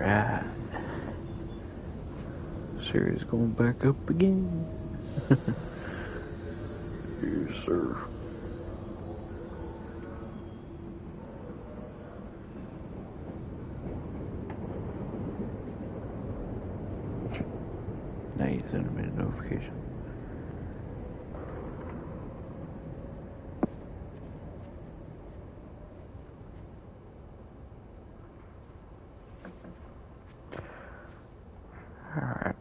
Alright. Series going back up again. Yes, sir. Now you send me a notification. Alright.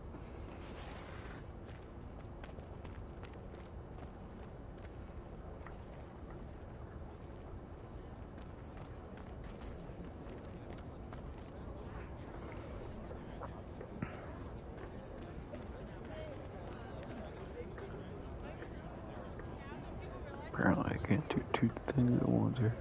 Apparently I can't do two things at once here.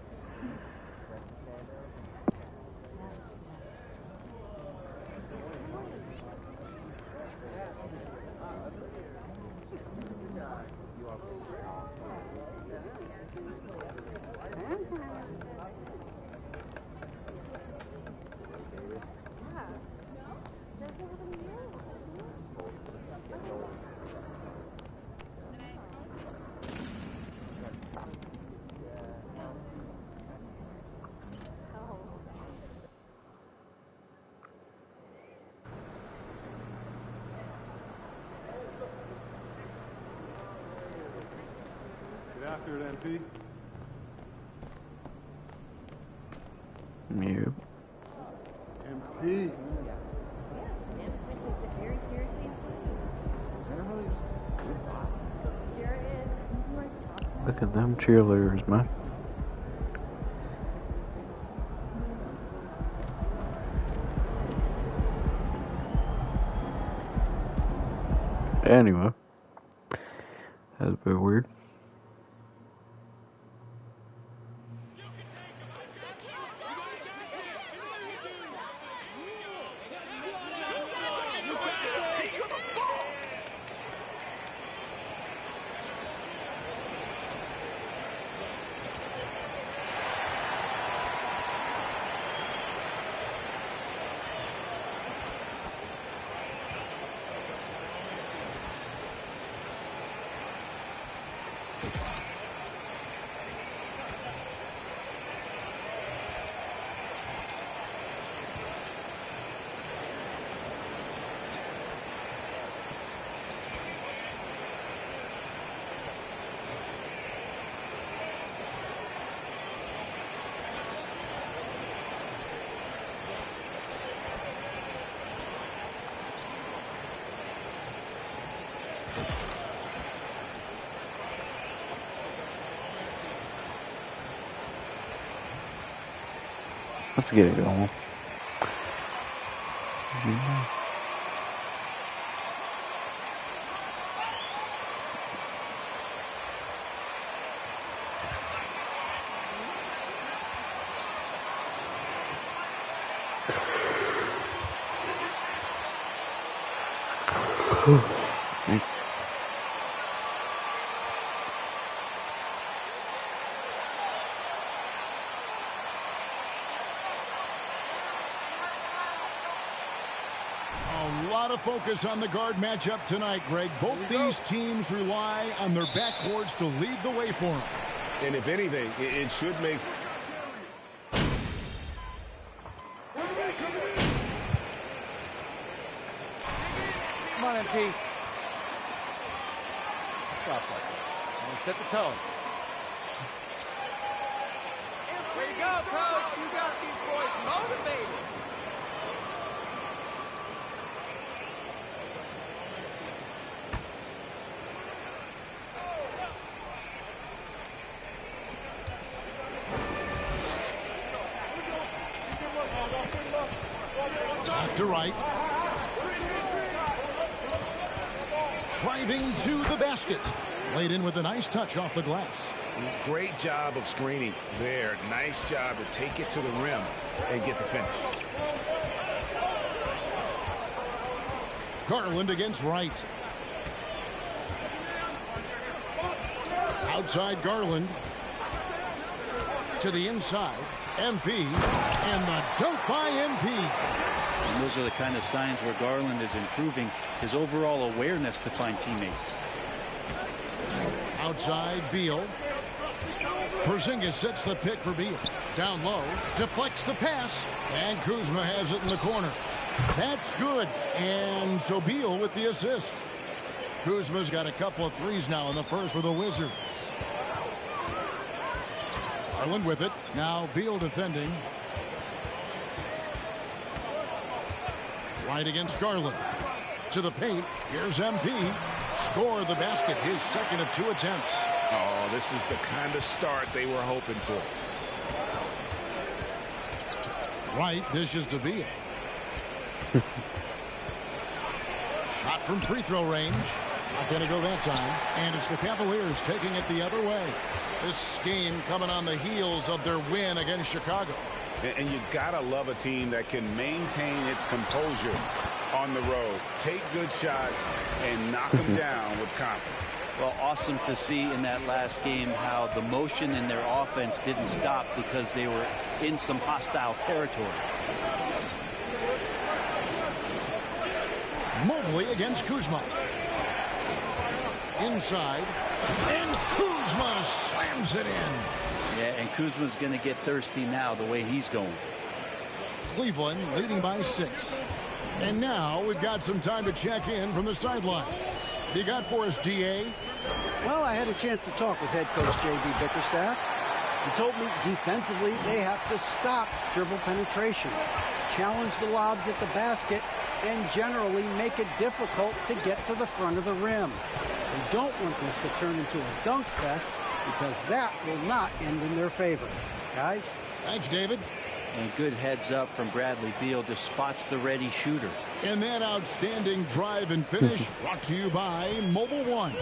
After it, MP. Yep. MP. Look at them cheerleaders, man. Anyway, that's a bit weird. Let's get it going. A lot of focus on the guard matchup tonight, Greg. Both these teams rely on their backcourts to lead the way for them. And if anything, it should make... Come on, MP. Stop like that. And set the tone. Way to go, coach. You got these boys motivated. Back to right. Driving to the basket. Laid in with a nice touch off the glass. Great job of screening there. Nice job to take it to the rim and get the finish. Garland against Wright. Outside Garland. To the inside. MP. And the dunk by MP. are the kind of signs where Garland is improving his overall awareness to find teammates. Outside, Beal. Porzingis sets the pick for Beal. Down low, deflects the pass, and Kuzma has it in the corner. That's good, and so Beal with the assist. Kuzma's got a couple of threes now in the first for the Wizards. Garland with it. Now Beal defending. Right against Garland. To the paint. Here's MP. Score the basket. His second of 2 attempts. Oh, this is the kind of start they were hoping for. Right dishes to Beal. Shot from free throw range. Not going to go that time. And it's the Cavaliers taking it the other way. This game coming on the heels of their win against Chicago. And you gotta love a team that can maintain its composure on the road, take good shots, and knock them down with confidence. Well, awesome to see in that last game how the motion in their offense didn't stop because they were in some hostile territory. Mobley against Kuzma. Inside. And Kuzma slams it in. Yeah, and Kuzma's going to get thirsty now the way he's going. Cleveland leading by 6. And now we've got some time to check in from the sidelines. You got for us, DA? Well, I had a chance to talk with head coach J.B. Bickerstaff. He told me defensively they have to stop dribble penetration, challenge the lobs at the basket, and generally make it difficult to get to the front of the rim. We don't want this to turn into a dunk fest because that will not end in their favor. Guys? Thanks, David. And good heads up from Bradley Beal, just spots the ready shooter. And that outstanding drive and finish brought to you by Mobile One.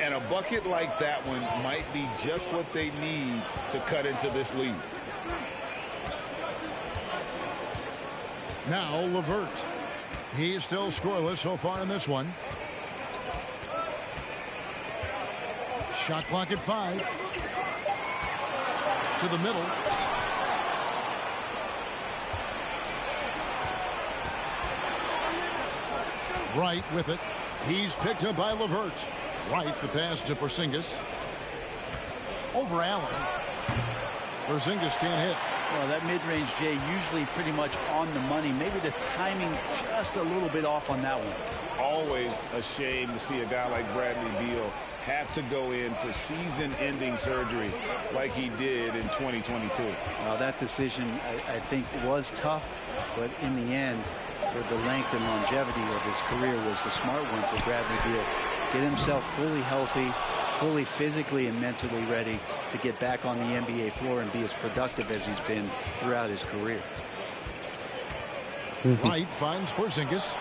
And a bucket like that one might be just what they need to cut into this lead. Now LeVert. He's still scoreless so far in this one. Shot clock at 5. To the middle. Wright with it. He's picked up by LeVert. Wright the pass to Porzingis. Over Allen. Porzingis can't hit. Well, that mid-range, Jay, usually pretty much on the money. Maybe the timing just a little bit off on that one. Always a shame to see a guy like Bradley Beal have to go in for season-ending surgery like he did in 2022. Well, that decision, I think, was tough, but in the end, for the length and longevity of his career, was the smart one for Bradley Beal. Get himself fully healthy, fully physically and mentally ready to get back on the NBA floor and be as productive as he's been throughout his career. Wright finds Porzingis.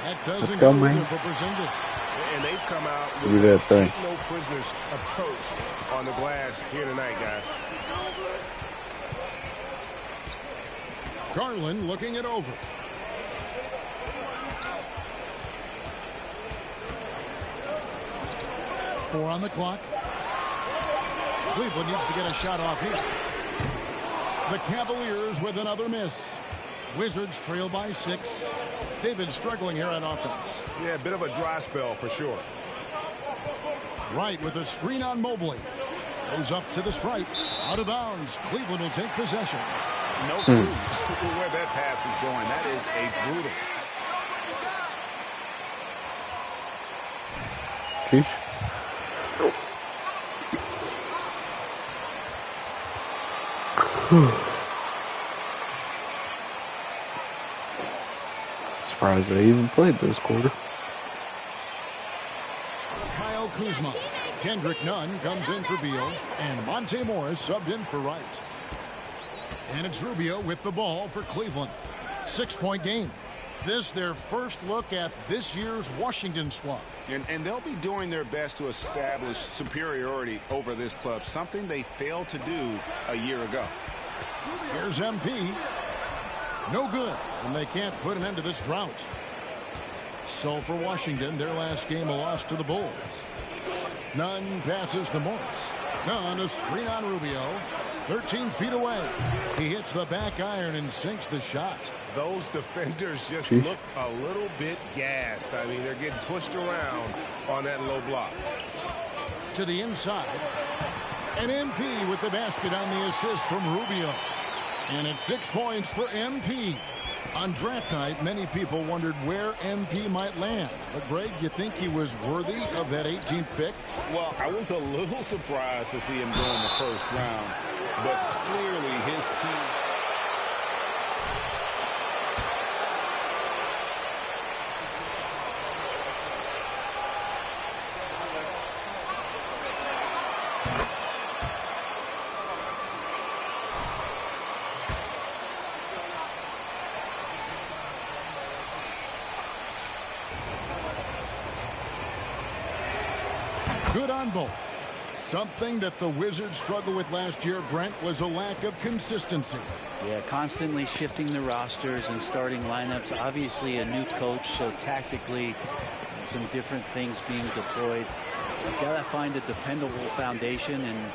That doesn't go, go man. either for Porzingis. And they've come out Do with that a thing. take no prisoners approach on the glass here tonight, guys. Garland looking it over. Four on the clock. Cleveland needs to get a shot off here. The Cavaliers with another miss. Wizards trail by 6. They've been struggling here on offense. Yeah, a bit of a dry spell for sure. Wright with a screen on Mobley. Goes up to the stripe. Out of bounds. Cleveland will take possession. No clue where that pass was going. That is a brutal. Sheesh. Surprised they even played this quarter. Kyle Kuzma. Kendrick Nunn comes in for Beal. And Monte Morris subbed in for Wright. And it's Rubio with the ball for Cleveland. 6-point game. This their first look at this year's Washington squad. And they'll be doing their best to establish superiority over this club, something they failed to do a year ago. Here's MP. No good, and they can't put an end to this drought. So for Washington, their last game a loss to the Bulls. Nunn passes to Morris. Nunn a screen on Rubio. 13 feet away. He hits the back iron and sinks the shot. Those defenders just look a little bit gassed. I mean, they're getting pushed around on that low block. To the inside. And MP with the basket on the assist from Rubio. And it's 6 points for MP. On draft night, many people wondered where MP might land. But, Greg, you think he was worthy of that 18th pick? Well, I was a little surprised to see him go in the first round. But clearly his team... Good on both. Something that the Wizards struggled with last year, Brent, was a lack of consistency. Yeah, constantly shifting the rosters and starting lineups. Obviously a new coach, so tactically some different things being deployed. You've got to find a dependable foundation, and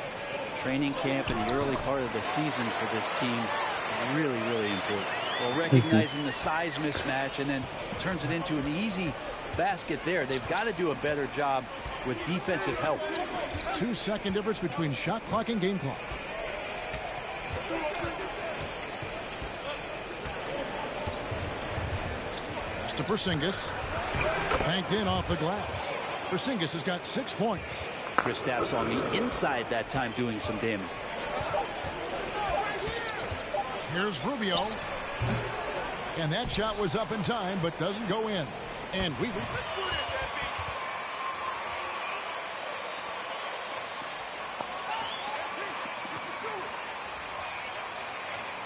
training camp in the early part of the season for this team is really, really important. Well, recognizing the size mismatch and then turns it into an easy basket there. They've got to do a better job with defensive help. 2-second difference between shot clock and game clock. Pass to Porzingis. Banked in off the glass. Porzingis has got 6 points. Kristaps on the inside that time doing some damage. Here's Rubio. And that shot was up in time but doesn't go in. And we...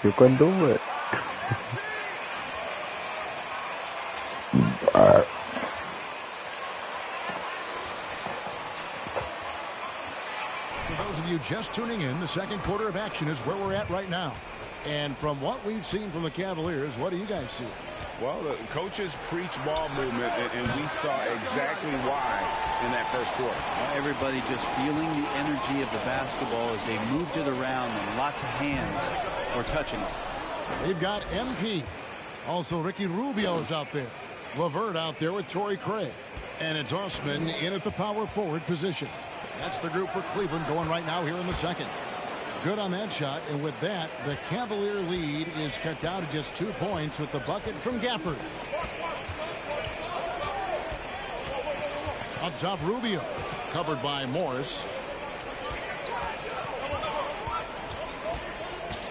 You can do it. For those of you just tuning in, the second quarter of action is where we're at right now. And from what we've seen from the Cavaliers, what do you guys see? Well, the coaches preach ball movement, and we saw exactly why in that first quarter. Well, everybody just feeling the energy of the basketball as they moved it around, and lots of hands were touching it. They've got MP. Also, Ricky Rubio's out there. LeVert out there with Torrey Craig. And it's Osman in at the power forward position. That's the group for Cleveland going right now here in the second. Good on that shot, and with that, the Cavalier lead is cut down to just 2 points with the bucket from Gafford. Up top, Rubio, covered by Morris.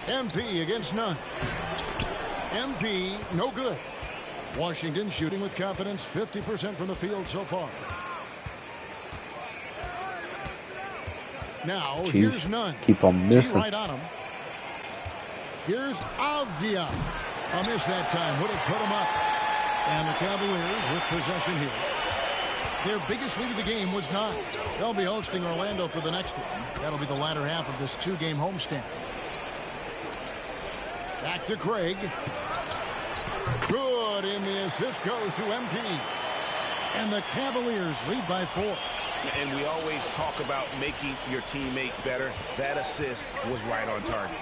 MP against none. MP, no good. Washington shooting with confidence, 50% from the field so far. Now, Jeez. here's none. Keep on missing. Right on him. Here's Avdia. A miss that time. Would have put him up. And the Cavaliers with possession here. Their biggest lead of the game was 9. They'll be hosting Orlando for the next one. That'll be the latter half of this 2-game homestand. Back to Craig. Good, and the assist goes to MP. And the Cavaliers lead by 4. And we always talk about making your teammate better. That assist was right on target.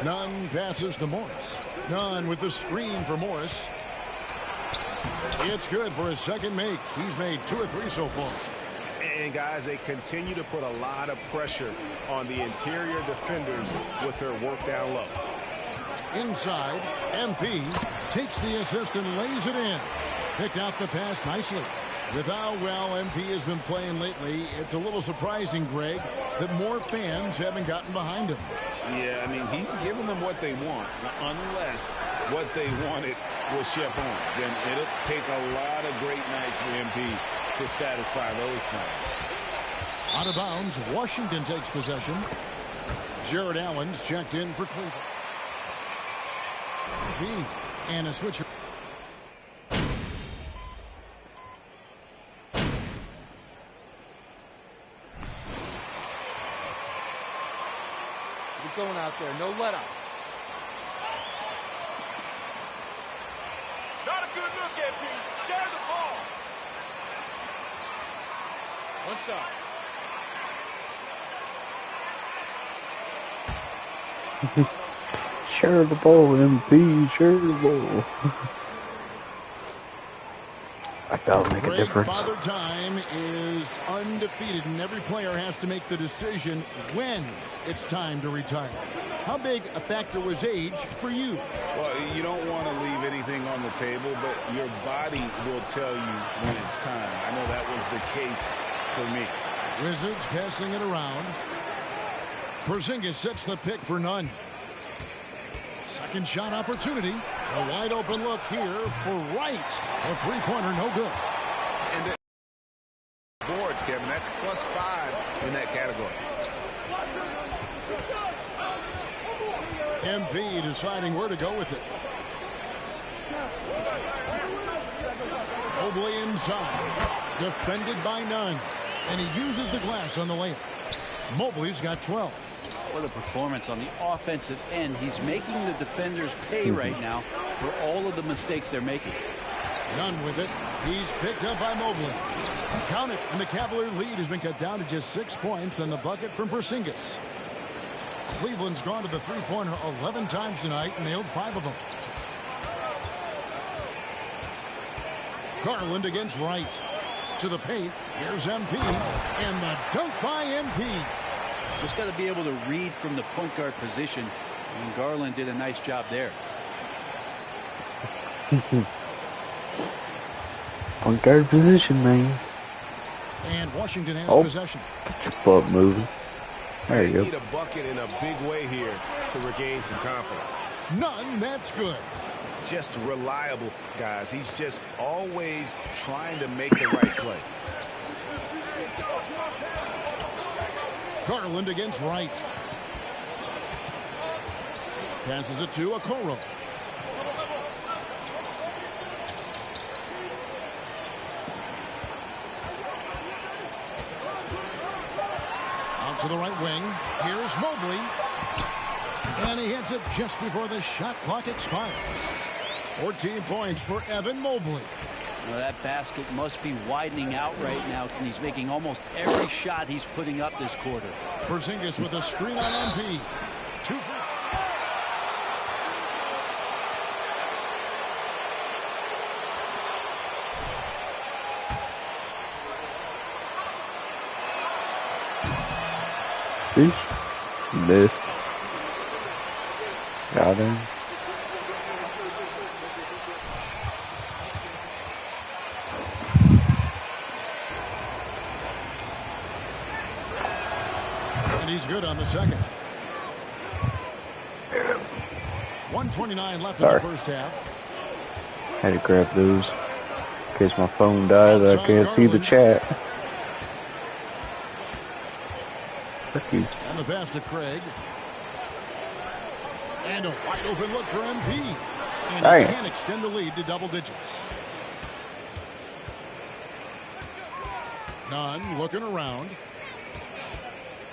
Nunn passes to Morris. Nunn with the screen for Morris. It's good for his second make. He's made 2 of 3 so far. And, guys, they continue to put a lot of pressure on the interior defenders with their work down low. Inside, MP takes the assist and lays it in. Picked out the pass nicely. With how well MP has been playing lately, it's a little surprising, Greg, that more fans haven't gotten behind him. Yeah, I mean, he's giving them what they want, unless what they wanted was Chef on. Then it'll take a lot of great nights for MP to satisfy those fans. Out of bounds, Washington takes possession. Jared Allen's checked in for Cleveland. And a switcher. Going out there, no let up. Not a good look, MP. Share the ball. One side. Share the ball, MP. Share the ball. I thought it would make a difference. Father Time is undefeated, and every player has to make the decision when it's time to retire. How big a factor was age for you? Well, you don't want to leave anything on the table, but your body will tell you when it's time. I know that was the case for me. Wizards passing it around. Porzingis sets the pick for none. Second shot opportunity. A wide open look here for Wright. A three-pointer, no good. And the boards, Kevin, that's +5 in that category. MP deciding where to go with it. Mobley inside. Defended by none. And he uses the glass on the layup. Mobley's got 12. What a performance on the offensive end. He's making the defenders pay right now for all of the mistakes they're making. None with it. He's picked up by Mobley. Count it, and the Cavalier lead has been cut down to just 6 points on the bucket from Porzingis. Cleveland's gone to the three-pointer 11 times tonight and nailed 5 of them. Garland against Wright. To the paint. Here's MP. And the dunk by MP. Just got to be able to read from the point guard position, and Garland did a nice job there. Point guard position, man. And Washington has possession. Butt moving. There you go. Need a bucket in a big way here to regain some confidence. None. That's good. Just reliable, guys. He's just always trying to make the right play. Garland against Wright. Passes it to Okoro. Out to the right wing. Here's Mobley. And he hits it just before the shot clock expires. 14 points for Evan Mobley. Well, that basket must be widening out right now, and he's making almost every shot he's putting up this quarter. Porzingis with a screen on MP. 2 for... Missed. Got him. And he's good on the second. 1:29 left in the first half. Had to grab those in case my phone dies. I can't see the chat. You. And the pass to Craig. And a wide open look for MP. And he can't extend the lead to double digits. Nunn looking around.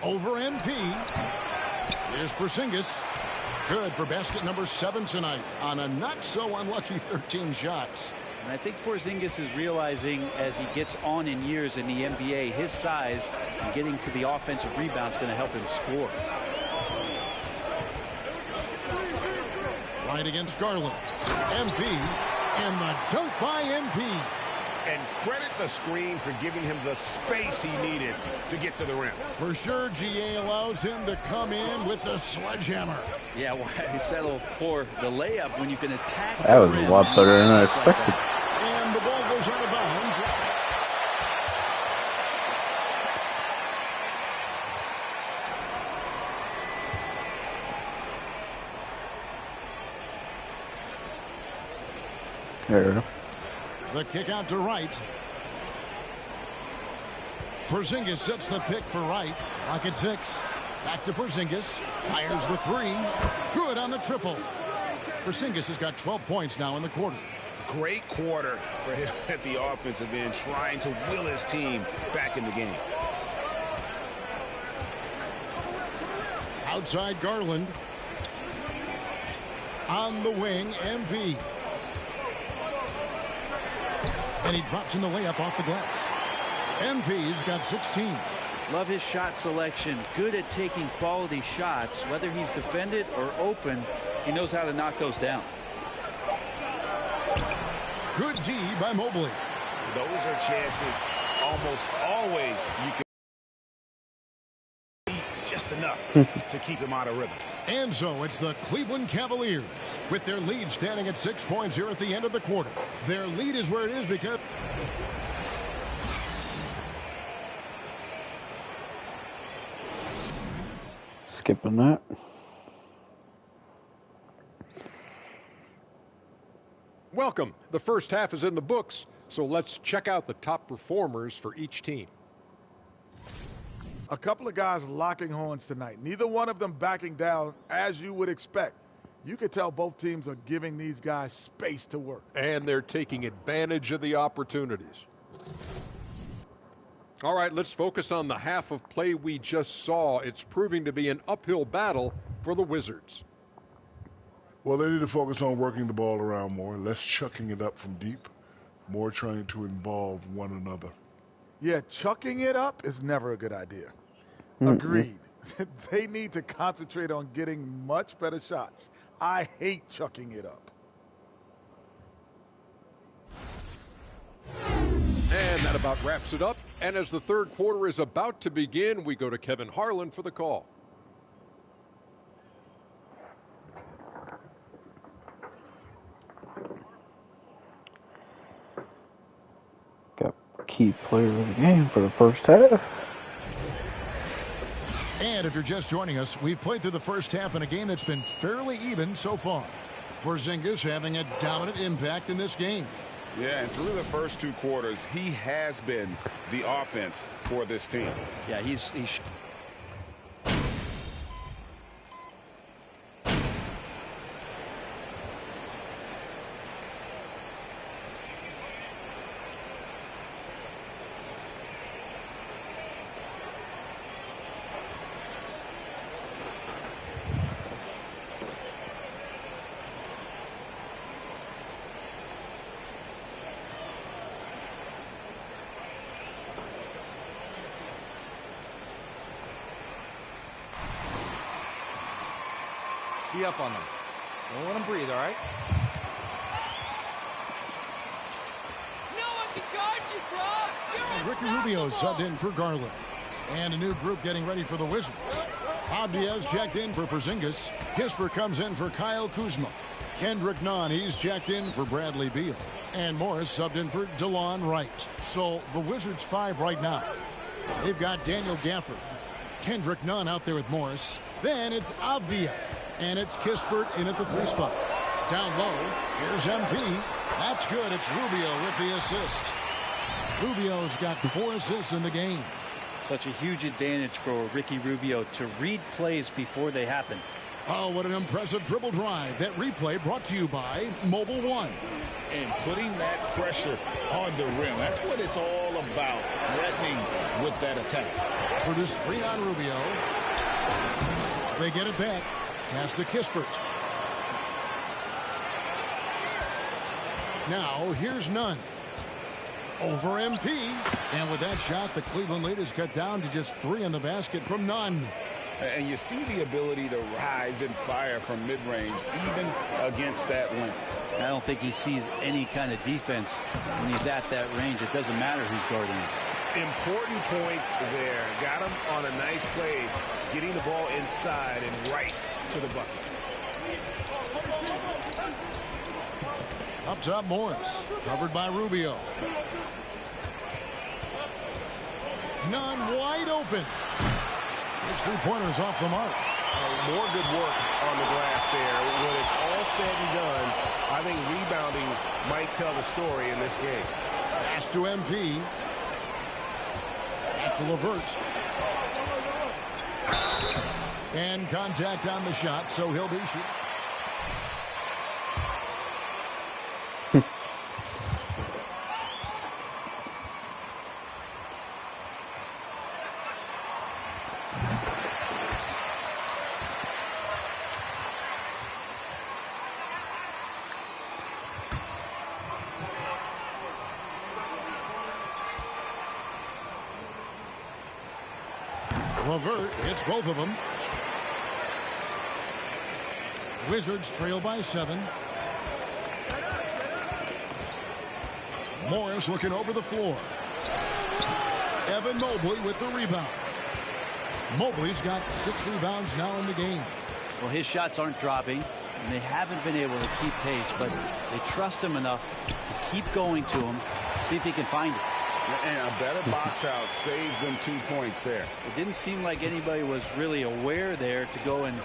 Over MP. Here's Porzingis. Good for basket number 7 tonight on a not so unlucky 13 shots. And I think Porzingis is realizing as he gets on in years in the NBA, his size and getting to the offensive rebound is going to help him score. Right against Garland. MP. And the dunk by MP. And credit the screen for giving him the space he needed to get to the rim. For sure, GA allows him to come in with the sledgehammer. Yeah, why settle for the layup when you can attack? That was a lot better than I expected. And the ball goes out of bounds. There. The kick out to Wright. Porzingis sets the pick for Wright. Clock at 6. Back to Porzingis. Fires the 3. Good on the triple. Porzingis has got 12 points now in the quarter. Great quarter for him at the offensive end, trying to will his team back in the game. Outside Garland. On the wing, MP. And he drops in the layup off the glass. MP's got 16. Love his shot selection. Good at taking quality shots. Whether he's defended or open, he knows how to knock those down. Good D by Mobley. Those are chances almost always you can be just enough to keep him out of rhythm. And so it's the Cleveland Cavaliers with their lead standing at 6 points here at the end of the quarter. Their lead is where it is because skipping that. Welcome. The first half is in the books, so let's check out the top performers for each team. A couple of guys locking horns tonight. Neither one of them backing down as you would expect. You could tell both teams are giving these guys space to work. And they're taking advantage of the opportunities. All right, let's focus on the half of play we just saw. It's proving to be an uphill battle for the Wizards. Well, they need to focus on working the ball around more, less chucking it up from deep, more trying to involve one another. Yeah, chucking it up is never a good idea. Agreed. They need to concentrate on getting much better shots. I hate chucking it up. And that about wraps it up. And as the third quarter is about to begin, we go to Kevin Harlan for the call. Got key player of the game for the first half. And if you're just joining us, we've played through the first half in a game that's been fairly even so far. Porzingis having a dominant impact in this game. Yeah, and through the first two quarters, he has been the offense for this team. Yeah, he's Be up on this. Don't let them breathe, all right? No one can guard you, bro! And Ricky Rubio subbed in for Garland. And a new group getting ready for the Wizards. Diaz checked in for Porzingis. Kispert comes in for Kyle Kuzma. Kendrick Nunn, he's checked in for Bradley Beal. And Morris subbed in for DeLon Wright. So the Wizards 5 right now. They've got Daniel Gafford. Kendrick Nunn out there with Morris. Then it's Avdia. And it's Kispert in at the 3 spot. Down low, here's MP. That's good. It's Rubio with the assist. Rubio's got 4 assists in the game. such a huge advantage for Ricky Rubio to read plays before they happen. Oh, what an impressive dribble drive. That replay brought to you by Mobile One. And putting that pressure on the rim. That's what it's all about, threatening with that attack. For this screen on Rubio. They get it back. Pass to Kispert. Now, here's Nunn. Over MP. And with that shot, the Cleveland lead is cut down to just 3 in the basket from Nunn. And you see the ability to rise and fire from mid-range, even against that length. I don't think he sees any kind of defense when he's at that range. It doesn't matter who's guarding him. Important points there. Got him on a nice play, getting the ball inside and right to the bucket. Up top, Morris. Covered by Rubio. Nunn wide open. His 3-pointer's off the mark. More good work on the glass there. When it's all said and done, I think rebounding might tell the story in this game. Pass to MP. At the Levert. And contact on the shot, so he'll be shooting. Levert hits both of them. Wizards trail by 7. Morris looking over the floor. Evan Mobley with the rebound. Mobley's got 6 rebounds now in the game. Well, his shots aren't dropping, and they haven't been able to keep pace, but they trust him enough to keep going to him, see if he can find it. And a better box out saves them 2 points there. It didn't seem like anybody was really aware there to go and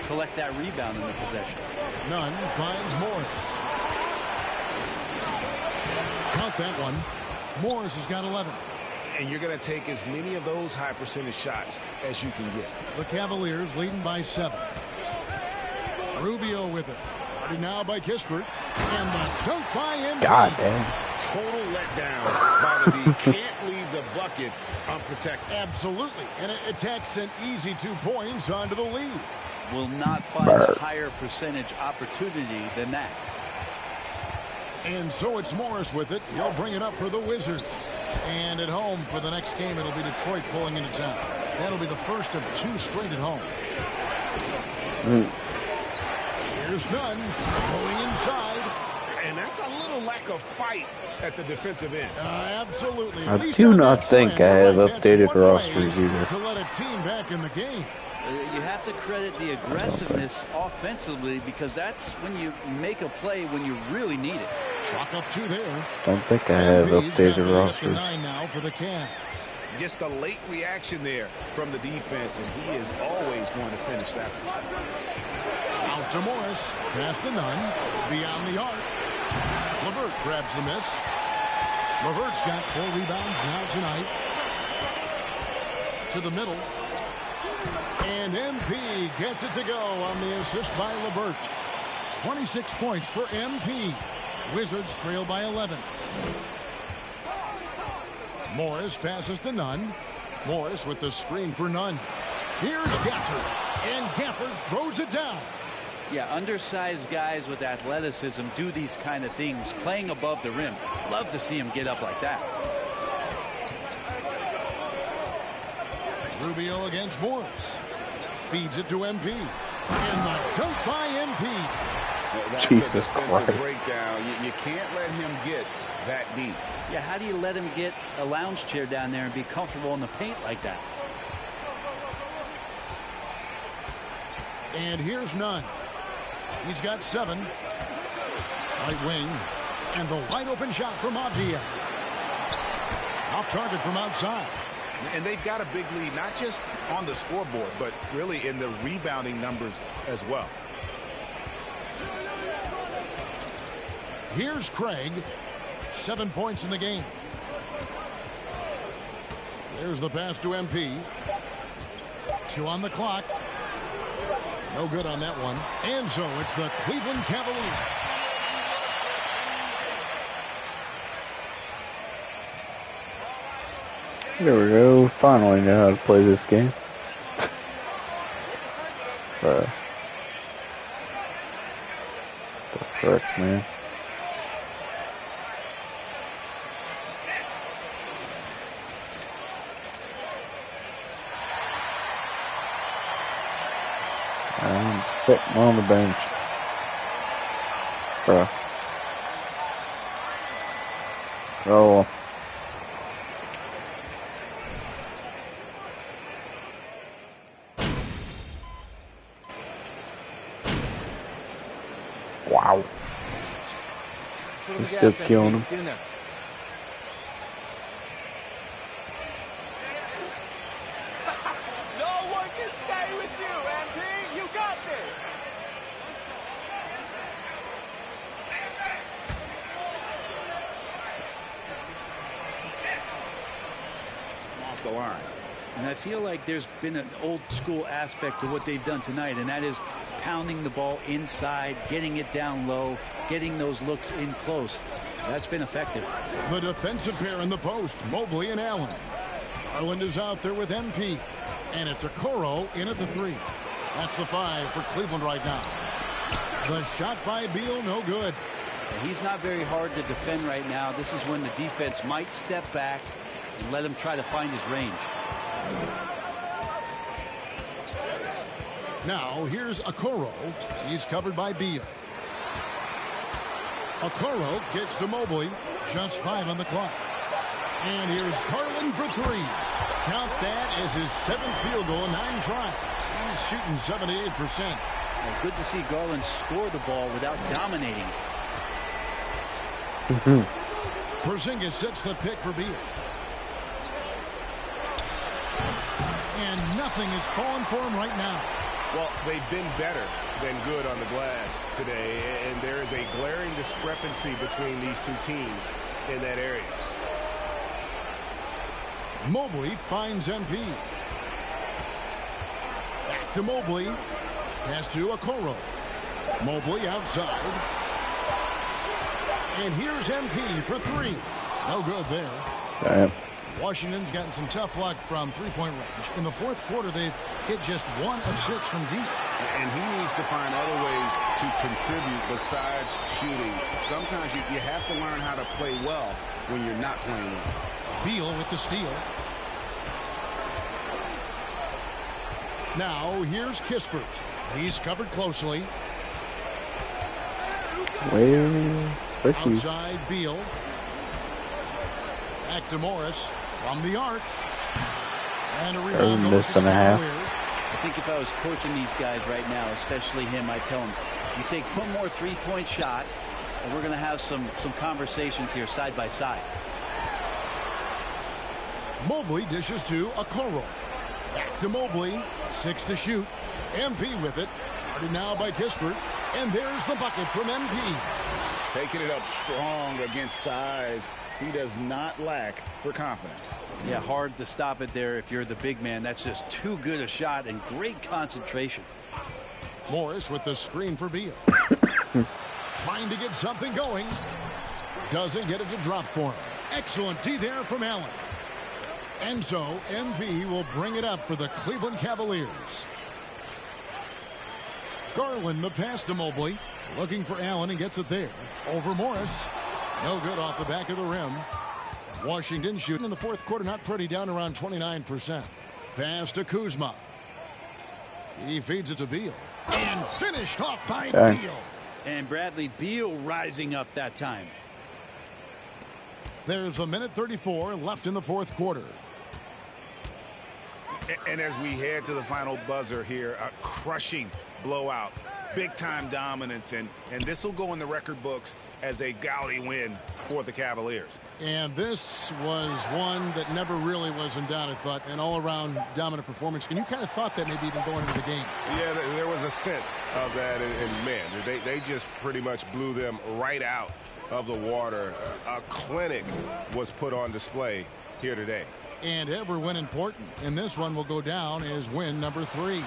collect that rebound in the possession. Nunn finds Morris. Count that one. Morris has got 11. And you're going to take as many of those high percentage shots as you can get. The Cavaliers leading by 7. Rubio with it. Started now by Kispert. And the dunk by him. God damn. Total letdown by the D. Can't leave the bucket unprotected. Absolutely. And it takes an easy 2 points onto the lead. Will not find a higher percentage opportunity than that. And so it's Morris with it. He'll bring it up for the Wizards. And at home for the next game, it'll be Detroit pulling into town. That'll be the first of 2 straight at home. Here's Nunn pulling inside. And that's a little lack of fight at the defensive end. Absolutely. I do not think I have updated rosters either. To let a team back in the game. You have to credit the aggressiveness offensively, because that's when you make a play when you really need it. Chalk up 2 there. Don't think I have updated rosters. 9 now for the Cavs. Just a late reaction there from the defense, and he is always going to finish that one. Out to Morris. Pass to Nunn. Beyond the arc. Levert grabs the miss. Levert's got 4 rebounds now tonight. To the middle. And MP gets it to go on the assist by Levert. 26 points for MP. Wizards trail by 11. Morris passes to Nunn. Morris with the screen for Nunn. Here's Gafford. And Gafford throws it down. Yeah, undersized guys with athleticism do these kind of things, playing above the rim. Love to see him get up like that. Rubio against Morris. Feeds it to MP. And the dunk by MP. That's Jesus a Christ. breakdown. You can't let him get that deep. Yeah, how do you let him get a lounge chair down there and be comfortable in the paint like that? And here's Nunn. He's got 7. Right wing. And the wide open shot from Avdia. Off target from outside. And they've got a big lead, not just on the scoreboard, but really in the rebounding numbers as well. Here's Craig. 7 points in the game. There's the pass to MP. 2 on the clock. No good on that one. And so it's the Cleveland Cavaliers. There we go. Finally know how to play this game. The frick, man. I'm sitting on the bench. Bruh. Oh. Wow. He's still killing him. Get in there. No one can stay with you, MP. You got this. Off the line. And I feel like there's been an old school aspect to what they've done tonight, and that is pounding the ball inside, getting it down low, getting those looks in close. That's been effective. The defensive pair in the post, Mobley and Allen. Garland is out there with MP. And it's Okoro in at the 3. That's the 5 for Cleveland right now. The shot by Beal, no good. He's not very hard to defend right now. This is when the defense might step back and let him try to find his range. Now here's Okoro. He's covered by Beal. Okoro kicks to Mobley. Just 5 on the clock. And here's Garland for 3. Count that as his 7th field goal in 9 tries. He's shooting 78%. Well, good to see Garland score the ball without dominating it. Porzingis sets the pick for Beal. And nothing is falling for him right now. Well, they've been better than good on the glass today, and there is a glaring discrepancy between these two teams in that area. Mobley finds MP. Back to Mobley. Pass to Okoro. Mobley outside. And here's MP for 3. No good there. Damn. Washington's gotten some tough luck from three-point range. In the fourth quarter, they've hit just 1 of 6 from deep. And he needs to find other ways to contribute besides shooting. Sometimes you have to learn how to play well when you're not playing well. Beal with the steal. Now here's Kispert. He's covered closely. Well, outside Beal. Back to Morris from the arc. And a rebound over to the Cavaliers. I think if I was coaching these guys right now, especially him, I'd tell him, you take one more three-point shot, and we're going to have some conversations here side by side. Mobley dishes to Okoro. Back to Mobley. 6 to shoot. MP with it. Guarded now by Kispert. And there's the bucket from MP. Taking it up strong against size. He does not lack for confidence. Yeah, hard to stop it there if you're the big man. That's just too good a shot and great concentration. Morris with the screen for Beal. Trying to get something going. Doesn't get it to drop for him. Excellent D there from Allen. And so MP will bring it up for the Cleveland Cavaliers. Garland the pass to Mobley. Looking for Allen and gets it there. Over Morris. No good off the back of the rim. Washington shooting in the fourth quarter, not pretty, down around 29%. Pass to Kuzma. He feeds it to Beal. And finished off by Beal. And Bradley Beal rising up that time. There's 1:34 left in the fourth quarter. And as we head to the final buzzer here, a crushing blowout. Big-time dominance, and this will go in the record books as a gaudy win for the Cavaliers. And this was one that never really was in doubt, I thought, an all-around dominant performance. And you kind of thought that maybe even going into the game. Yeah, there was a sense of that, and man, they just pretty much blew them right out of the water. A clinic was put on display here today. And every win important, and this one will go down as win number 3.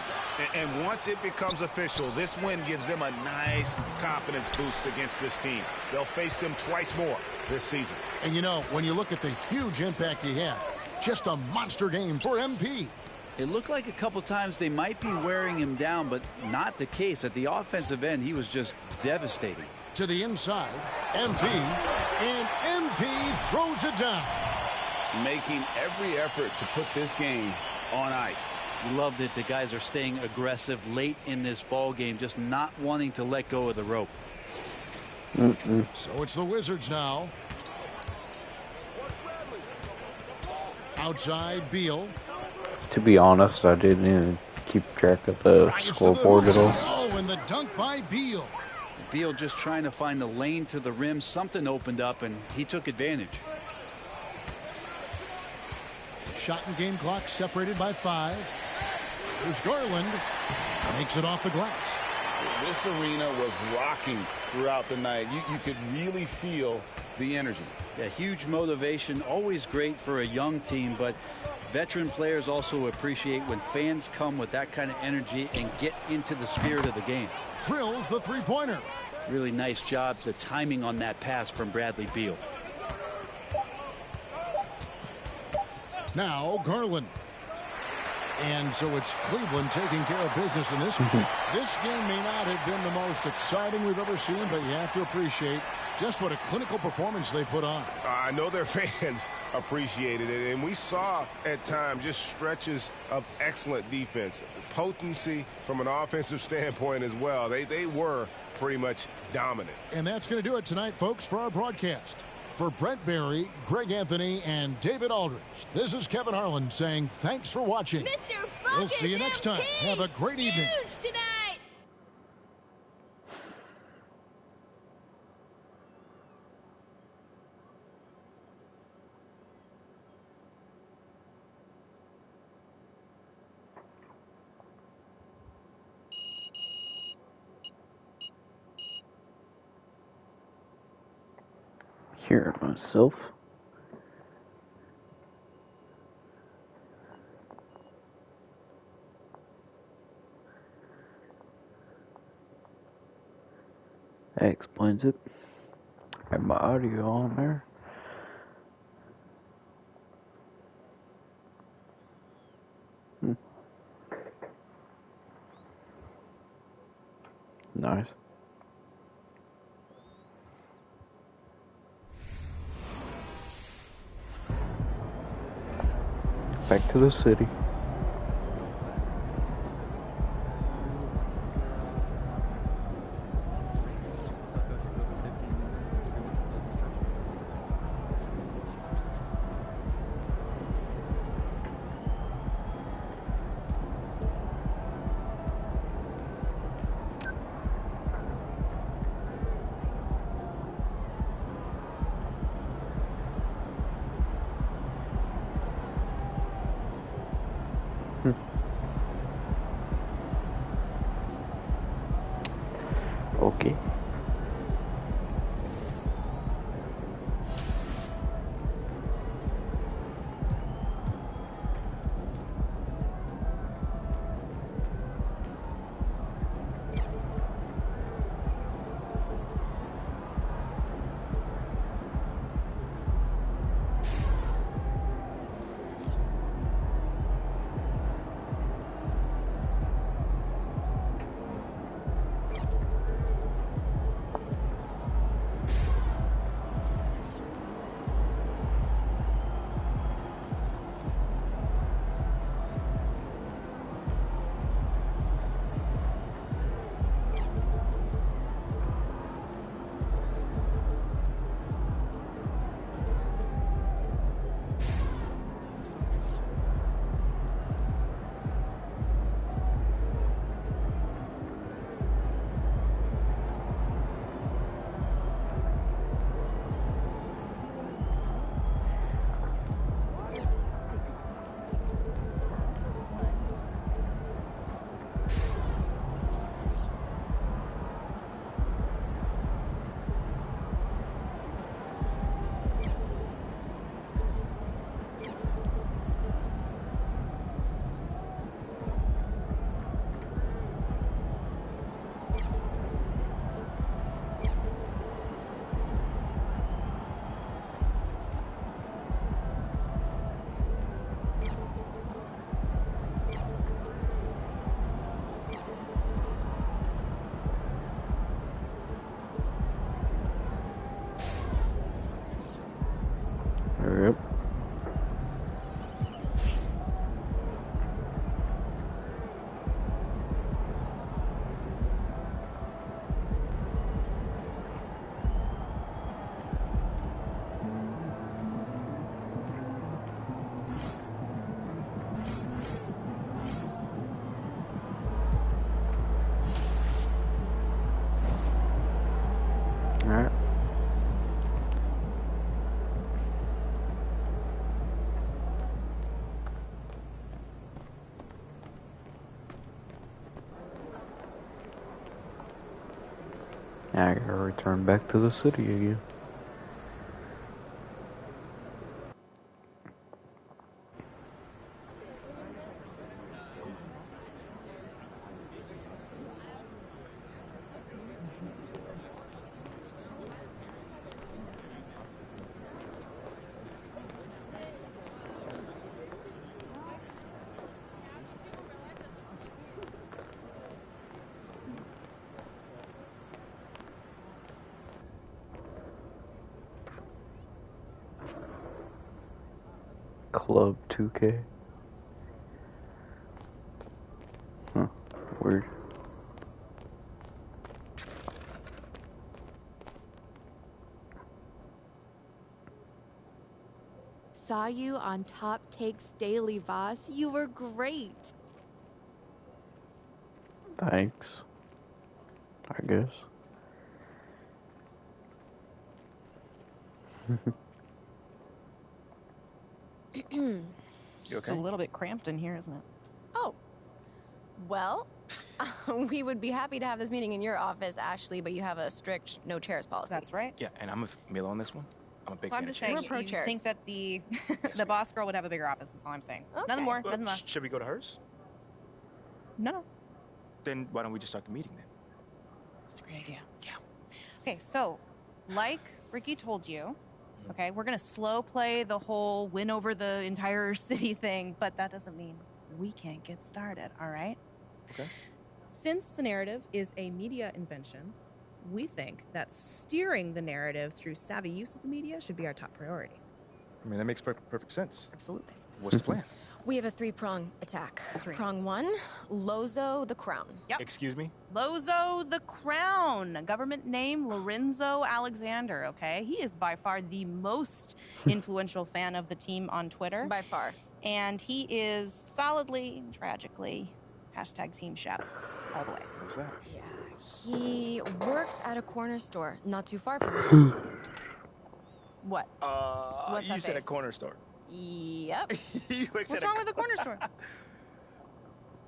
And once it becomes official, this win gives them a nice confidence boost against this team. They'll face them twice more this season. And you know, when you look at the huge impact he had, just a monster game for MP. It looked like a couple times they might be wearing him down, but not the case. At the offensive end, he was just devastating. To the inside, MP, and MP throws it down. Making every effort to put this game on ice. Loved it. The guys are staying aggressive late in this ball game, just not wanting to let go of the rope. So it's the Wizards now. Outside Beal. To be honest, I didn't even keep track of the scoreboard at all. Oh, and the dunk by Beal. Beal just trying to find the lane to the rim. Something opened up, and he took advantage. Shot and game clock separated by 5. There's Garland. Makes it off the glass. This arena was rocking throughout the night. You could really feel the energy. Yeah, huge motivation. Always great for a young team, but veteran players also appreciate when fans come with that kind of energy and get into the spirit of the game. Drills the three-pointer. Really nice job, the timing on that pass from Bradley Beal. Now Garland. And so it's Cleveland taking care of business in this one. This game may not have been the most exciting we've ever seen, but you have to appreciate just what a clinical performance they put on. I know their fans appreciated it, and we saw at times just stretches of excellent defense. Potency from an offensive standpoint as well. They were pretty much dominant. And that's going to do it tonight, folks, for our broadcast. For Brent Barry, Greg Anthony, and David Aldridge, this is Kevin Harlan saying thanks for watching. We'll see you next time. Have a great evening. Tonight. Hear myself. That explains it. Have my audio on there. Nice. Back to the city. Okay. Yep. All right. Now I gotta return back to the city again. Club 2K. Huh. Weird. Saw you on Top Takes Daily, boss. You were great. Thanks. I guess. It's a little bit cramped in here, isn't it? Oh. Well, we would be happy to have this meeting in your office, Ashley, but you have a strict no chairs policy. That's right. Yeah, and I'm with Mila on this one. I'm a big Well, I'm fan just of saying, chairs. We're pro you chairs. think that the the boss girl would have a bigger office. That's all I'm saying. Okay. Nothing more, Well, nothing less. should we go to hers? No, Then why don't we just start the meeting then? that's a great idea. Yeah. Okay, so like Ricky told you, okay, we're gonna slow play the whole win over the entire city thing, but that doesn't mean we can't get started. All right. Okay. Since the narrative is a media invention, we think that steering the narrative through savvy use of the media should be our top priority. I mean, that makes perfect sense. Absolutely. What's the plan? We have a three-prong attack. Prong one, Lozo the Crown. Yep. Excuse me? Lozo the Crown, government name Lorenzo Alexander, okay? He is by far the most influential fan of the team on Twitter. By far. And he is solidly, tragically, #Team Chef all the way. What's that? Yeah, he works at a corner store not too far from here. What? What's you that said a face? corner store. Yep. What's wrong with the corner store?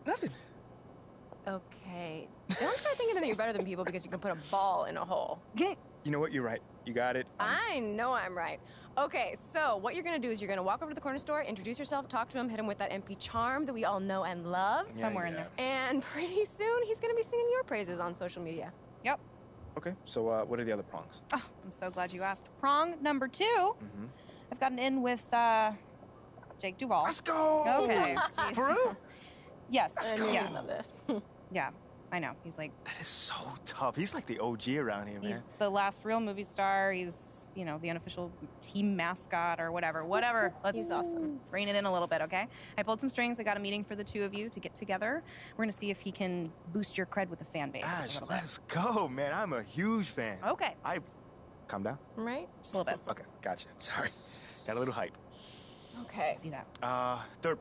Nothing. Okay. Don't start thinking that you're better than people because you can put a ball in a hole. You know what? You're right. You got it. I know I'm right. Okay, so what you're gonna do is you're gonna walk over to the corner store, introduce yourself, talk to him, hit him with that MP charm that we all know and love. Somewhere in there. And pretty soon he's gonna be singing your praises on social media. Yep. Okay, so what are the other prongs? Oh, I'm so glad you asked. Prong number 2, Mm-hmm. I've gotten in with Jake Duvall. Let's go! Okay. Jeez. For real? Yes. I know Yeah. you love this. Yeah. I know. He's like, That is so tough. He's like the OG around here, he's man. the last real movie star. He's, you know, the unofficial team mascot or whatever. Whatever. Let's He's awesome. rein it in a little bit, okay? I pulled some strings. I got a meeting for the two of you to get together. We're going to see if he can boost your cred with the fan base. a Ash, little bit. let's go, man. I'm a huge fan. Okay. Calm down. Right? Just a little bit. Okay, gotcha. Sorry. Got a little hype. Okay. See that. Third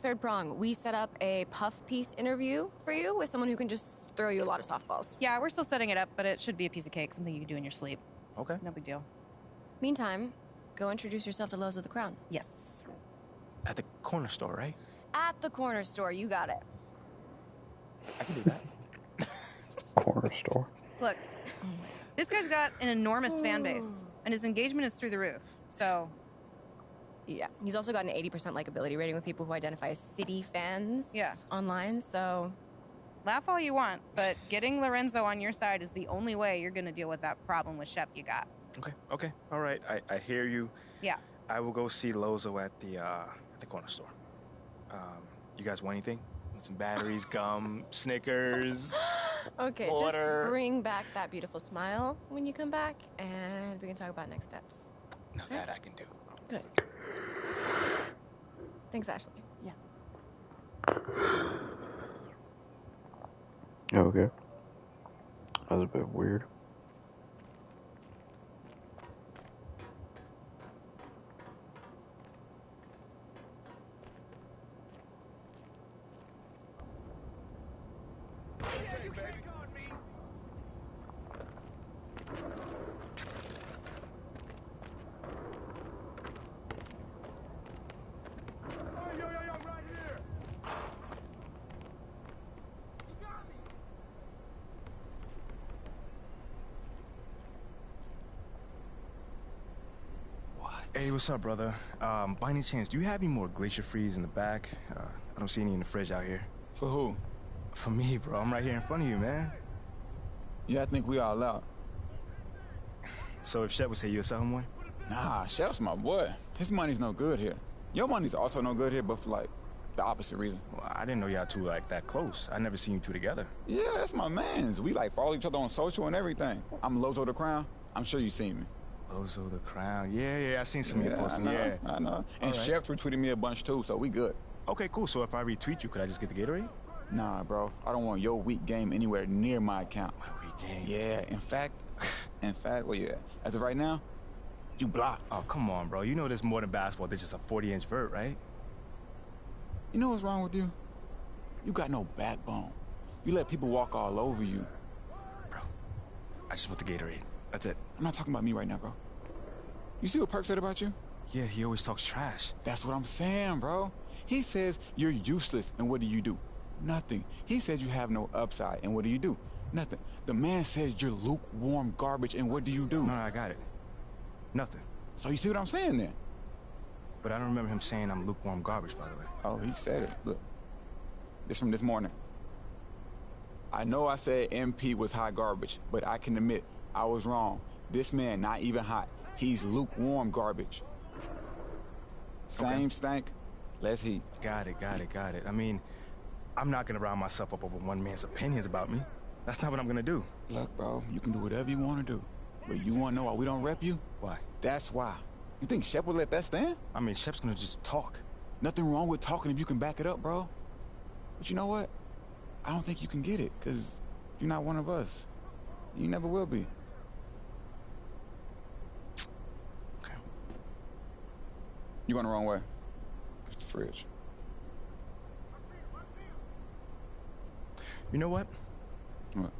Third prong. we set up a puff piece interview for you with someone who can just throw you a lot of softballs. Yeah, we're still setting it up, but it should be a piece of cake, something you can do in your sleep. Okay. No big deal. Meantime, go introduce yourself to Lozo the Crown. Yes. At the corner store, right? At the corner store, you got it. I can do that. Corner store. Look, this guy's got an enormous fan base, and his engagement is through the roof. So, Yeah, he's also got an 80% likability rating with people who identify as City fans Yeah. online, so... laugh all you want, but getting Lorenzo on your side is the only way you're going to deal with that problem with Shep you got. Okay. All right. I hear you. Yeah. I will go see Lozo at the corner store. You guys want anything? Want some batteries, gum, Snickers? Okay, water. just bring back that beautiful smile when you come back, and we can talk about next steps. No, that I can do. Good. Thanks, Ashley. Yeah. Okay. That was a bit weird. Hey, what's up, brother? By any chance, do you have any more Glacier Freeze in the back? I don't see any in the fridge out here. For who? For me, bro. I'm right here in front of you, man. Yeah, I think we all out. So if Shep would say you'll sell him one? Nah, Chef's my boy. His money's no good here. Your money's also no good here, but for like the opposite reason. Well, I didn't know y'all two like that close. I never seen you two together. Yeah, that's my mans. We like follow each other on social and everything. I'm Lozo the Crown. I'm sure you seen me. Lozo the Crown. Yeah, I seen some of your posting. Yeah, I know. And right. Chef retweeted me a bunch too, so we good. Okay, cool. So if I retweet you, could I just get the Gatorade? Nah, bro. I don't want your weak game anywhere near my account. My weak game? Yeah, in fact, where you at? As of right now, you blocked. Oh, come on, bro. You know there's more than basketball. There's just a 40-inch vert, right? You know what's wrong with you? You got no backbone. You let people walk all over you. Bro, I just want the Gatorade. That's it. I'm not talking about me right now, bro. You see what Perk said about you? Yeah, he always talks trash. That's what I'm saying, bro. He says you're useless, and what do? Nothing. He says you have no upside, and what do? Nothing. The man says you're lukewarm garbage, and what do? No, I got it. Nothing. So you see what I'm saying then? But I don't remember him saying I'm lukewarm garbage, by the way. Oh, he said it. Look. This from this morning. I know I said MP was hot garbage, but I can admit I was wrong. This man not even hot. He's lukewarm garbage. Same stank, less heat. Got it. I mean, I'm not gonna round myself up over one man's opinions about me. That's not what I'm gonna do. Look, bro, you can do whatever you want to do. But you want to know why we don't rep you? Why? That's why. You think Shep would let that stand? I mean, Shep's gonna just talk. Nothing wrong with talking if you can back it up, bro. But you know what? I don't think you can get it, because you're not one of us. You never will be. Okay. You going the wrong way. It's the fridge. You know what? What?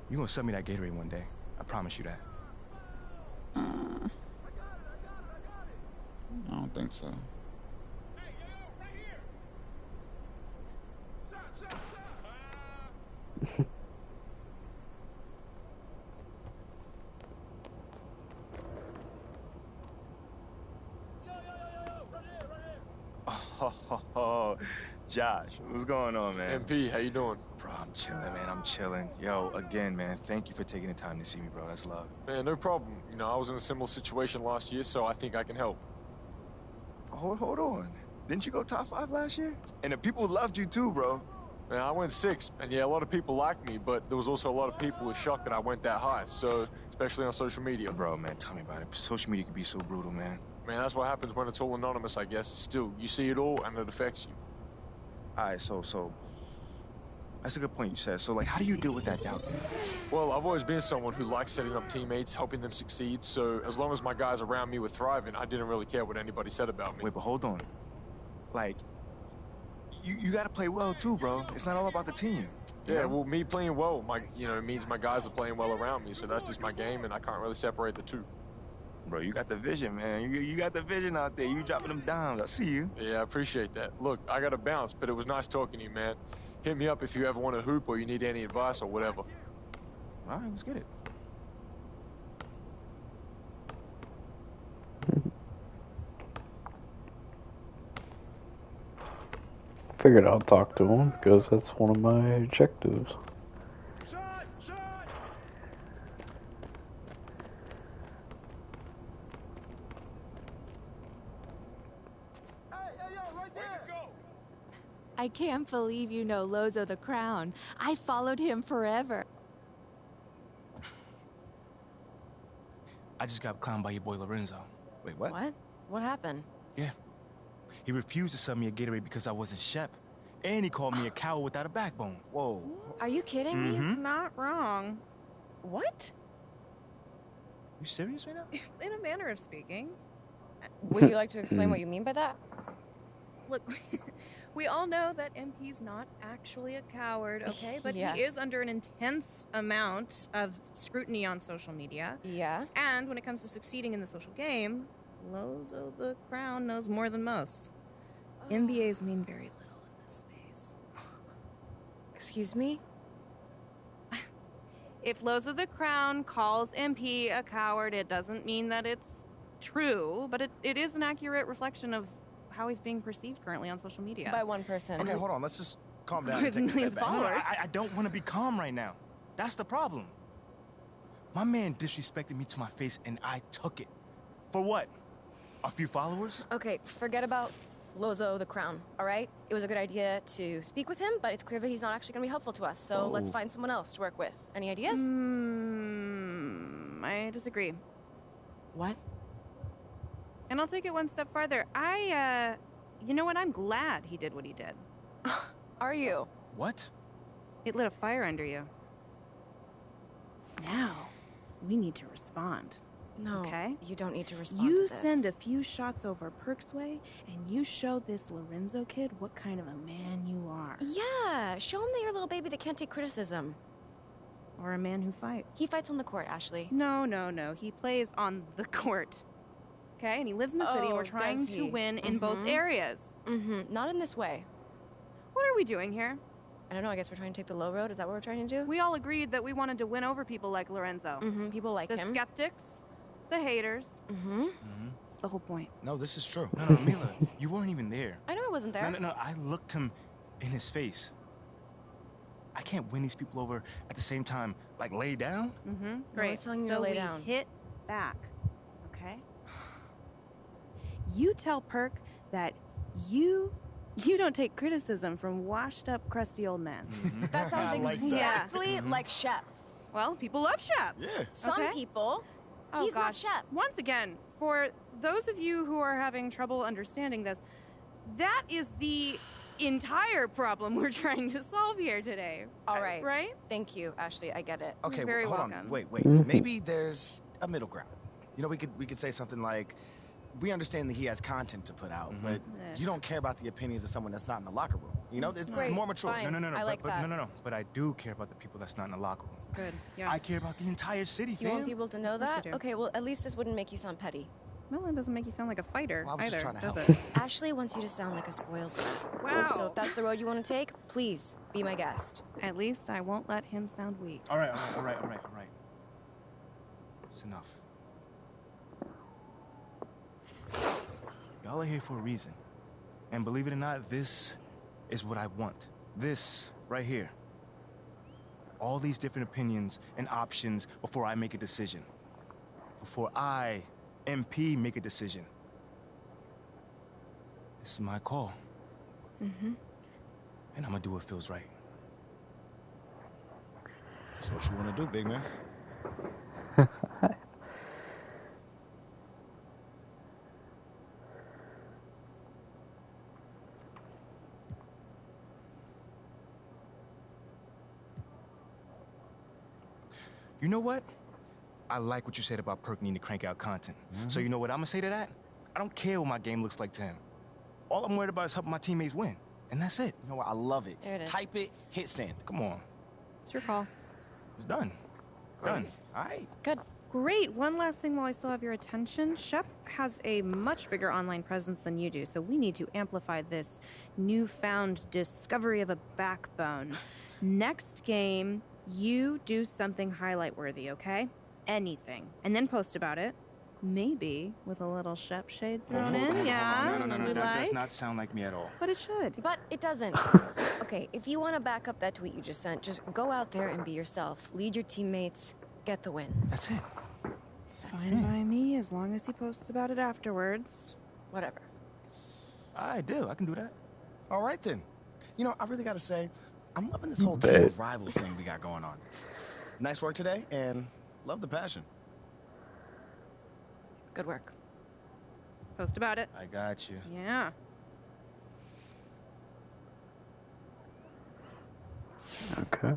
You're gonna sell me that Gatorade one day. I promise you that. I don't think so. Oh, Josh, what's going on, man? MP, how you doing? Bro, I'm chilling, man. I'm chilling. Yo, again, man, thank you for taking the time to see me, bro. That's love. Man, no problem. You know, I was in a similar situation last year, so I think I can help. Hold on. Didn't you go top 5 last year? And the people loved you too, bro. Man, I went 6, and yeah, a lot of people liked me, but there was also a lot of people who were shocked that I went that high, so, especially on social media. Bro, man, tell me about it. Social media can be so brutal, man. Man, that's what happens when it's all anonymous, I guess. Still, you see it all, and it affects you. All right, so that's a good point you said. So, like, how do you deal with that doubt? Well, I've always been someone who likes setting up teammates, helping them succeed, so as long as my guys around me were thriving, I didn't really care what anybody said about me. Wait, but hold on. Like, you got to play well too, bro. It's not all about the team. Yeah, well, me playing well, it means my guys are playing well around me, so that's just my game, and I can't really separate the two. Bro, you got the vision, man. You got the vision out there. You dropping them dimes. I see you. Yeah, I appreciate that. Look, I got to bounce, but it was nice talking to you, man. Hit me up if you ever want to hoop or you need any advice or whatever. All right, let's get it. Figured I'll talk to him because that's one of my objectives. I can't believe you know Lozo the Crown. I followed him forever. I just got clowned by your boy Lorenzo. Wait, what? What happened? Yeah. He refused to sell me a Gatorade because I wasn't Shep. And he called me a coward without a backbone. Whoa. Are you kidding me? He's not wrong. What? You serious right now? In a manner of speaking. Would you like to explain what you mean by that? Look, we all know that MP's not actually a coward, okay? But Yeah. he is under an intense amount of scrutiny on social media. Yeah. And when it comes to succeeding in the social game, Lozo the Crown knows more than most. MBAs mean very little in this space. Excuse me? If Lozo the Crown calls MP a coward, it doesn't mean that it's true, but it is an accurate reflection of how he's being perceived currently on social media. By one person. Okay, hold on. Let's just calm down and With take a millions step of back. No, followers. I don't want to be calm right now. That's the problem. My man disrespected me to my face, and I took it. For what? A few followers? Okay, forget about Lozo the Crown, all right? It was a good idea to speak with him, but it's clear that he's not actually going to be helpful to us, so let's find someone else to work with. Any ideas? I disagree. What? And I'll take it one step farther. You know what? I'm glad he did what he did. Are you? What? It lit a fire under you. Now, we need to respond. No, okay? You don't need to respond You to this. send a few shots over Perk's way, and you show this Lorenzo kid what kind of a man you are. Yeah, show him that you're a little baby that can't take criticism. Or a man who fights. He fights on the court, Ashley. No. He plays on the court. Okay? And he lives in the city, and we're trying to win in both areas. Not in this way. What are we doing here? I don't know, I guess we're trying to take the low road. Is that what we're trying to do? We all agreed that we wanted to win over people like Lorenzo. People like the him. The skeptics, the haters. It's the whole point. No, this is true. No, Mila, you weren't even there. I know I wasn't there. No, I looked him in his face. I can't win these people over at the same time, like lay down. Great. I was telling you to lay down. Hit back, okay? You tell Perk that you don't take criticism from washed-up, crusty old men. That sounds exactly like Shep. Well, people love Shep. Yeah. Some people. Oh, He's not gosh. Shep. Once again, for those of you who are having trouble understanding this, that is the entire problem we're trying to solve here today. All right. Right? Thank you, Ashley. I get it. Okay, You're very hold welcome. on. Wait. Maybe there's a middle ground. You know, we could say something like, we understand that he has content to put out, but you don't care about the opinions of someone that's not in the locker room. You know, it's more mature. Fine. No. I like that. No. But I do care about the people that's not in the locker room. Good. Yeah. I care about the entire city, fam. You want people to know Of course that? you do. Okay, well, at least this wouldn't make you sound petty. Well, it doesn't make you sound like a fighter Well, I was either, just trying to does help. it? Ashley wants you to sound like a spoiled brat. Wow. So if that's the road you want to take, please be my guest. At least I won't let him sound weak. All right. It's enough. Y'all are here for a reason. And believe it or not, this is what I want. This right here. All these different opinions and options before I make a decision. Before I, MP, make a decision. This is my call. And I'm gonna do what feels right. That's what you want to do, big man. You know what? I like what you said about Perk needing to crank out content. So you know what I'm gonna say to that? I don't care what my game looks like to him. All I'm worried about is helping my teammates win. And that's it. You know what? I love it. There it is. Type it, hit send. Come on. It's your call. It's done. Done. All right. Good. Great. One last thing while I still have your attention. Shep has a much bigger online presence than you do, so we need to amplify this newfound discovery of a backbone. Next game, you do something highlight worthy, okay? Anything. And then post about it. Maybe with a little Shep shade thrown in. Yeah. No. You That like? does not sound like me at all. But it should. But it doesn't. Okay, if you want to back up that tweet you just sent, just go out there and be yourself. Lead your teammates. Get the win. That's it. It's fine by me as long as he posts about it afterwards. Whatever. I do. I can do that. All right, then. You know, I really got to say, I'm loving this whole team of rivals thing we got going on. Nice work today, and love the passion. Good work. Post about it. I got you. Yeah. Okay.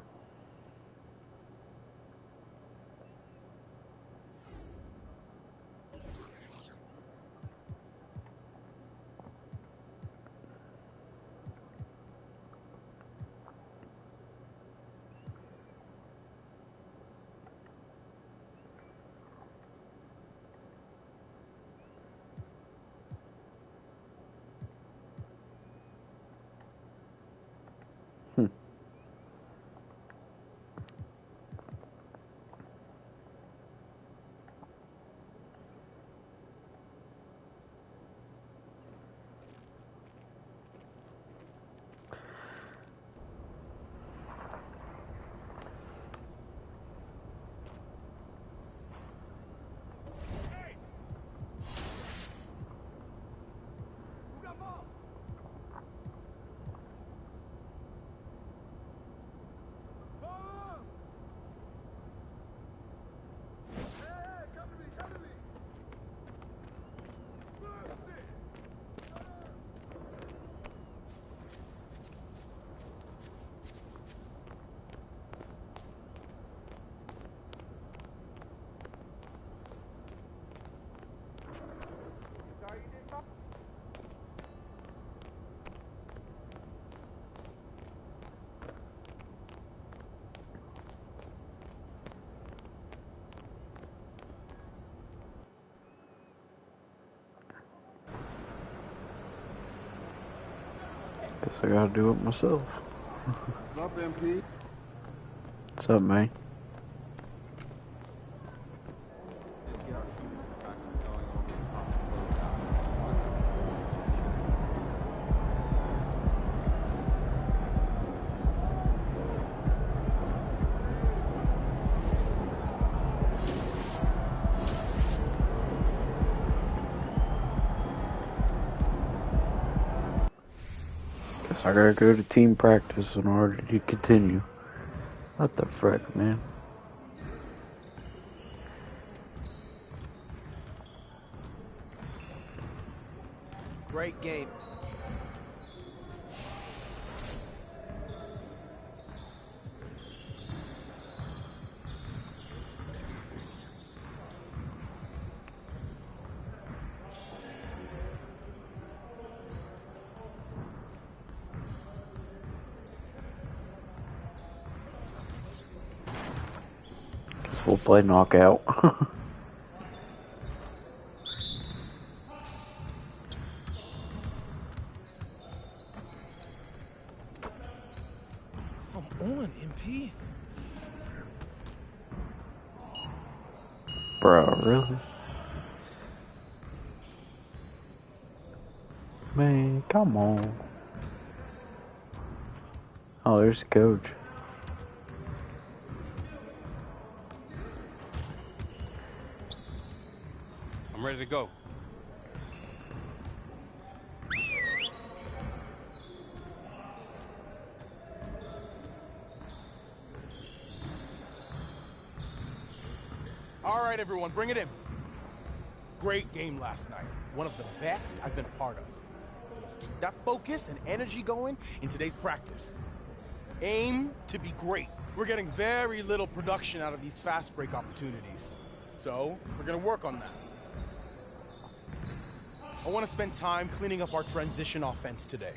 Guess I gotta do it myself. What's up, MP? What's up, man? Guess I gotta go to team practice in order to continue. What the frick, man? Great game. Guess we'll play knockout. Come on, MP. Bro, really? Man, come on. Oh, there's the coach. I'm ready to go. All right, everyone, bring it in. Great game last night. One of the best I've been a part of. Let's keep that focus and energy going in today's practice. Aim to be great. We're getting very little production out of these fast break opportunities. So, we're gonna work on that. I want to spend time cleaning up our transition offense today.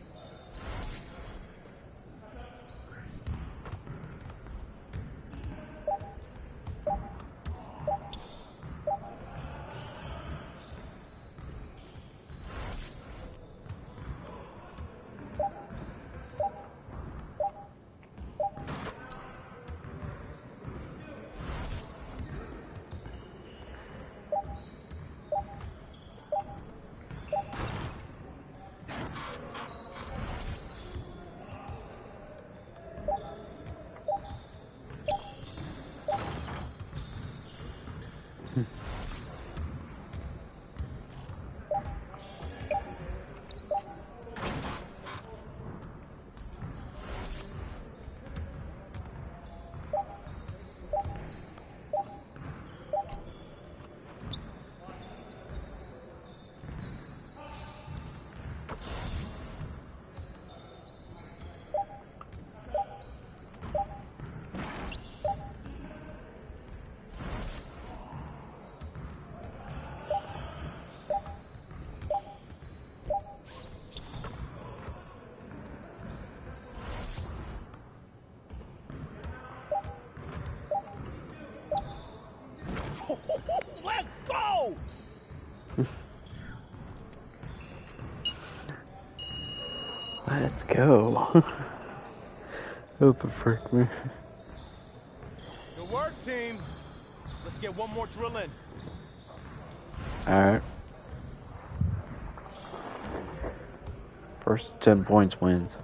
Let's go! Let's go. What the frick, man? Good work, team. Let's get one more drill in. Alright. First 10 points wins.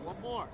One more.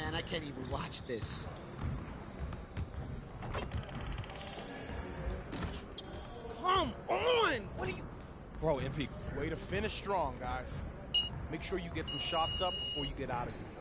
man, I can't even watch this. Come on! What are you... Bro, MP, way to finish strong, guys. Make sure you get some shots up before you get out of here.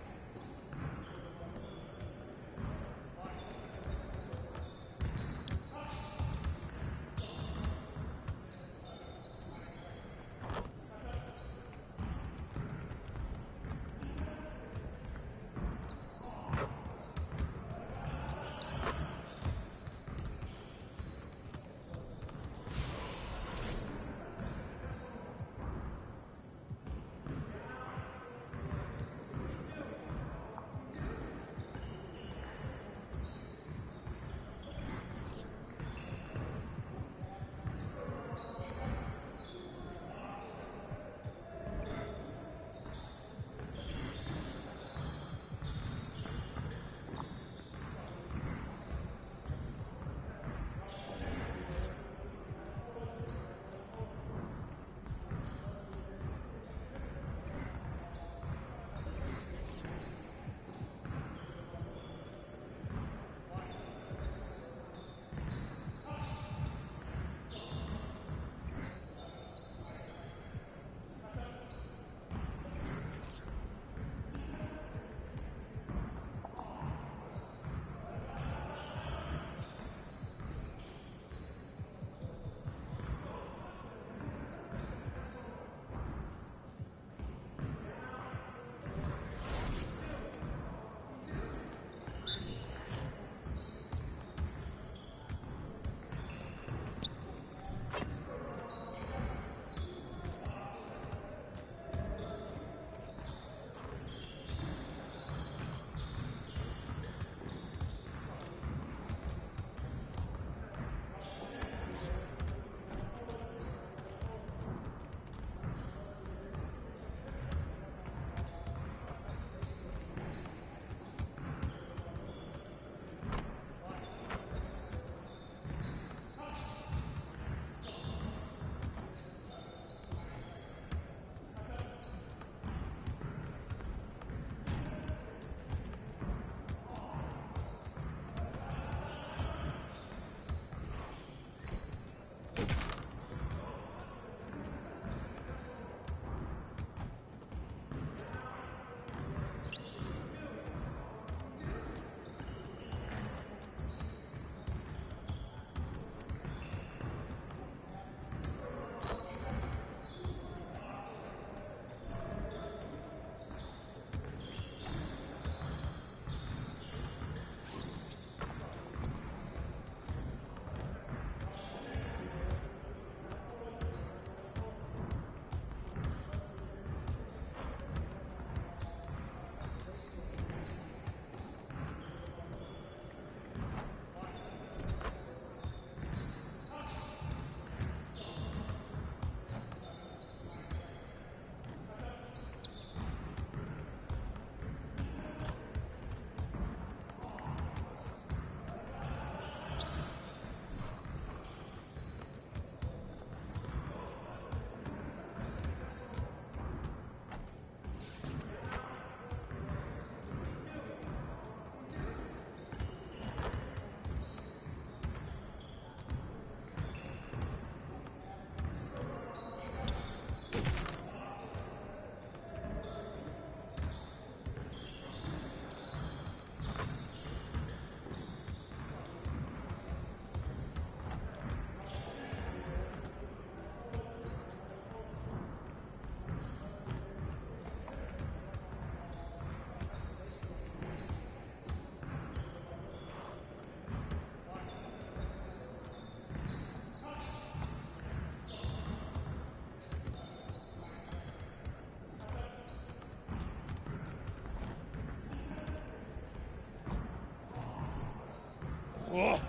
Oh.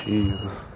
Jesus.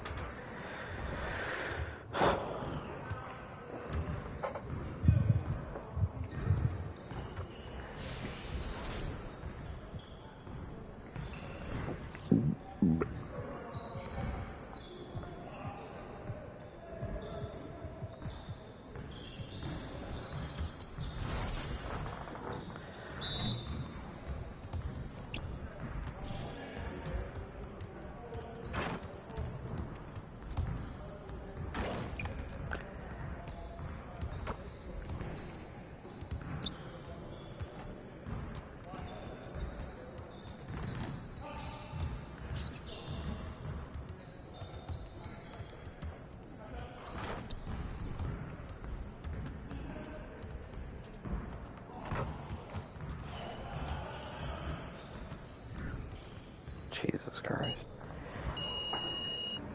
Jesus Christ.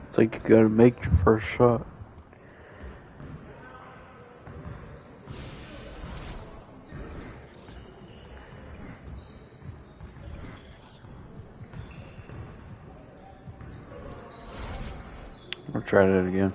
It's like you gotta make your first shot. We'll try that again.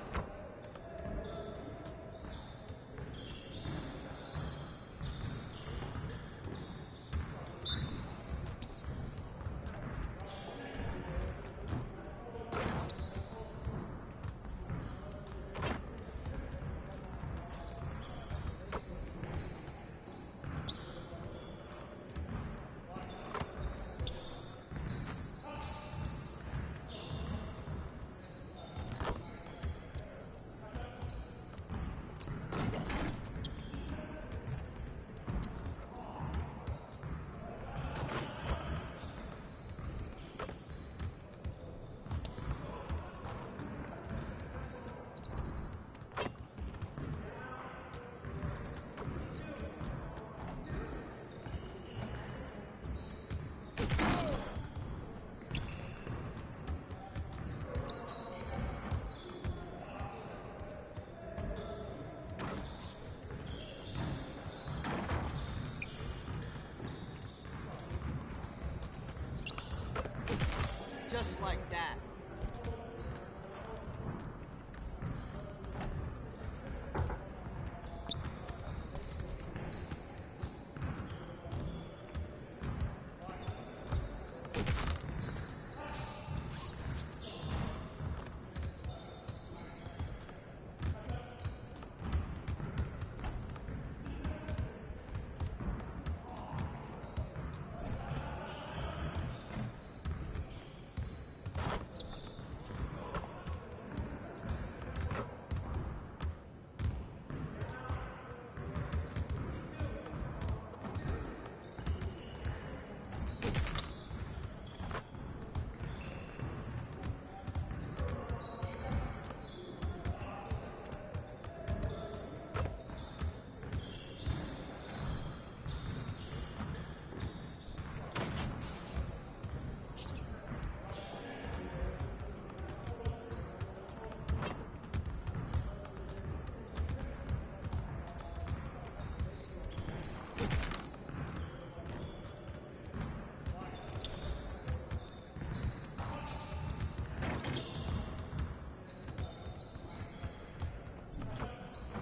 Just like that.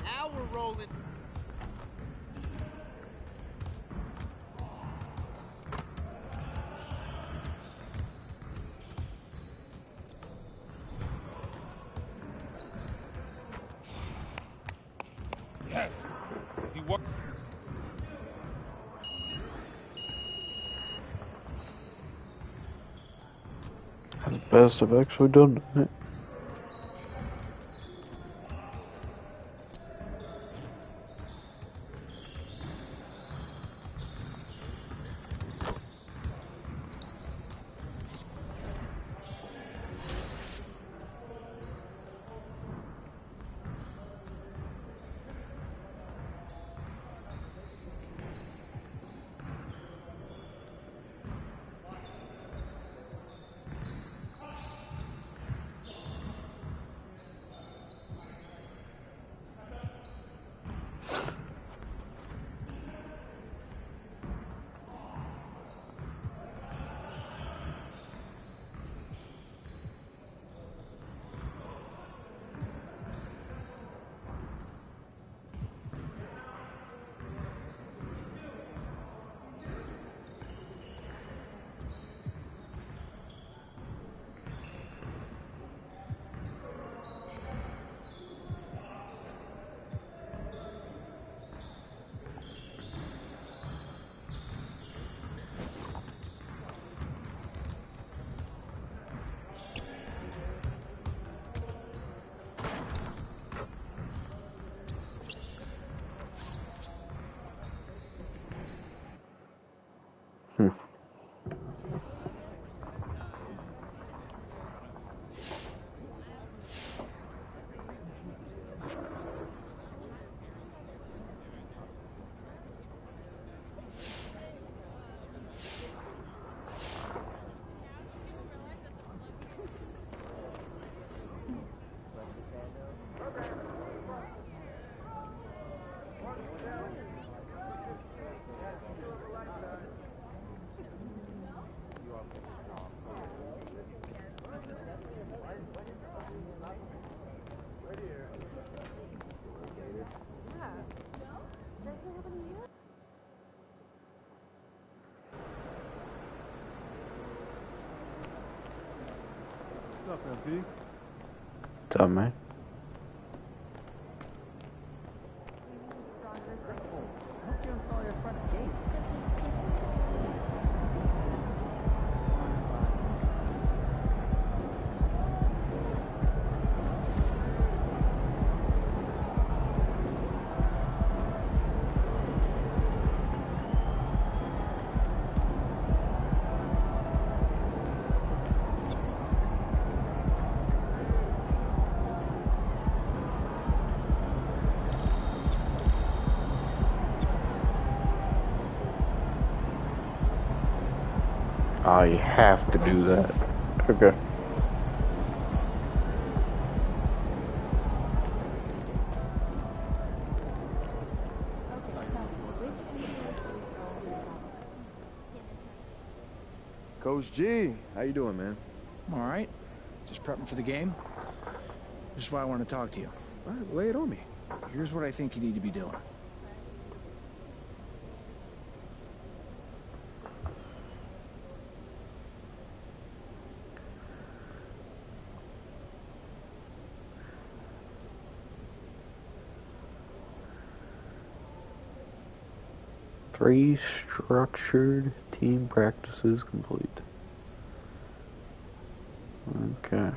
Now we're rolling. Yes. Is he what? That's the best I've actually done it. up, MP? What's up, man? Oh, you have to do that. Okay. Coach G, how you doing, man? I'm all right. Just prepping for the game. This is why I want to talk to you. All right, lay it on me. Here's what I think you need to be doing. Three structured team practices complete. Okay.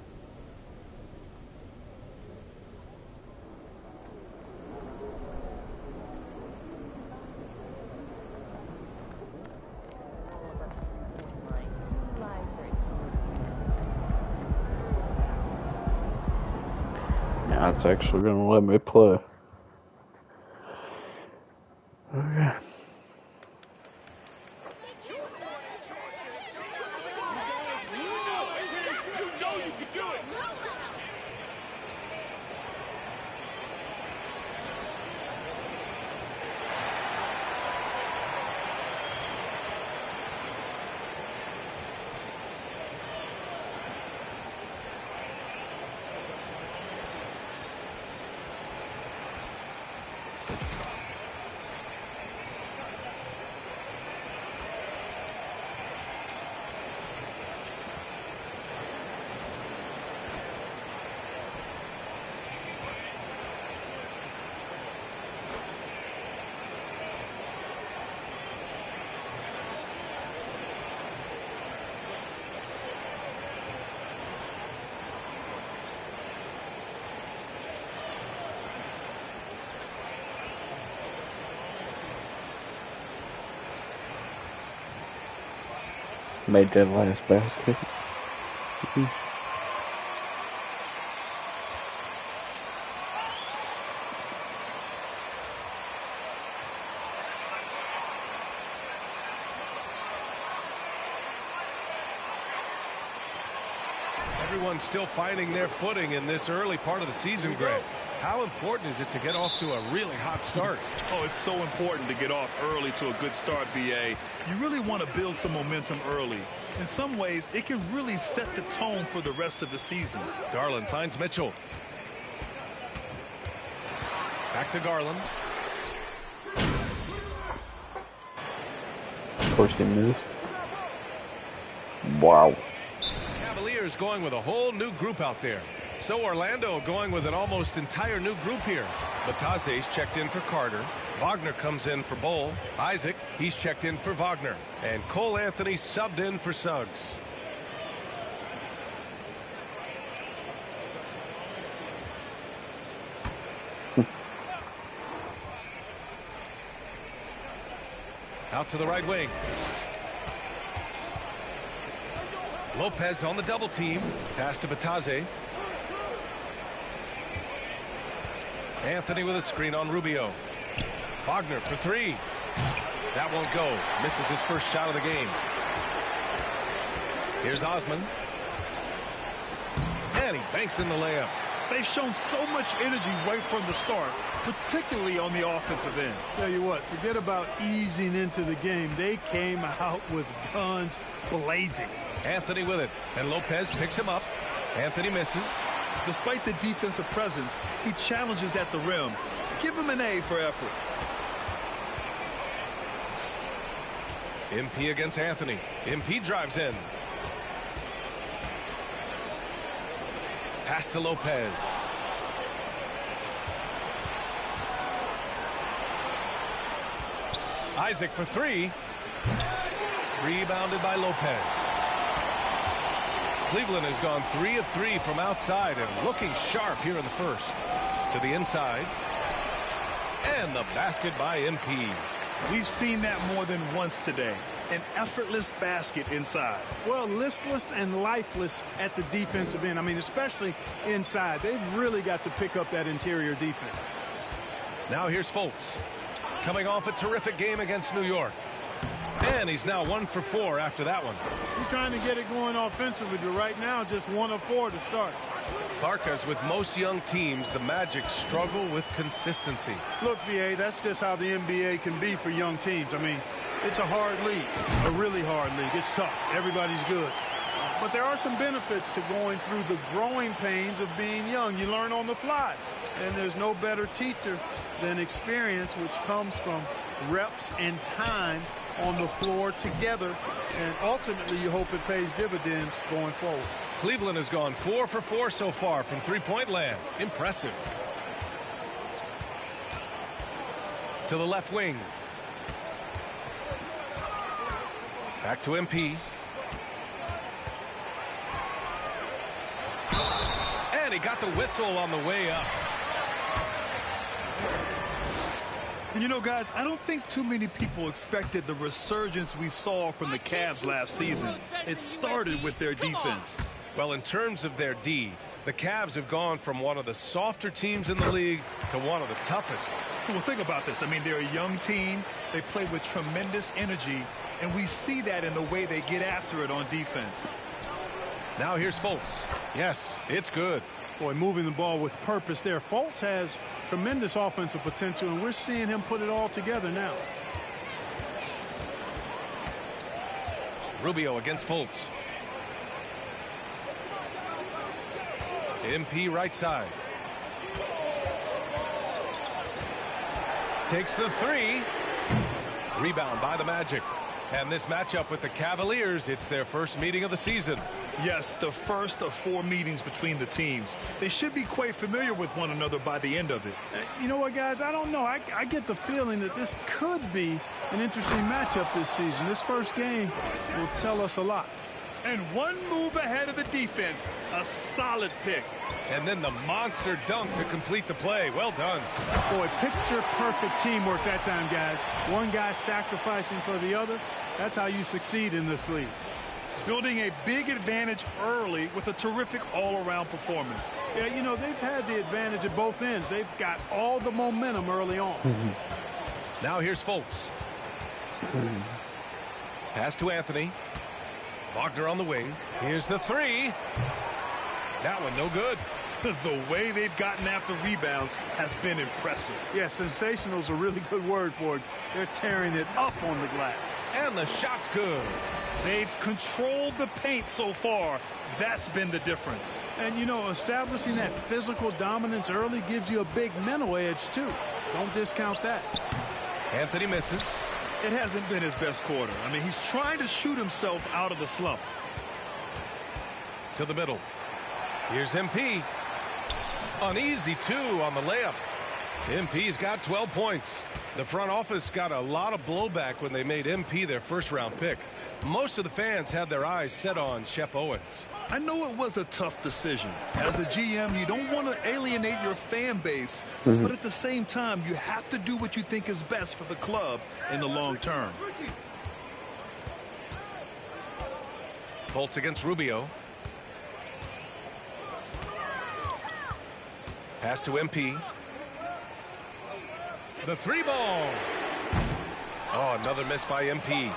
Now it's actually gonna let me play. Okay. Made that last basket. Everyone's still finding their footing in this early part of the season, Greg. How important is it to get off to a really hot start? Oh, it's so important to get off early to a good start, BA. You really want to build some momentum early. In some ways, it can really set the tone for the rest of the season. Garland finds Mitchell. Back to Garland. Of course he missed. Wow. Cavaliers going with a whole new group out there. So Orlando going with an almost entire new group here. Batase's checked in for Carter. Wagner comes in for Bull. Isaac, he's checked in for Wagner. And Cole Anthony subbed in for Suggs. Out to the right wing. Lopez on the double team. Pass to Batase. Anthony with a screen on Rubio. Wagner for three. That won't go. Misses his first shot of the game. Here's Osman. And he banks in the layup. They've shown so much energy right from the start, particularly on the offensive end. Tell you what, forget about easing into the game. They came out with guns blazing. Anthony with it, and Lopez picks him up. Anthony misses. Despite the defensive presence, he challenges at the rim. Give him an A for effort. MP against Anthony. MP drives in. Pass to Lopez. Isaac for three. Rebounded by Lopez. Cleveland has gone 3 of 3 from outside and looking sharp here in the first. To the inside. And the basket by MP. We've seen that more than once today. An effortless basket inside. Well, listless and lifeless at the defensive end. I mean, especially inside. They've really got to pick up that interior defense. Now here's Fultz. Coming off a terrific game against New York. And he's now 1 for 4 after that one. He's trying to get it going offensively, but right now just 1 of 4 to start. Clark, as with most young teams, the Magic struggle with consistency. Look, BA, that's just how the NBA can be for young teams. I mean, it's a hard league, a really hard league. It's tough. Everybody's good. But there are some benefits to going through the growing pains of being young. You learn on the fly. And there's no better teacher than experience, which comes from reps and time on the floor together. And ultimately, you hope it pays dividends going forward. Cleveland has gone 4 for 4 so far from three-point land. Impressive. To the left wing. Back to MP. And he got the whistle on the way up. And you know, guys, I don't think too many people expected the resurgence we saw from the Cavs last season. It started with their defense. Well, in terms of their D, the Cavs have gone from one of the softer teams in the league to one of the toughest. Well, think about this. I mean, they're a young team. They play with tremendous energy, and we see that in the way they get after it on defense. Now here's Fultz. Yes, it's good. Boy, moving the ball with purpose there. Fultz has tremendous offensive potential, and we're seeing him put it all together now. Rubio against Fultz. MP right side. Takes the three. Rebound by the Magic. And this matchup with the Cavaliers, it's their first meeting of the season. Yes, the first of 4 meetings between the teams. They should be quite familiar with one another by the end of it. You know what, guys? I don't know. I get the feeling that this could be an interesting matchup this season. This first game will tell us a lot. And one move ahead of the defense. A solid pick. And then the monster dunk to complete the play. Well done. Boy, picture perfect teamwork that time, guys. One guy sacrificing for the other. That's how you succeed in this league. Building a big advantage early with a terrific all-around performance. Yeah, you know, they've had the advantage at both ends. They've got all the momentum early on. Now here's Fultz. Pass to Anthony. Wagner on the wing. Here's the three. That one no good. The way they've gotten after rebounds has been impressive. Yeah, sensational is a really good word for it. They're tearing it up on the glass. And the shot's good. They've controlled the paint so far. That's been the difference. And, you know, establishing that physical dominance early gives you a big mental edge, too. Don't discount that. Anthony misses. It hasn't been his best quarter. I mean, he's trying to shoot himself out of the slump. To the middle. Here's MP. An easy 2 on the layup. MP's got 12 points. The front office got a lot of blowback when they made MP their first-round pick. Most of the fans had their eyes set on Shep Owens. I know it was a tough decision. As a GM, you don't want to alienate your fan base, but at the same time, you have to do what you think is best for the club in the long term. Fultz against Rubio. Pass to MP. The 3 ball. Oh, another miss by MP.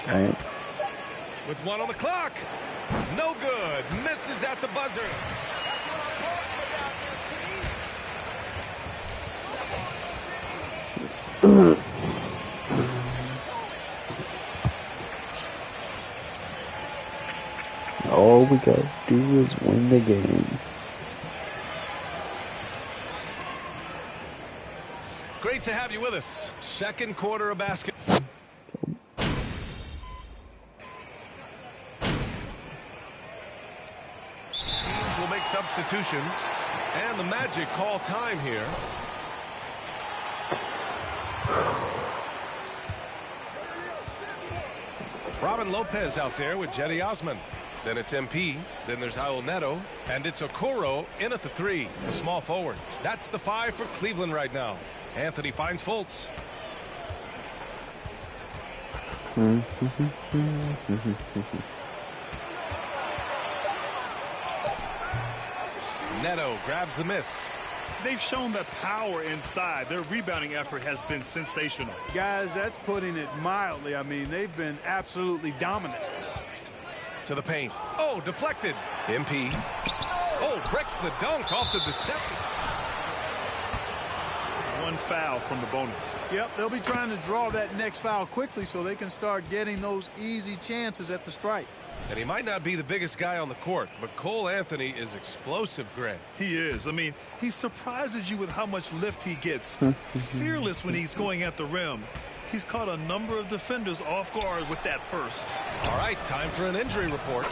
Right. With 1 on the clock. No good. Misses at the buzzer. All we got to do is win the game. Great to have you with us. Second quarter of basketball. Teams will make substitutions. And the Magic call time here. Robin Lopez out there with Jetty Osman. Then it's MP. Then there's Raul Neto. And it's Okoro in at the 3, the small forward. That's the 5 for Cleveland right now. Anthony finds Fultz. Neto grabs the miss. They've shown that power inside. Their rebounding effort has been sensational. Guys, that's putting it mildly. I mean, they've been absolutely dominant. To the paint. Oh, deflected. MP. Oh, breaks the dunk off the deception. One foul from the bonus. Yep, they'll be trying to draw that next foul quickly so they can start getting those easy chances at the stripe. And he might not be the biggest guy on the court, but Cole Anthony is explosive, Grant. He is. I mean, he surprises you with how much lift he gets. Fearless when he's going at the rim. He's caught a number of defenders off guard with that burst. All right, time for an injury report.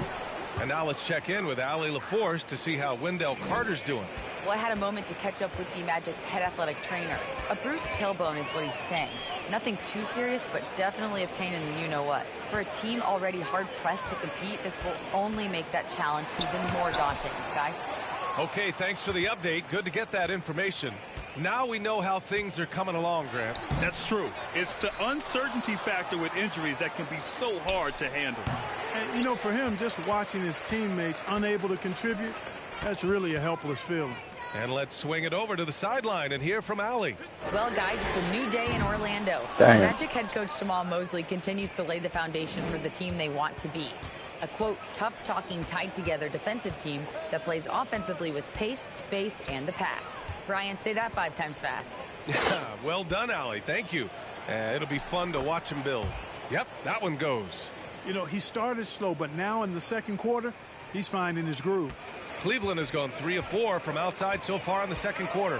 And now let's check in with Allie LaForce to see how Wendell Carter's doing. Well, I had a moment to catch up with the Magic's head athletic trainer. A bruised tailbone is what he's saying. Nothing too serious, but definitely a pain in the you-know-what. For a team already hard-pressed to compete, this will only make that challenge even more daunting, guys. Okay, thanks for the update. Good to get that information. Now we know how things are coming along, Grant. That's true. It's the uncertainty factor with injuries that can be so hard to handle. And, you know, for him, just watching his teammates unable to contribute, that's really a helpless feeling. And let's swing it over to the sideline and hear from Allie. Well, guys, it's a new day in Orlando. Dang. Magic head coach Jamal Mosley continues to lay the foundation for the team they want to be. A, quote, tough-talking, tied-together defensive team that plays offensively with pace, space, and the pass. Brian, say that 5 times fast. Well done, Allie. Thank you. It'll be fun to watch him build. Yep, that one goes. You know, he started slow, but now in the second quarter, he's finding his groove. Cleveland has gone 3 of 4 from outside so far in the second quarter.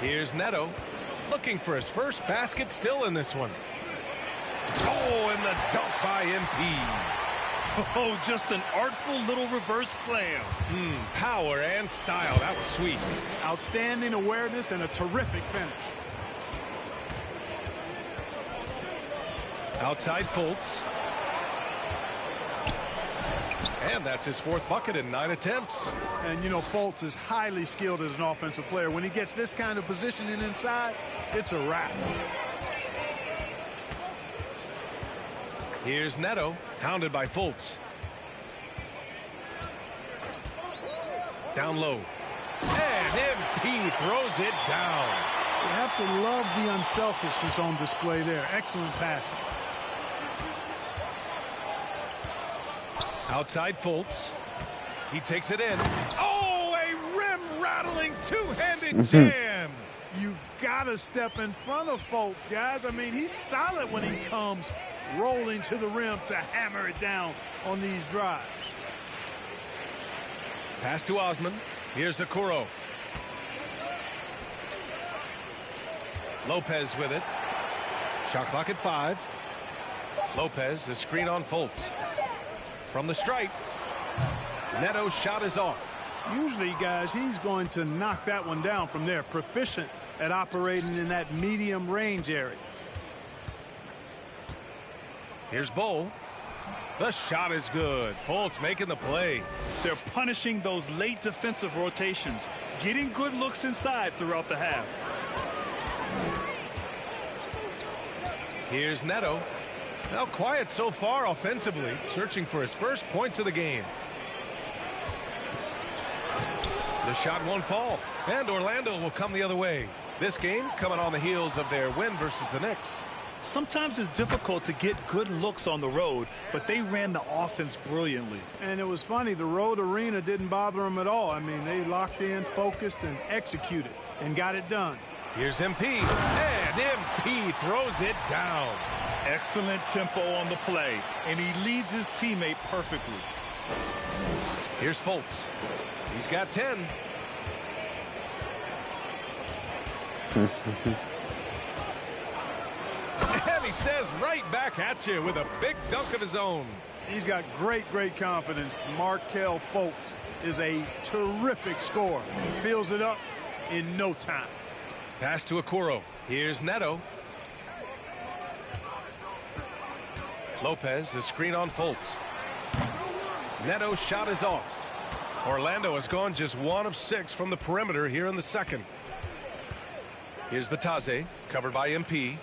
Here's Neto looking for his first basket, still in this one. Oh, and the dunk by MP. Oh, just an artful little reverse slam. Power and style. That was sweet. Outstanding awareness and a terrific finish. Outside Fultz. And that's his 4th bucket in 9 attempts. And, you know, Fultz is highly skilled as an offensive player. When he gets this kind of positioning inside, it's a wrap. Here's Neto, hounded by Fultz. Down low. And MP throws it down. You have to love the unselfishness on display there. Excellent passing. Outside Fultz. He takes it in. Oh, a rim-rattling two-handed jam. You gotta step in front of Fultz, guys. I mean, he's solid when he comes rolling to the rim to hammer it down on these drives. Pass to Osman. Here's Okoro. Lopez with it. Shot clock at 5. Lopez, the screen on Fultz. From the stripe. Neto's shot is off. Usually, guys, he's going to knock that one down from there. Proficient at operating in that medium range area. Here's Bowl. The shot is good. Fultz making the play. They're punishing those late defensive rotations, getting good looks inside throughout the half. Here's Neto. Now quiet so far offensively, searching for his first points of the game. The shot won't fall, and Orlando will come the other way. This game coming on the heels of their win versus the Knicks. Sometimes it's difficult to get good looks on the road, but they ran the offense brilliantly. And it was funny, the road arena didn't bother them at all. I mean, they locked in, focused, and executed, and got it done. Here's MP, and MP throws it down. Excellent tempo on the play, and he leads his teammate perfectly. Here's Fultz. He's got 10. And he says right back at you with a big dunk of his own. He's got great confidence. Markelle Fultz is a terrific scorer. Fills it up in no time. Pass to Okoro. Here's Neto. Lopez, the screen on Fultz. Neto's shot is off. Orlando has gone just 1 of 6 from the perimeter here in the second. Here's Batase, covered by MP.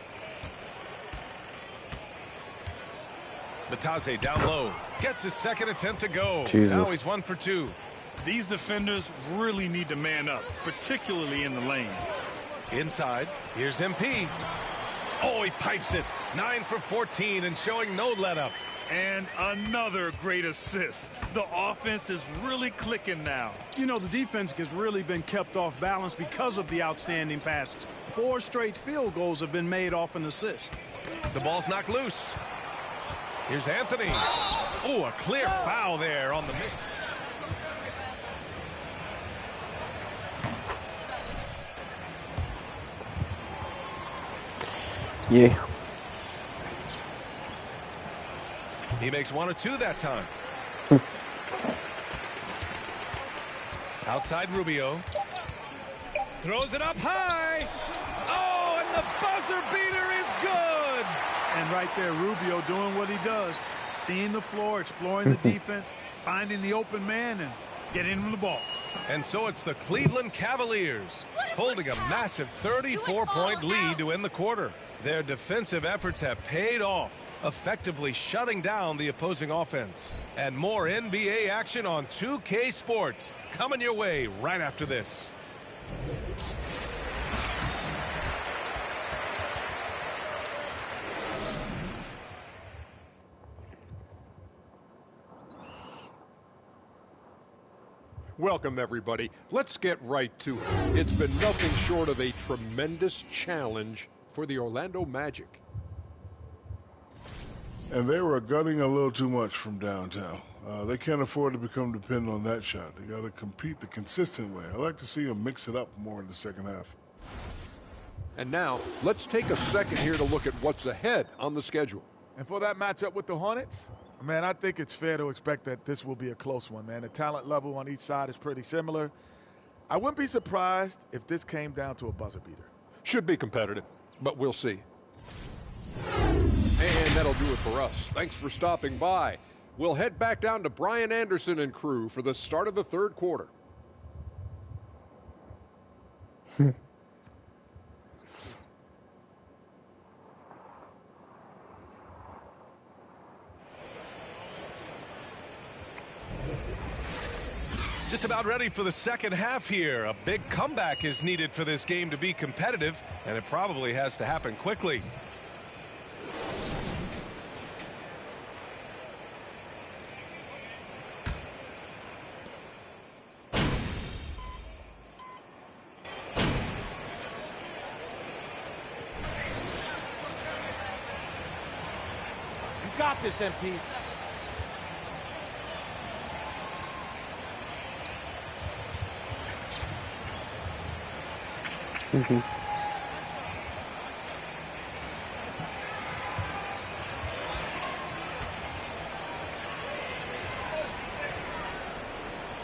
Batase down low. Gets his second attempt to go. Jesus. Now he's 1 for 2. These defenders really need to man up, particularly in the lane. Inside, here's MP. Oh, he pipes it. 9 for 14 and showing no let-up. And another great assist. The offense is really clicking now. You know, the defense has really been kept off balance because of the outstanding passes. 4 straight field goals have been made off an assist. The ball's knocked loose. Here's Anthony. Oh, a clear foul there on the miss. Yeah. He makes 1 of 2 that time. Outside Rubio. Throws it up high. Oh, and the buzzer beater is good. And right there, Rubio doing what he does. Seeing the floor, exploring the defense, finding the open man, and getting him the ball. And so it's the Cleveland Cavaliers holding a massive 34-point lead to end the quarter. Their defensive efforts have paid off, effectively shutting down the opposing offense. And more NBA action on 2K Sports coming your way right after this. Welcome, everybody. Let's get right to it. It's been nothing short of a tremendous challenge for the Orlando Magic. And they were gunning a little too much from downtown. They can't afford to become dependent on that shot. They got to compete the consistent way. I like to see them mix it up more in the second half. And now, let's take a second here to look at what's ahead on the schedule. And for that matchup with the Hornets, man, I think it's fair to expect that this will be a close one, man. The talent level on each side is pretty similar. I wouldn't be surprised if this came down to a buzzer beater. Should be competitive, but we'll see. And that'll do it for us. Thanks for stopping by. We'll head back down to Brian Anderson and crew for the start of the third quarter. Just about ready for the second half here. A big comeback is needed for this game to be competitive, and it probably has to happen quickly. You got this, MP.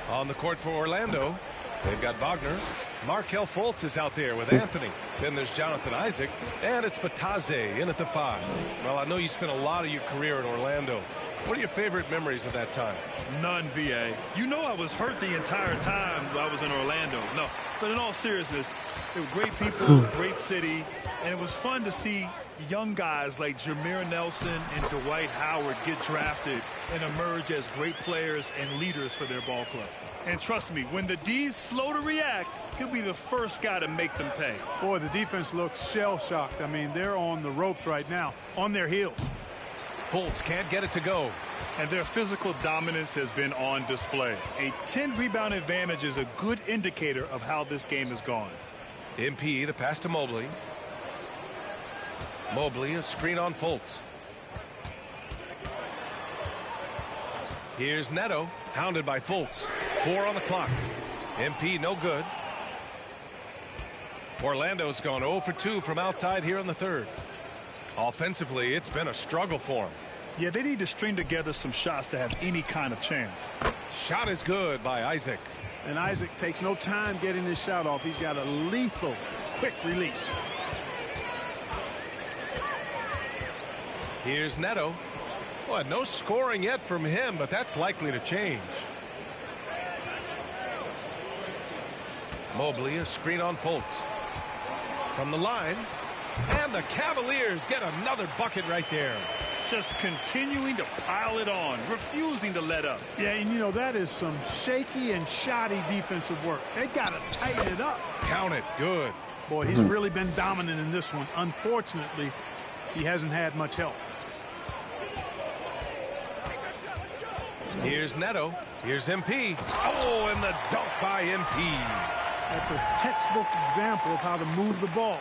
On the court for Orlando, they've got Wagner. Markelle Fultz is out there with Anthony. Then there's Jonathan Isaac, and it's Batase in at the 5. Well, I know you spent a lot of your career in Orlando. What are your favorite memories of that time? None, B.A. You know I was hurt the entire time I was in Orlando. No, but in all seriousness, they were great people, great city, and it was fun to see young guys like Jameer Nelson and Dwight Howard get drafted and emerge as great players and leaders for their ball club. And trust me, when the D's slow to react, he'll be the first guy to make them pay. Boy, the defense looks shell-shocked. I mean, they're on the ropes right now, on their heels. Fultz can't get it to go. And their physical dominance has been on display. A 10-rebound advantage is a good indicator of how this game has gone. MP, the pass to Mobley. Mobley, a screen on Fultz. Here's Neto, hounded by Fultz. 4 on the clock. MP, no good. Orlando's gone 0 for 2 from outside here in the third. Offensively, it's been a struggle for him. Yeah, they need to string together some shots to have any kind of chance. Shot is good by Isaac. And Isaac takes no time getting his shot off. He's got a lethal, quick release. Here's Neto. Well, no scoring yet from him, but that's likely to change. Mobley, a screen on Fultz. From the line. And the Cavaliers get another bucket right there. Just continuing to pile it on, refusing to let up. Yeah, and you know, that is some shaky and shoddy defensive work. They got to tighten it up. Count it. Good. Boy, he's really been dominant in this one. Unfortunately, he hasn't had much help. Here's Neto. Here's MP. Oh, and the dunk by MP. That's a textbook example of how to move the ball.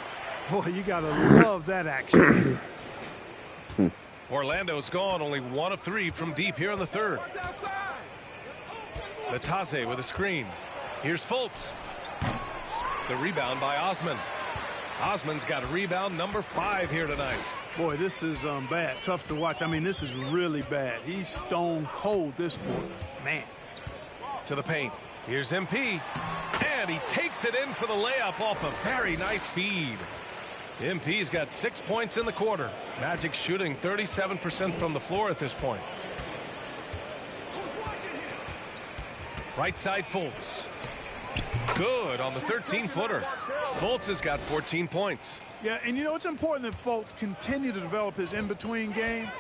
Boy, you got to love that action. Orlando's gone only 1 of 3 from deep here in the third. Natase with a screen. Here's Fultz. The rebound by Osman. Osman's got rebound number 5 here tonight. Boy, this is bad. Tough to watch. I mean, this is really bad. He's stone cold this quarter. Man. To the paint. Here's MP. And he takes it in for the layup off a very nice feed. MP's got 6 points in the quarter. Magic shooting 37% from the floor at this point. Right side Fultz. Good on the 13-footer. Fultz has got 14 points. Yeah, and you know, it's important that Fultz continue to develop his in-between game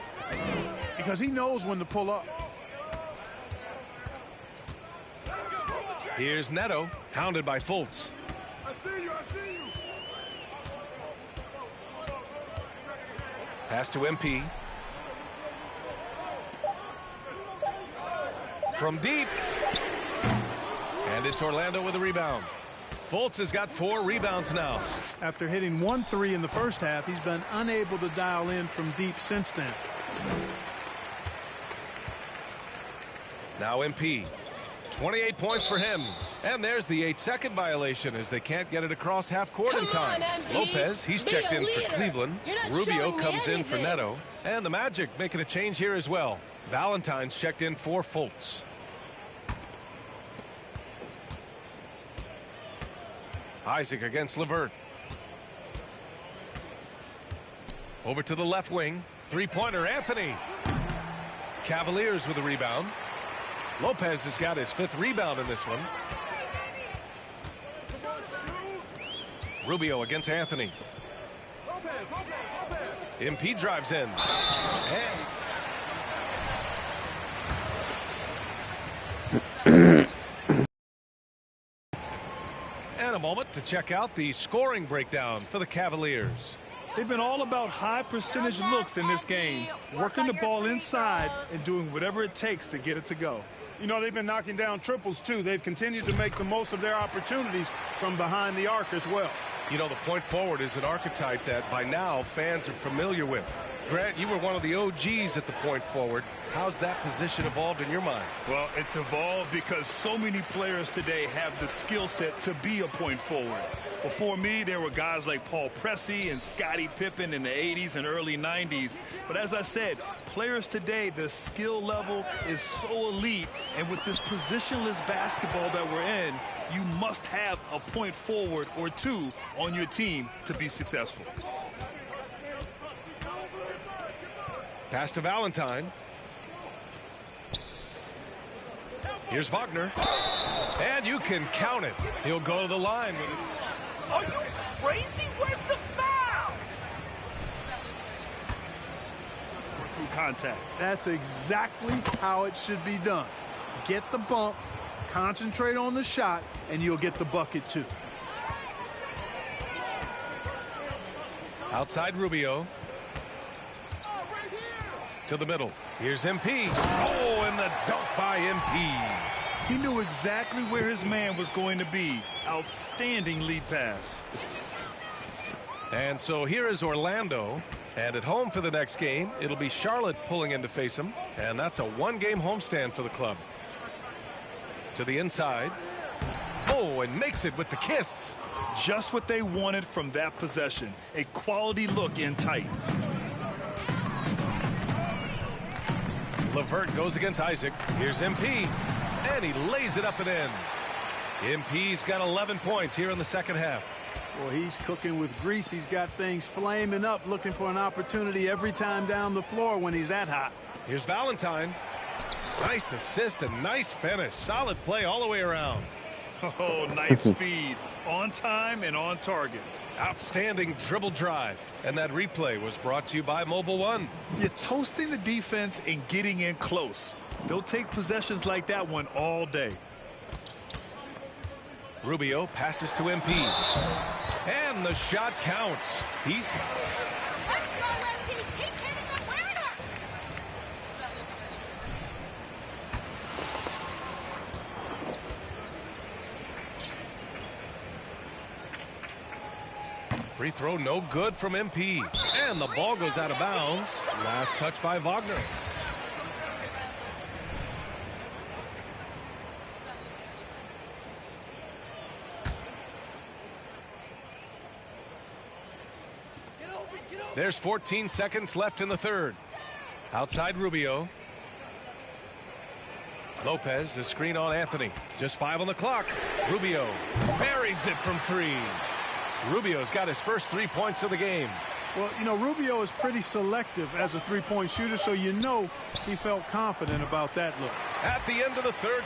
because he knows when to pull up. Here's Neto, hounded by Fultz. I see you. Pass to MP. From deep. And it's Orlando with a rebound. Fultz has got 4 rebounds now. After hitting 1 3 in the first half, he's been unable to dial in from deep since then. Now MP. 28 points for him. And there's the 8-second violation as they can't get it across half court in time. Lopez, he's checked in for Cleveland. Rubio comes in for Neto. And the Magic making a change here as well. Valentine's checked in for Fultz. Isaac against LeVert. Over to the left wing. Three-pointer, Anthony. Cavaliers with a rebound. Lopez has got his 5th rebound in this one. Rubio against Anthony. MP drives in. And a moment to check out the scoring breakdown for the Cavaliers. They've been all about high percentage looks in this game, working the ball inside and doing whatever it takes to get it to go. You know, they've been knocking down triples, too. They've continued to make the most of their opportunities from behind the arc as well. You know, the point forward is an archetype that by now fans are familiar with. Grant, you were one of the OGs at the point forward. How's that position evolved in your mind? Well, it's evolved because so many players today have the skill set to be a point forward. Before me, there were guys like Paul Pressey and Scottie Pippen in the 80s and early 90s. But as I said, players today, the skill level is so elite. And with this positionless basketball that we're in, you must have a point forward or 2 on your team to be successful. Pass to Valentine. Here's Wagner. And you can count it. He'll go to the line with it. Are you crazy? Where's the foul? Through contact. That's exactly how it should be done. Get the bump, concentrate on the shot, and you'll get the bucket too. Outside Rubio. To the middle. Here's MP. Oh, and the dunk by MP. He knew exactly where his man was going to be. Outstanding lead pass. And so here is Orlando. And at home for the next game, it'll be Charlotte pulling in to face him. And that's a 1-game homestand for the club. To the inside. Oh, and makes it with the kiss. Just what they wanted from that possession. A quality look in tight. Levert goes against Isaac. Here's MP, and he lays it up and in. MP's got 11 points here in the second half. Well, he's cooking with grease. He's got things flaming up, looking for an opportunity every time down the floor when he's that hot. Here's Valentine. Nice assist and nice finish. Solid play all the way around. Oh, nice feed. On time and on target. Outstanding dribble drive. And that replay was brought to you by Mobile One. You're toasting the defense and getting in close. They'll take possessions like that one all day. Rubio passes to MP. And the shot counts. He's... Free throw no good from MP. And the ball goes out of bounds. Last touch by Wagner. There's 14 seconds left in the third. Outside Rubio. Lopez, the screen on Anthony. Just 5 on the clock. Rubio buries it from 3. Rubio's got his first 3 points of the game. Well, you know, Rubio is pretty selective as a three-point shooter, so you know he felt confident about that look. At the end of the third.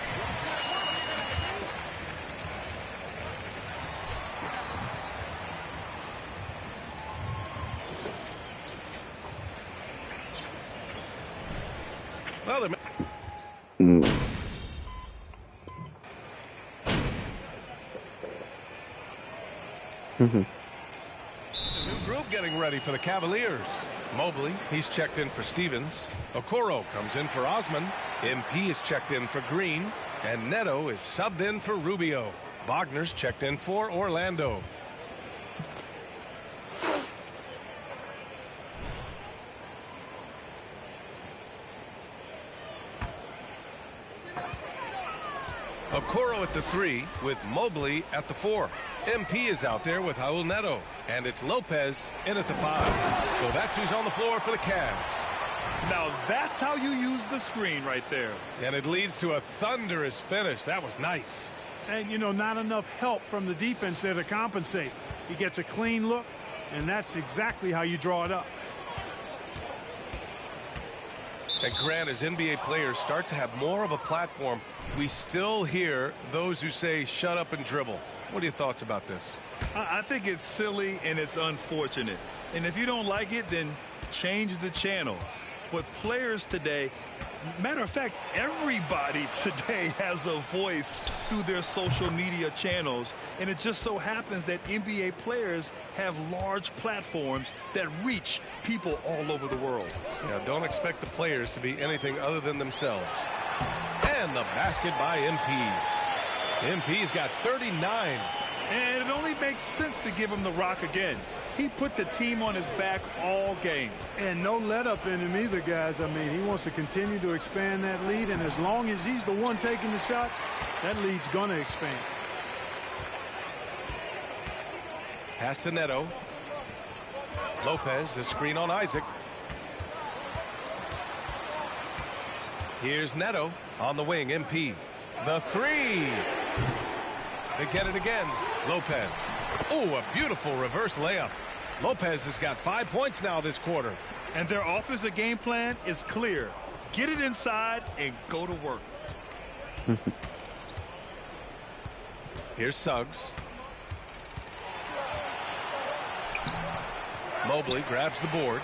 Well, they're... A new group getting ready for the Cavaliers. Mobley, he's checked in for Stevens. Okoro comes in for Osman. MP is checked in for Green. And Neto is subbed in for Rubio. Wagner's checked in for Orlando. Okoro at the 3 with Mobley at the 4. MP is out there with Raul Neto. And it's Lopez in at the 5. So that's who's on the floor for the Cavs. Now that's how you use the screen right there. And it leads to a thunderous finish. That was nice. And, you know, not enough help from the defense there to compensate. He gets a clean look, and that's exactly how you draw it up. And Grant, as NBA players start to have more of a platform, we still hear those who say shut up and dribble. What are your thoughts about this? I think it's silly and it's unfortunate. And if you don't like it, then change the channel. But players today, matter of fact, everybody today has a voice through their social media channels. And it just so happens that NBA players have large platforms that reach people all over the world. Yeah, don't expect the players to be anything other than themselves. And the basket by MP. MP's got 39. And it only makes sense to give him the rock again. He put the team on his back all game. And no let up in him either, guys. I mean, he wants to continue to expand that lead, and as long as he's the one taking the shots, that lead's going to expand. Pass to Neto. Lopez, the screen on Isaac. Here's Neto on the wing, MP. The 3. They get it again. Lopez. Oh, a beautiful reverse layup. Lopez has got 5 points now this quarter. And their offensive game plan is clear. Get it inside and go to work. Here's Suggs. Mobley grabs the board.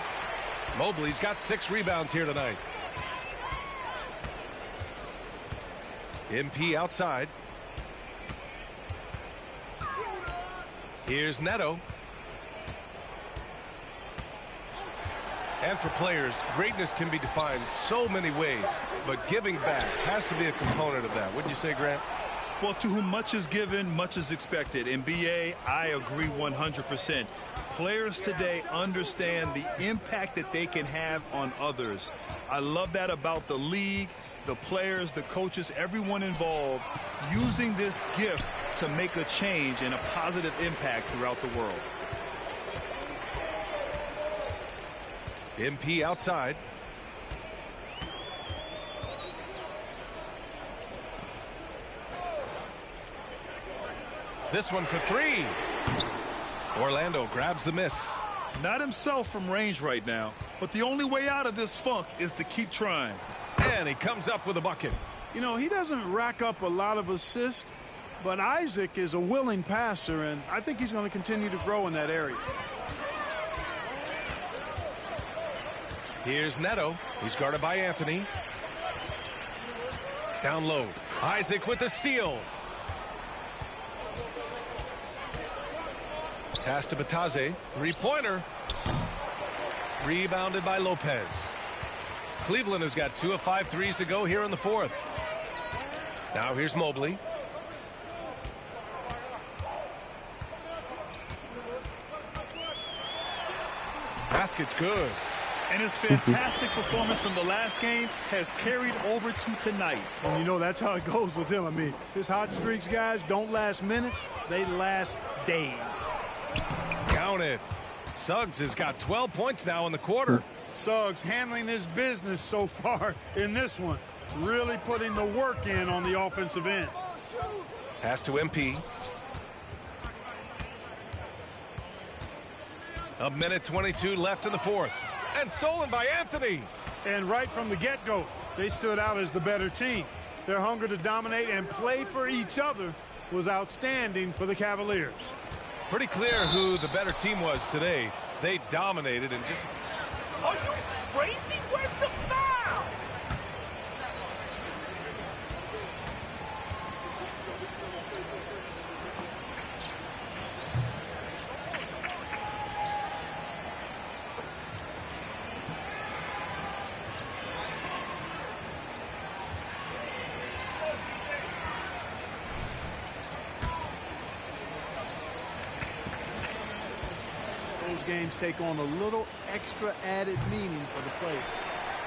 Mobley's got 6 rebounds here tonight. MP outside. Here's Neto. And for players, greatness can be defined so many ways, but giving back has to be a component of that. Wouldn't you say, Grant? Well, to whom much is given, much is expected. In BA, I agree 100%. Players today understand the impact that they can have on others. I love that about the league, the players, the coaches, everyone involved, using this gift to make a change and a positive impact throughout the world. MP outside. This one for three. Orlando grabs the miss. Not himself from range right now, but the only way out of this funk is to keep trying. And he comes up with a bucket. You know, he doesn't rack up a lot of assists, but Isaac is a willing passer, and I think he's going to continue to grow in that area. Here's Neto. He's guarded by Anthony. Down low. Isaac with the steal. Pass to Bataze. Three-pointer. Rebounded by Lopez. Cleveland has got 2 of 5 threes to go here in the fourth. Now here's Mobley. Basket's good. And his fantastic performance from the last game has carried over to tonight. And you know, that's how it goes with him. I mean, his hot streaks, guys, don't last minutes. They last days. Count it. Suggs has got 12 points now in the quarter. Suggs handling his business so far in this one. Really putting the work in on the offensive end. Pass to MP. A minute 22 left in the fourth. And stolen by Anthony. And right from the get-go, they stood out as the better team. Their hunger to dominate and play for each other was outstanding for the Cavaliers. Pretty clear who the better team was today. They dominated and just... Are you crazy? Where's the foul? Those games take on a little extra added meaning for the players.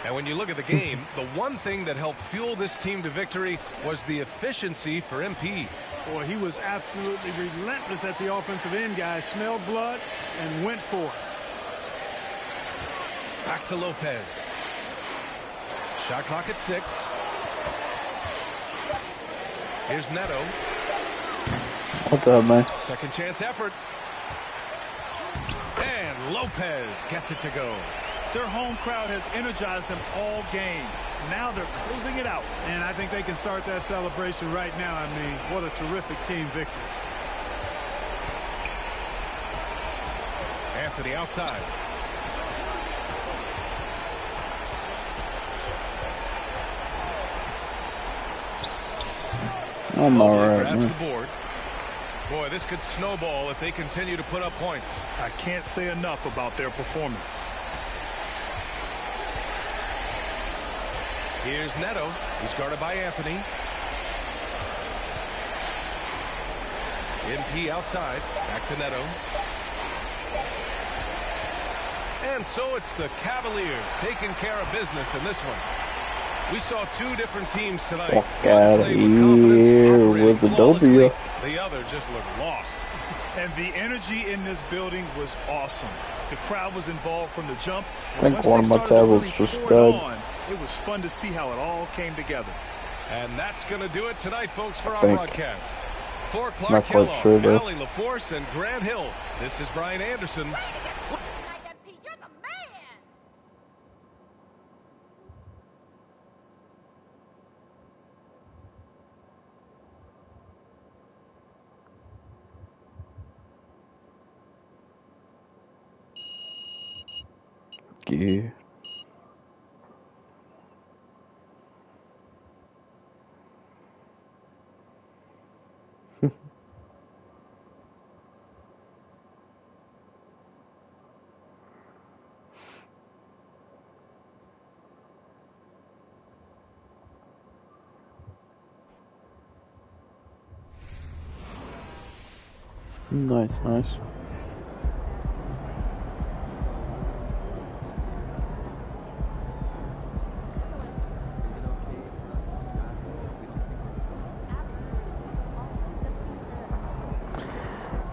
And when you look at the game, the one thing that helped fuel this team to victory was the efficiency for MP. Boy, he was absolutely relentless at the offensive end, guys. Smelled blood and went for it. Back to Lopez. Shot clock at 6. Here's Neto. What's up, man? Second chance effort. And Lopez gets it to go. Their home crowd has energized them all game. Now they're closing it out. And I think they can start that celebration right now. I mean, what a terrific team victory. Anthony outside. I'm alright, Grabs man. the board. Boy, this could snowball if they continue to put up points. I can't say enough about their performance. Here's Neto. He's guarded by Anthony. MP outside. Back to Neto. And so it's the Cavaliers taking care of business in this one. We saw two different teams tonight. Fuck out of here with the W. The other just looked lost. And the energy in this building was awesome. The crowd was involved from the jump. I think one of my tablets just died. It was fun to see how it all came together. And that's going to do it tonight, folks, for our Thank broadcast. For Not Clark quite Kellogg, sure, though. Allie LaForce, and Grant Hill, this is Brian Anderson. Yeah. Nice, nice.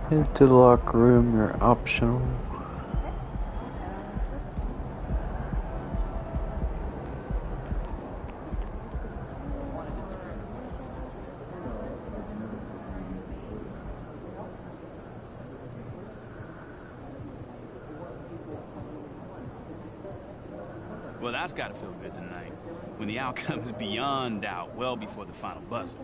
Head to the locker room, you're optional. Well, that's got to feel good tonight, when the outcome is beyond doubt, well before the final buzzer.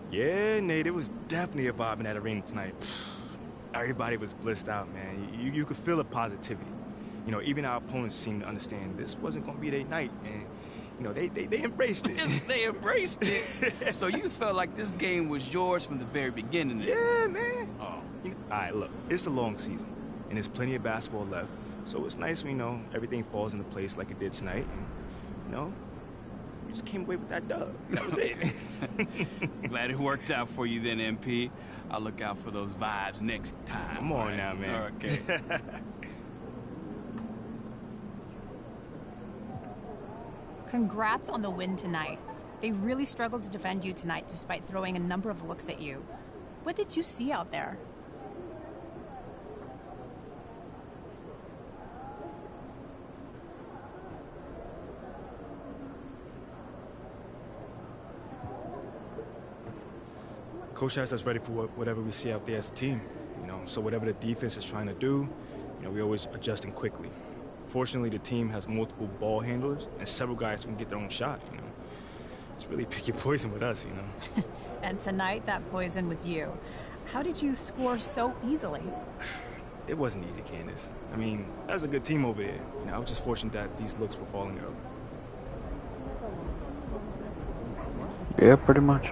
Yeah, Nate, it was definitely a vibe in that arena tonight. Everybody was blissed out, man. You could feel the positivity. You know, even our opponents seemed to understand this wasn't going to be their night, and, you know, they embraced it. They embraced it? So you felt like this game was yours from the very beginning then? Yeah, man. Oh. You know, all right, look, it's a long season, and there's plenty of basketball left, so it's nice when, you know, everything falls into place like it did tonight, and, you know, we just came away with that dub. That was it. Glad it worked out for you then, MP. I'll look out for those vibes next time. Come on now, man. Okay. Congrats on the win tonight. They really struggled to defend you tonight despite throwing a number of looks at you. What did you see out there? Coach has us ready for whatever we see out there as a team, you know, so whatever the defense is trying to do, you know, we always adjusting quickly. Fortunately, the team has multiple ball handlers and several guys who can get their own shot, you know. It's really pick your poison with us, you know. And tonight, that poison was you. How did you score so easily? It wasn't easy, Candace. I mean, that's a good team over there. You know, I was just fortunate that these looks were falling early. Yeah, pretty much.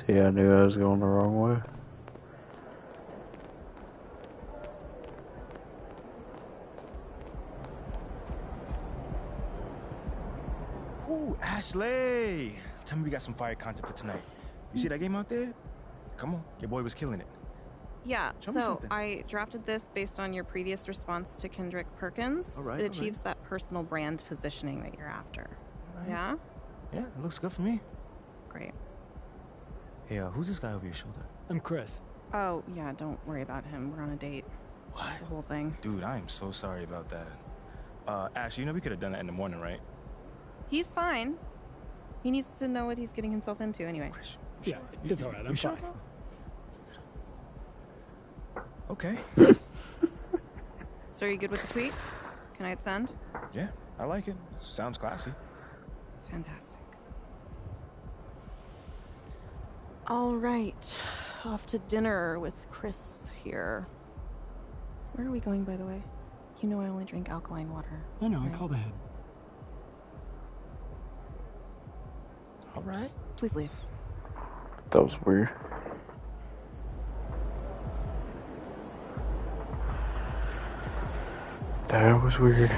See, I knew I was going the wrong way. Ooh, Ashley! Tell me we got some fire content for tonight. You see that game out there? Come on, your boy was killing it. Yeah, Show me so something. I drafted this based on your previous response to Kendrick Perkins. All right, It all right. achieves that personal brand positioning that you're after. right. Yeah? Yeah, it looks good for me. Great. Hey, who's this guy over your shoulder? I'm Chris. Oh, yeah, don't worry about him. We're on a date. What? It's the whole thing. Dude, I am so sorry about that. Ashley, you know we could have done that in the morning, right? He's fine. He needs to know what he's getting himself into anyway. Yeah, it's all right. I'm fine. Okay. So are you good with the tweet? Can I hit send? Yeah, I like it. Sounds classy. Fantastic. All right. Off to dinner with Chris here. Where are we going, by the way? You know I only drink alkaline water. I know, right? I called ahead. All right. Please leave. That was weird. That was weird.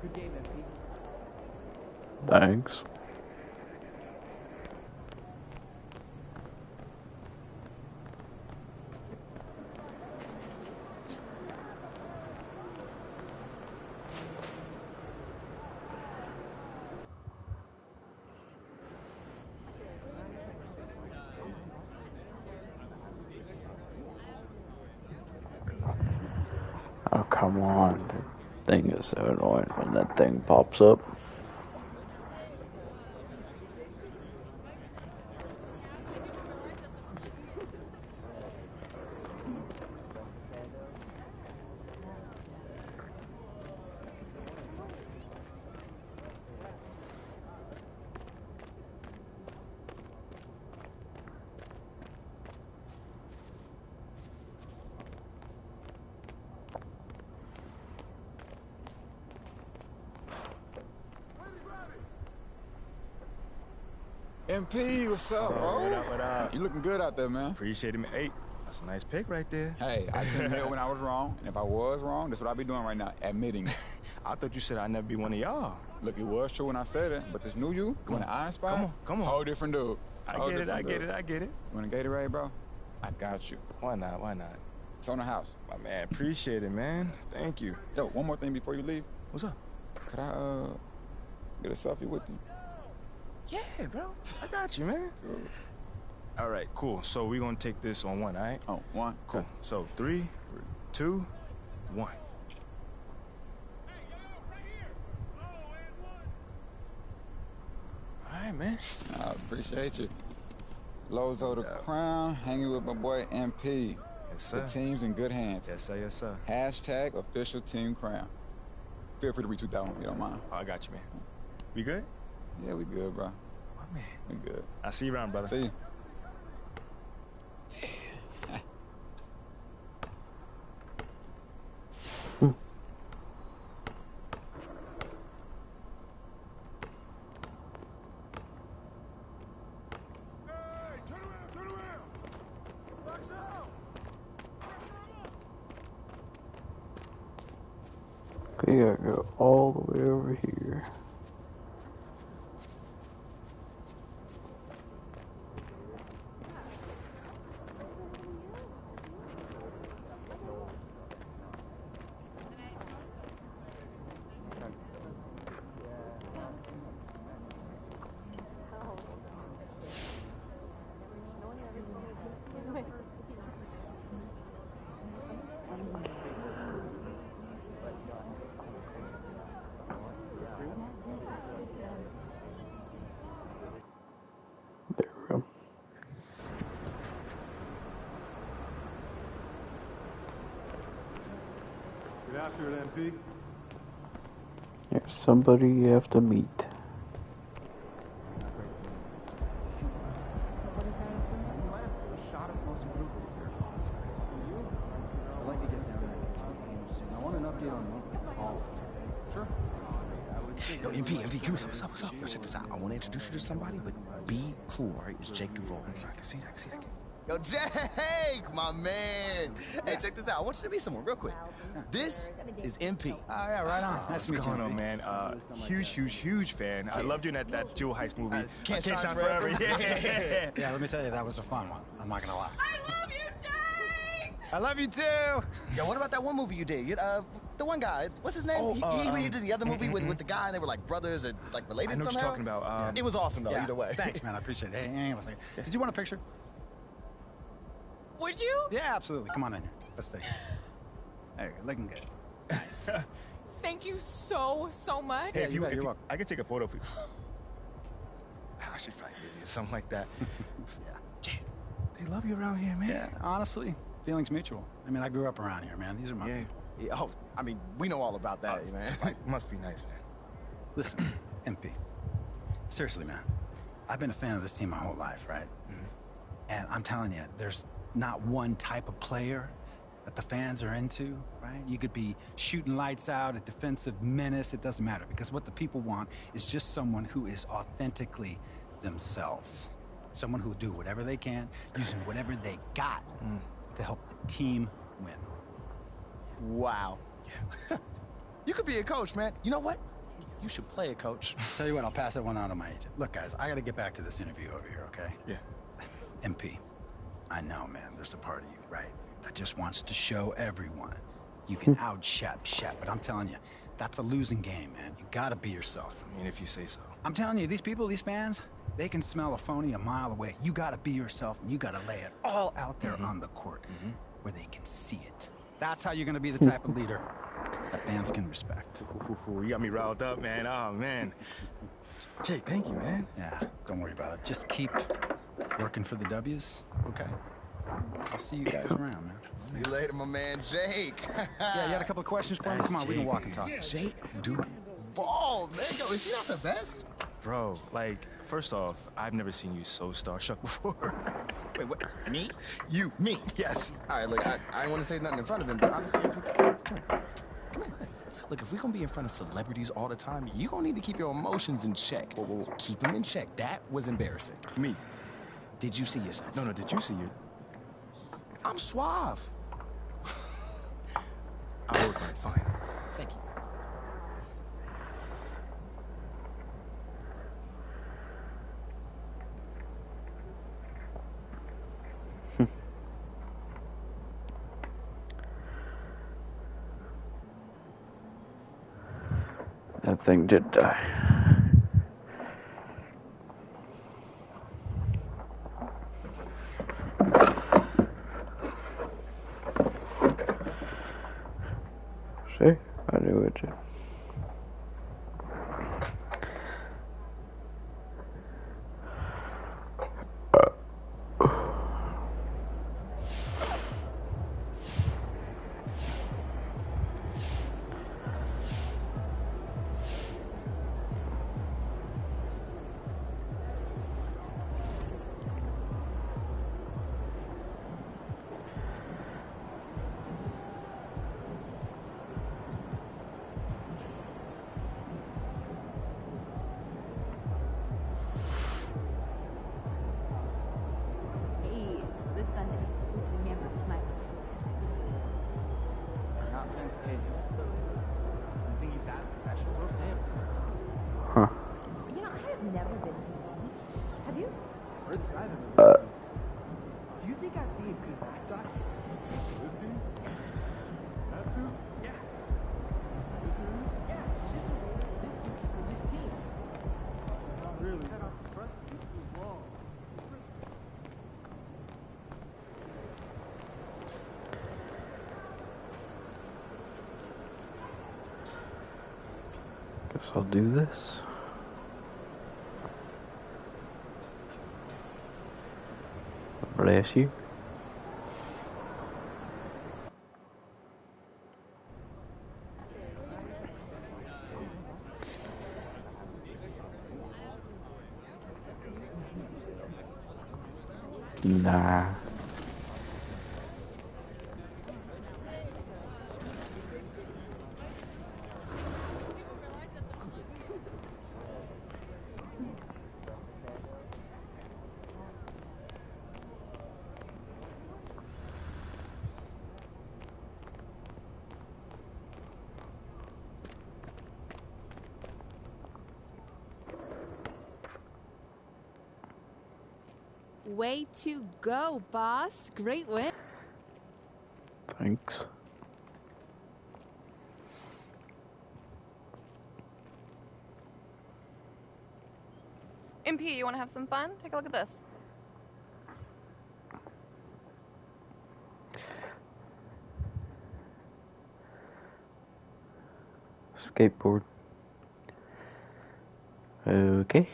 Good game, MP. Thanks. Oh, come on. The thing is so annoying when that thing pops up. MP, what's up, bro? What up, what up? You looking good out there, man. Appreciate it, man. Hey, that's a nice pick right there. Hey, I can admit when I was wrong, and if I was wrong, that's what I be doing right now, admitting it. I thought you said I'd never be one of y'all. Look, it was true when I said it, but this new you, when I inspired, come on. whole different dude. I get it. You want a Gatorade, bro? I got you. Why not? It's on the house. My man, appreciate it, man. Thank you. Yo, one more thing before you leave. What's up? Could I, get a selfie with you? Yeah, bro. I got you, man. All right, cool. So we're going to take this on one, all right? Oh, one. Cool. Okay. So 3, 2, 1. All right, man. I appreciate you. Lozo the Crown, hanging with my boy MP. Yes, sir. The team's in good hands. Yes, sir. Yes, sir. Hashtag official team crown. Feel free to retweet that one if you don't mind. Oh, I got you, man. We good? Yeah, we good, bro. My man. We good. I'll see you around, brother. See you. Okay, I go all the way over here. There we go. Get after it, MP. There's somebody you have to meet. Yo, MP, come here. What's up? Yo, check this out. I want to introduce you to somebody, but be cool, all right? It's Jake Duvall. I can see that. Yo, Jake, my man. Hey, check this out. I want you to meet someone real quick. This is MP. Oh, yeah, right on. Nice to meet you. What's going on, man? Huge fan. I loved you in that Jewel Heist movie. Can't Shine Forever. Yeah. Yeah, let me tell you, that was a fun one. I'm not gonna lie. I love you, too. Yo, what about that one movie you did? The one guy, what's his name? He did the other movie with the guy, and they were like brothers and like related I know somehow. what you're talking about. It was awesome, though, Yeah, either way. Thanks, man. I appreciate it. Hey, hang on a second. Did you want a picture? Would you? Yeah, absolutely. Come on in here. Let's stay. There you go. Looking good. Thank you so much. Hey, you're welcome. I can take a photo for you. I should probably busy or something like that. Yeah. They love you around here, man. Yeah, honestly, feelings mutual. I mean, I grew up around here, man. These are my people. Yeah, oh, I mean, we know all about that, man. Must be nice, man. Listen, MP. Seriously, man. I've been a fan of this team my whole life, right? And I'm telling you, there's not one type of player that the fans are into, right? You could be shooting lights out, a defensive menace, it doesn't matter, because what the people want is just someone who is authentically themselves. Someone who'll do whatever they can, using whatever they got to help the team win. Wow. You could be a coach, man. You know what? You should play a coach. Tell you what, I'll pass that one on to my agent. Look, guys, I gotta get back to this interview over here, okay? Yeah. MP, I know, man, there's a part of you, right, that just wants to show everyone you can out-Shep, but I'm telling you, that's a losing game, man. You gotta be yourself. I mean, if you say so. I'm telling you, these people, these fans, they can smell a phony a mile away. You gotta be yourself, and you gotta lay it all out there on the court where they can see it. That's how you're gonna be the type of leader that fans can respect. You got me riled up, man. Oh, man. Jake, thank you, man. Yeah, don't worry about it. Just keep working for the W's, okay? I'll see you guys around, man. See you later, my man, Jake. Yeah, you had a couple of questions for me? Come on, we can walk and talk. Jake Duvall, man. Yo, is he not the best? Bro, like, first off, I've never seen you so starstruck before. Wait, what? Me? You, me, yes. All right, look, I didn't want to say nothing in front of him, but honestly, come here. Look, if we're gonna be in front of celebrities all the time, you're gonna need to keep your emotions in check. Whoa. Keep them in check. That was embarrassing. Me? Did you see yourself? No, did you see it? I'm suave. I'll work on it, fine. Thank you. That thing did die. See? I knew it did. Huh. You know, I have never been to one. Have you? Do you think I'd be a good mascot? This team? That suit? Yeah. This is it? Yeah, this team. Not really. Cut off the front, you too long. Guess I'll do this. Bless you. Nah. Way to go, boss. Great win. Thanks. MP, you want to have some fun? Take a look at this. Skateboard. Okay.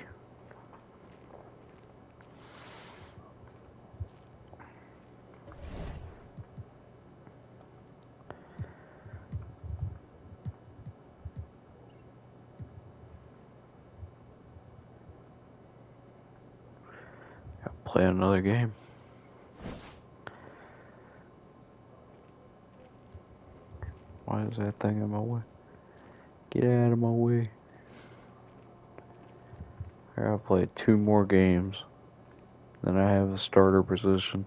Play another game. Why is that thing in my way? Get out of my way. I gotta play 2 more games. Then I have a starter position.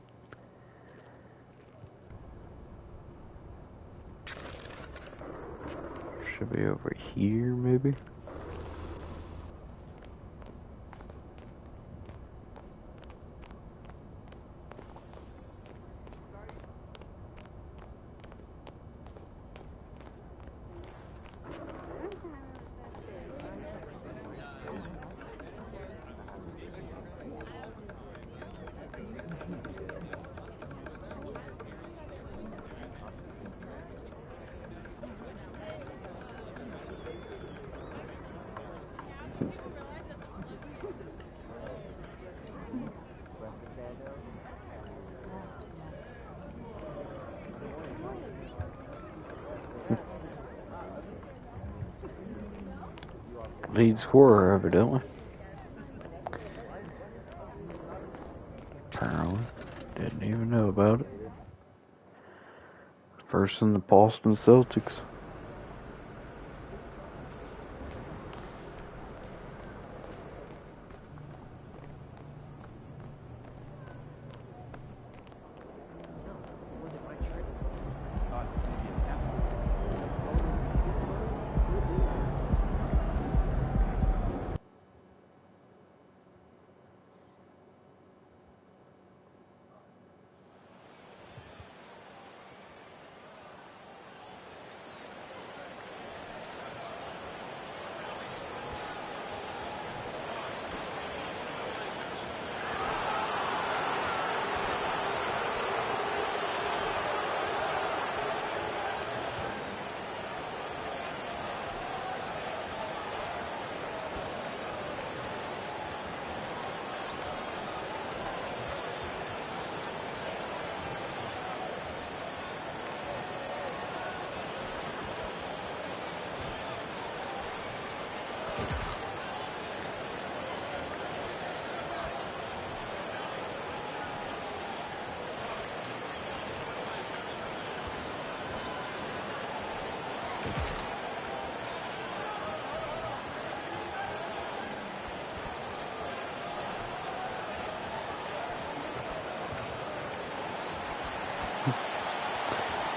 Should be over here, maybe? Lead scorer, evidently. Apparently. Didn't even know about it. First in the Boston Celtics.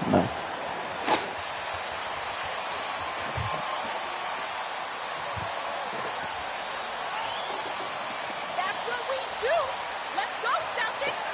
Nice. That's what we do. Let's go, Celtics.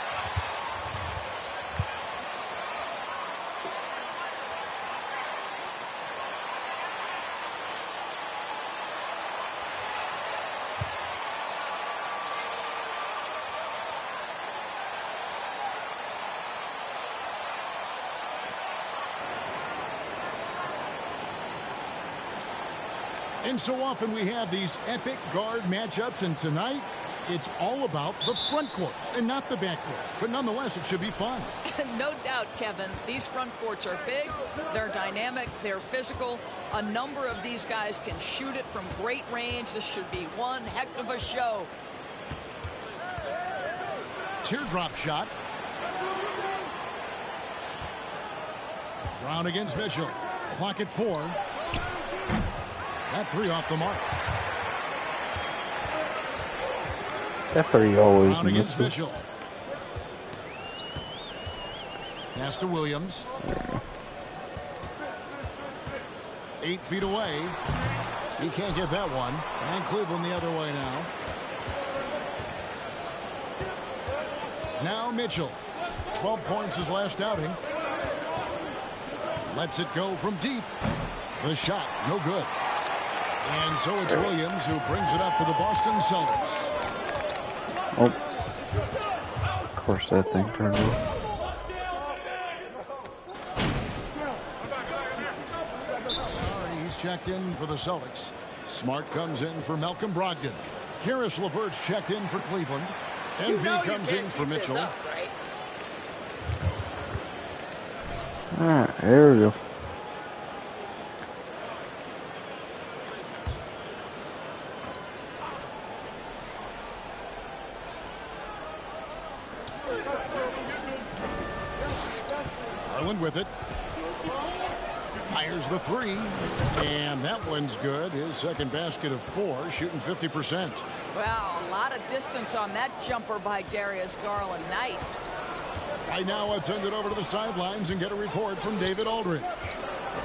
And so often we have these epic guard matchups, and tonight it's all about the front courts and not the back court. But nonetheless, it should be fun. No doubt, Kevin. These front courts are big, they're dynamic, they're physical. A number of these guys can shoot it from great range. This should be one heck of a show. Teardrop shot. Brown against Mitchell. Clock at 4. That 3 off the mark. That 3 always Brown against misses. Mitchell. Pass to Williams. 8 feet away. He can't get that one. And Cleveland the other way now. Now Mitchell. 12 points his last outing. Lets it go from deep. The shot, no good. And so it's Williams who brings it up for the Boston Celtics. Oh. Of course that thing turned off. He's checked in for the Celtics. Smart comes in for Malcolm Brogdon. Karis LeVert's checked in for Cleveland. MV comes in for Mitchell. Alright, there we go. Garland with it. Fires the 3. And that one's good. His second basket of 4, shooting 50%. Wow, a lot of distance on that jumper by Darius Garland. Nice. Right now, let's send it over to the sidelines and get a report from David Aldridge.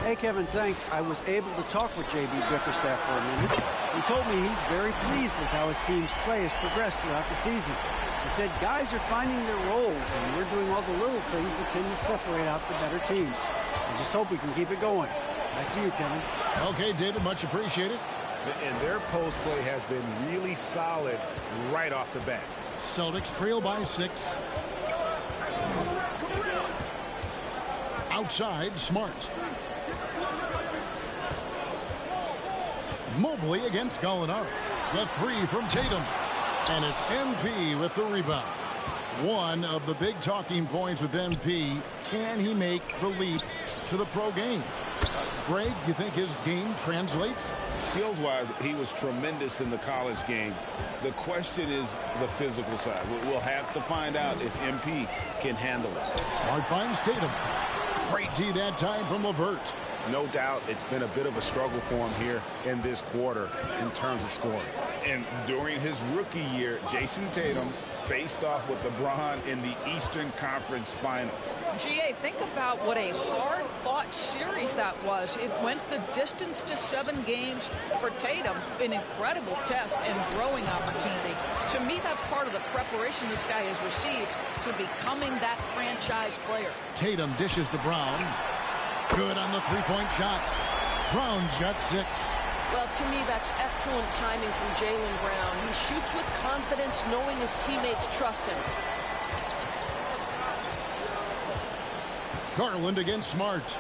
Hey, Kevin, thanks. I was able to talk with J.B. Bickerstaff for a minute. He told me he's very pleased with how his team's play has progressed throughout the season. He said guys are finding their roles, and we're doing all the little things that tend to separate out the better teams. I just hope we can keep it going. Back to you, Kevin. Okay, David, much appreciated. And their post play has been really solid right off the bat. Celtics trail by 6. Outside, Smart. Mobley against Gallinari. The 3 from Tatum. And it's MP with the rebound. One of the big talking points with MP, can he make the leap to the pro game? Greg, you think his game translates? Skills-wise, he was tremendous in the college game. The question is the physical side. We'll have to find out if MP can handle it. Smart finds Tatum. Great D that time from LeVert. No doubt it's been a bit of a struggle for him here in this quarter in terms of scoring. And during his rookie year, Jason Tatum faced off with LeBron in the Eastern Conference Finals. GA, think about what a hard-fought series that was. It went the distance to 7 games for Tatum. An incredible test and growing opportunity. To me, that's part of the preparation this guy has received to becoming that franchise player. Tatum dishes to Brown. Good on the 3-point shot. Brown's got 6. Well, to me, that's excellent timing from Jaylen Brown. He shoots with confidence, knowing his teammates trust him. Garland against Smart.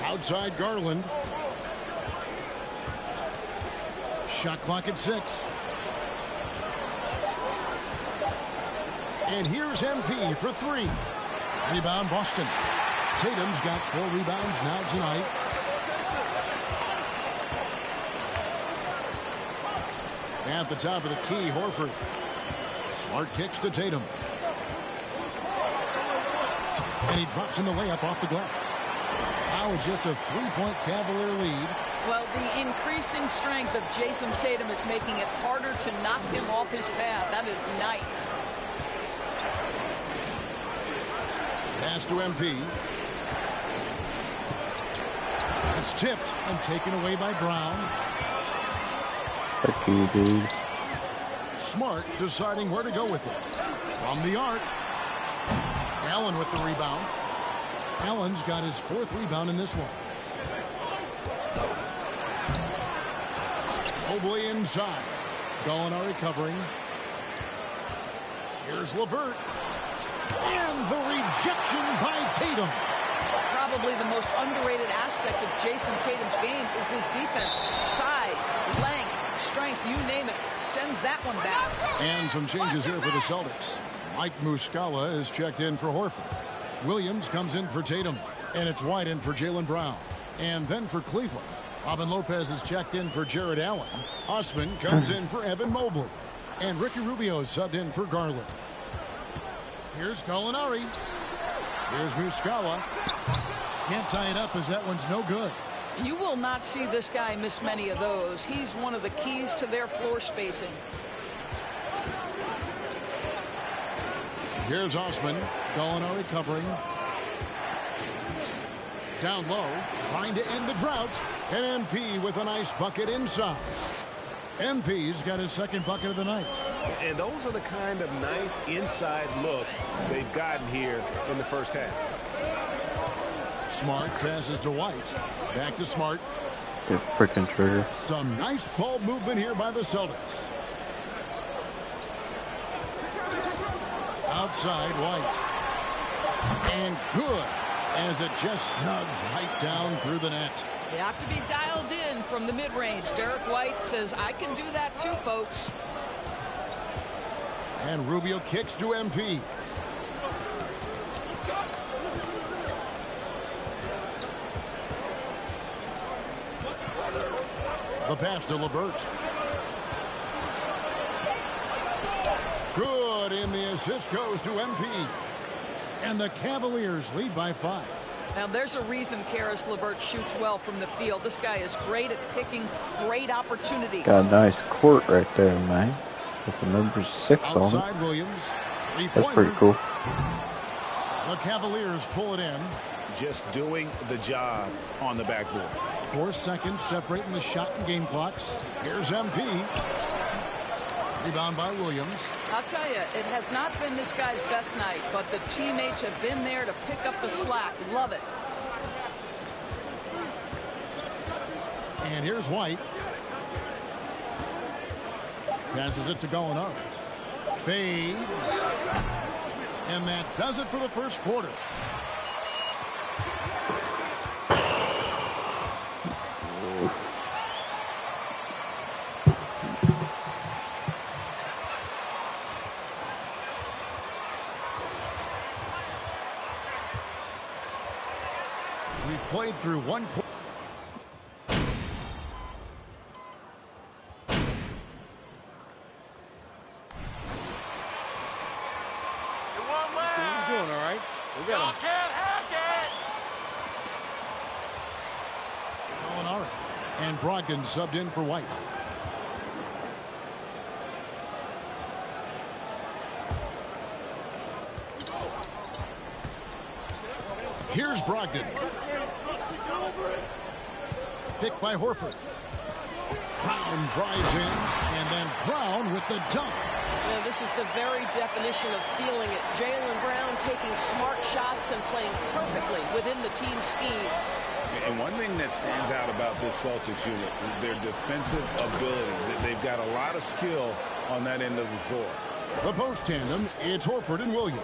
Outside Garland. Shot clock at 6. And here's MP for 3. Rebound Boston. Tatum's got 4 rebounds now tonight. At the top of the key, Horford. Smart kicks to Tatum. And he drops in the layup off the glass. Now it's just a 3-point Cavalier lead. Well, the increasing strength of Jason Tatum is making it harder to knock him off his path. That is nice. Pass to MP. It's tipped and taken away by Brown. Fuck you, dude. Smart deciding where to go with it. From the arc. Allen with the rebound. Allen's got his 4th rebound in this one. Mobley inside. Gallinari covering. Here's LeVert. And the rejection by Tatum. Probably the most underrated aspect of Jason Tatum's game is his defense. Size, length, strength, you name it, sends that one back. And some changes here for the Celtics. Mike Muscala is checked in for Horford. Williams comes in for Tatum. And it's White in for Jaylen Brown. And then for Cleveland, Robin Lopez is checked in for Jared Allen. Osman comes in for Evan Mobley. And Ricky Rubio is subbed in for Garland. Here's Gallinari. Here's Muscala. Can't tie it up as that one's no good. You will not see this guy miss many of those. He's one of the keys to their floor spacing. Here's Osman. Gallinari covering. Down low, trying to end the drought. And MP with a nice bucket inside. MP's got his 2nd bucket of the night. And those are the kind of nice inside looks they've gotten here in the first half. Smart passes to White. Back to Smart. Good freaking trigger. Some nice ball movement here by the Celtics. Outside White. And good as it just snugs right down through the net. You have to be dialed in from the mid-range. Derek White says, I can do that too, folks. And Rubio kicks to MP. The pass to LeVert. Good, and the assist goes to MP. And the Cavaliers lead by 5. Now, there's a reason Karis LeVert shoots well from the field. This guy is great at picking great opportunities. Got a nice court right there, man. With the number 6 Outside on it. Williams. That's pretty cool. The Cavaliers pull it in. Just doing the job on the backboard. 4 seconds separating the shot and game clocks. Here's MP. Rebound by Williams. I'll tell you, it has not been this guy's best night, but the teammates have been there to pick up the slack. Love it. And here's White. Passes it to Gallinari. Fades. And that does it for the first quarter. We've played through one quarter. You're doing all right. We got him. Gallinari. And Brogdon subbed in for White. Here's Brogdon. Picked by Horford. Brown drives in, and then Brown with the dunk. Yeah, this is the very definition of feeling it. Jaylen Brown taking smart shots and playing perfectly within the team schemes. And one thing that stands out about this Celtics unit is their defensive abilities. They've got a lot of skill on that end of the floor. The post tandem, it's Horford and Williams.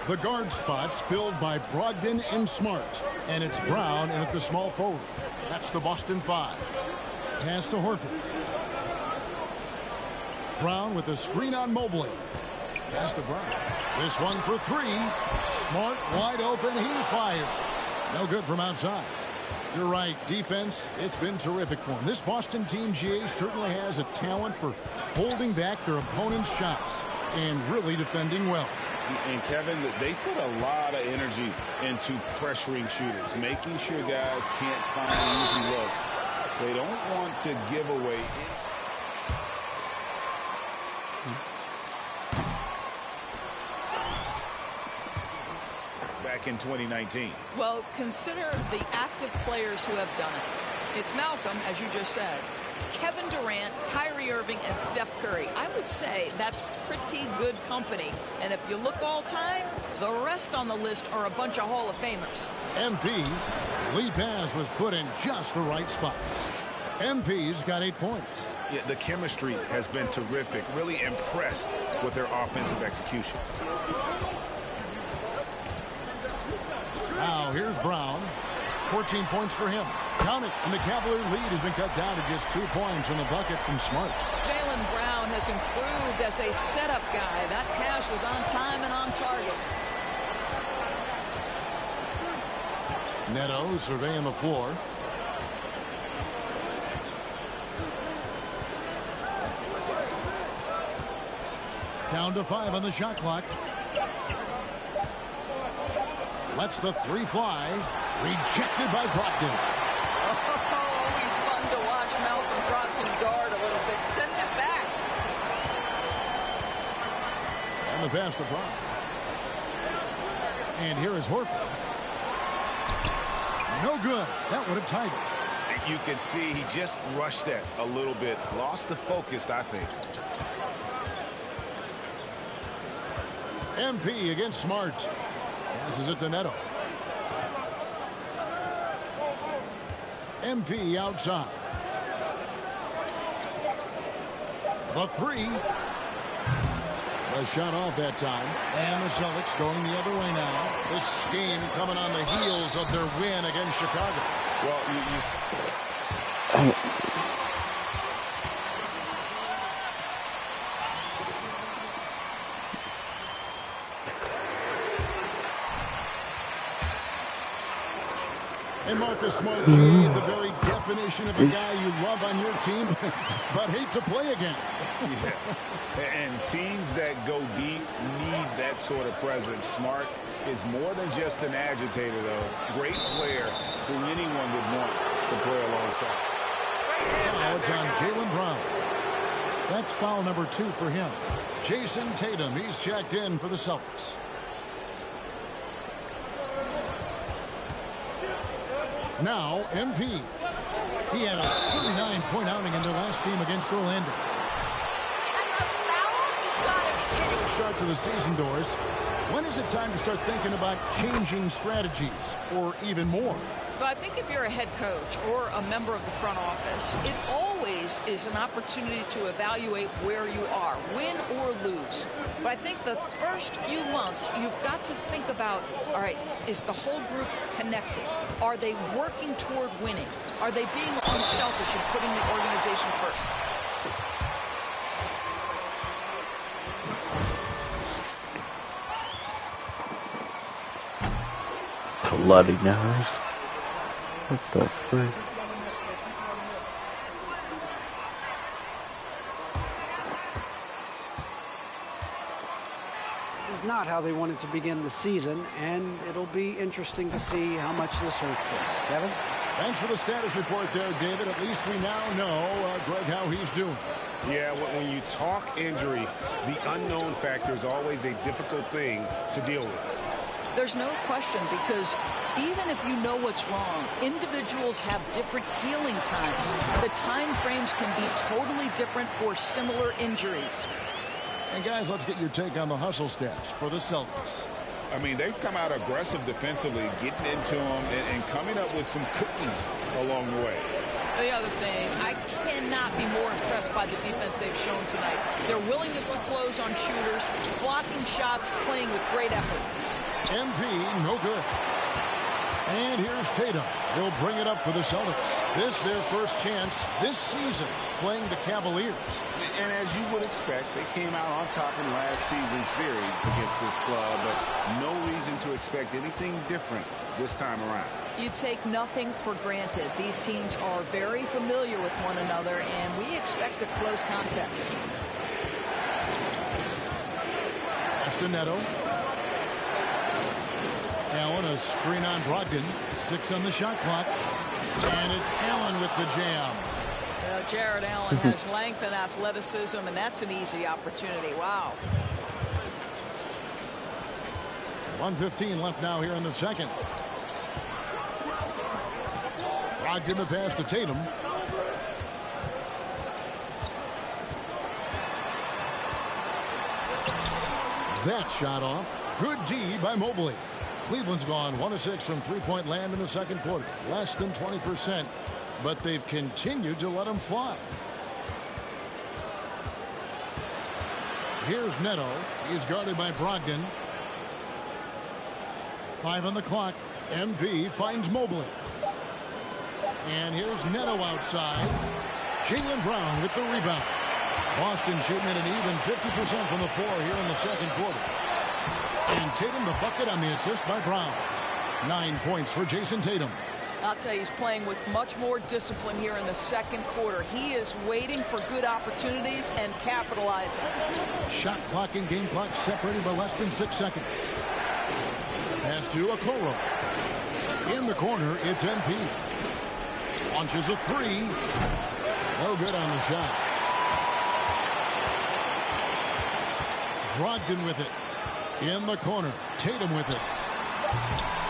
The guard spots filled by Brogdon and Smart. And it's Brown in at the small forward. That's the Boston 5. Pass to Horford. Brown with a screen on Mobley. Pass to Brown. This one for 3. Smart wide open. He fires. No good from outside. You're right. Defense, it's been terrific for him. This Boston team, GA, certainly has a talent for holding back their opponent's shots and really defending well. And Kevin, they put a lot of energy into pressuring shooters, making sure guys can't find easy looks. They don't want to give away. Back in 2019. Well, consider the active players who have done it. It's Malcolm, as you just said, Kevin Durant, Kyrie Irving, and Steph Curry. I would say that's pretty good company. And if you look all time, the rest on the list are a bunch of Hall of Famers. MP, lead pass was put in just the right spot. MP's got 8 points. Yeah, the chemistry has been terrific. Really impressed with their offensive execution. Now here's Brown. 14 points for him. Count it, and the Cavalier lead has been cut down to just 2 points in the bucket from Smart. Jaylen Brown has improved as a setup guy. That pass was on time and on target. Neto surveying the floor. Down to 5 on the shot clock. Lets the 3 fly. Rejected by Brogdon. Oh, always fun to watch Malcolm Brogdon guard a little bit. Send it back. And the pass to Brown. And here is Horford. No good. That would have tied it. You can see he just rushed that a little bit. Lost the focus, I think. MP against Smart. Passes it to Neto. MP outside. The 3. The shot off that time. And the Celtics going the other way now. This game coming on the heels of their win against Chicago. Well, And Marcus Smart, the very definition of a guy you love on your team, but hate to play against. Yeah. And teams that go deep need that sort of presence. Smart is more than just an agitator, though. Great player who anyone would want to play alongside. Now it's on Jaylen Brown. That's foul number 2 for him. Jason Tatum, he's checked in for the Celtics. Now, MP. He had a 39-point outing in their last game against Orlando. Start to the season, Doris. When is it time to start thinking about changing strategies or even more? But I think if you're a head coach or a member of the front office, it always is an opportunity to evaluate where you are, win or lose. But I think the first few months, you've got to think about, all right, is the whole group connected? Are they working toward winning? Are they being unselfish and putting the organization first? Bloody nose. What the frick? This is not how they wanted to begin the season, and it'll be interesting to see how much this hurts them. Kevin? Thanks for the status report there, David. At least we now know, Greg, how he's doing. Yeah, when you talk injury, the unknown factor is always a difficult thing to deal with. There's no question, because even if you know what's wrong, individuals have different healing times. The time frames can be totally different for similar injuries. And guys, let's get your take on the hustle stats for the Celtics. I mean, they've come out aggressive defensively, getting into them and coming up with some cookies along the way. The other thing, I cannot be more impressed by the defense they've shown tonight. Their willingness to close on shooters, blocking shots, playing with great effort. MP, no good. And here's Tatum. He'll bring it up for the Celtics. This their first chance this season playing the Cavaliers. And as you would expect, they came out on top in last season's series against this club, but no reason to expect anything different this time around. You take nothing for granted. These teams are very familiar with one another, and we expect a close contest. Neto. Allen, a screen on Brogdon. 6 on the shot clock. And it's Allen with the jam. Jared Allen has length and athleticism, and that's an easy opportunity. Wow. 1:15 left now here in the second. Brogdon the pass to Tatum. That shot off. Good D by Mobley. Cleveland's gone 1 of 6 from three-point land in the second quarter. Less than 20%, but they've continued to let them fly. Here's Neto. He's guarded by Brogdon. 5 on the clock. MP finds Mobley. And here's Neto outside. Jaylen Brown with the rebound. Boston shooting at an even 50% from the floor here in the second quarter. And Tatum the bucket on the assist by Brown. 9 points for Jason Tatum. I'll tell you, he's playing with much more discipline here in the second quarter. He is waiting for good opportunities and capitalizing. Shot clock and game clock separated by less than 6 seconds. Pass to Okoro. In the corner, it's MP. Launches a 3. No good on the shot. Brogdon with it. In the corner. Tatum with it.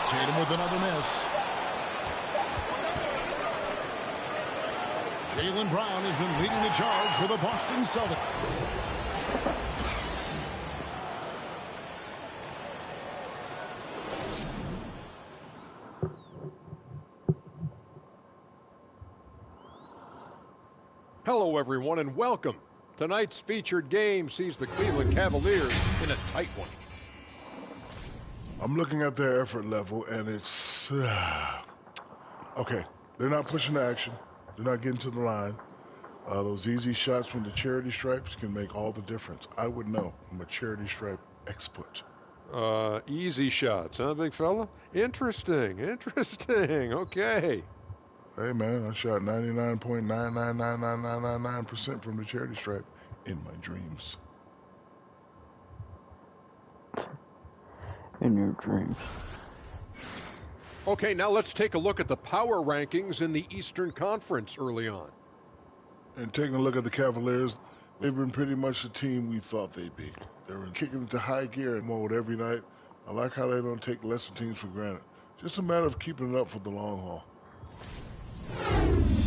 Tatum with another miss. Jaylen Brown has been leading the charge for the Boston Celtics. Hello, everyone, and welcome. Tonight's featured game sees the Cleveland Cavaliers in a tight one. I'm looking at their effort level, and it's... okay, they're not pushing the action. They're not getting to the line. Those easy shots from the charity stripes can make all the difference. I would know. I'm a charity stripe expert. Easy shots, huh, big fella? Interesting. Okay. Hey, man, I shot 99.9999999% from the charity stripe in my dreams. In your dreams. Okay, now let's take a look at the power rankings in the Eastern Conference early on. And taking a look at the Cavaliers, they've been pretty much the team we thought they'd be. They're kicking into high gear mode every night. I like how they don't take lesser teams for granted. Just a matter of keeping it up for the long haul.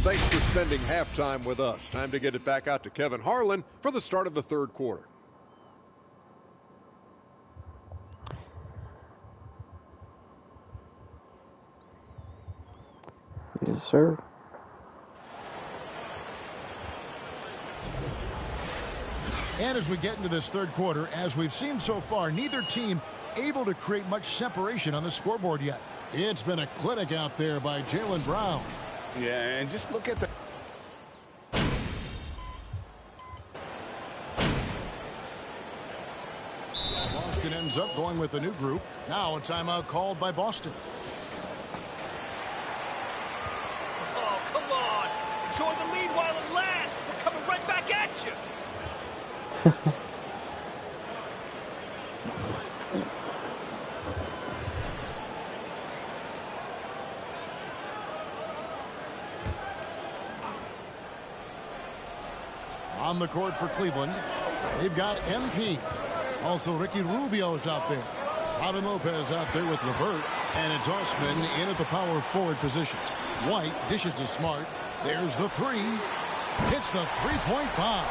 Thanks for spending halftime with us. Time to get it back out to Kevin Harlan for the start of the third quarter. Yes, sir. And as we get into this third quarter, as we've seen so far, neither team able to create much separation on the scoreboard yet. It's been a clinic out there by Jaylen Brown. Yeah, and just look at the... Boston ends up going with a new group. Now a timeout called by Boston. Oh, come on. Enjoy the lead while it lasts. We're coming right back at you. On the court for Cleveland, they've got MP. Also, Ricky Rubio's out there. Robin Lopez out there with Levert. And it's Osman in at the power forward position. White dishes to Smart. There's the 3. Hits the three-point bomb.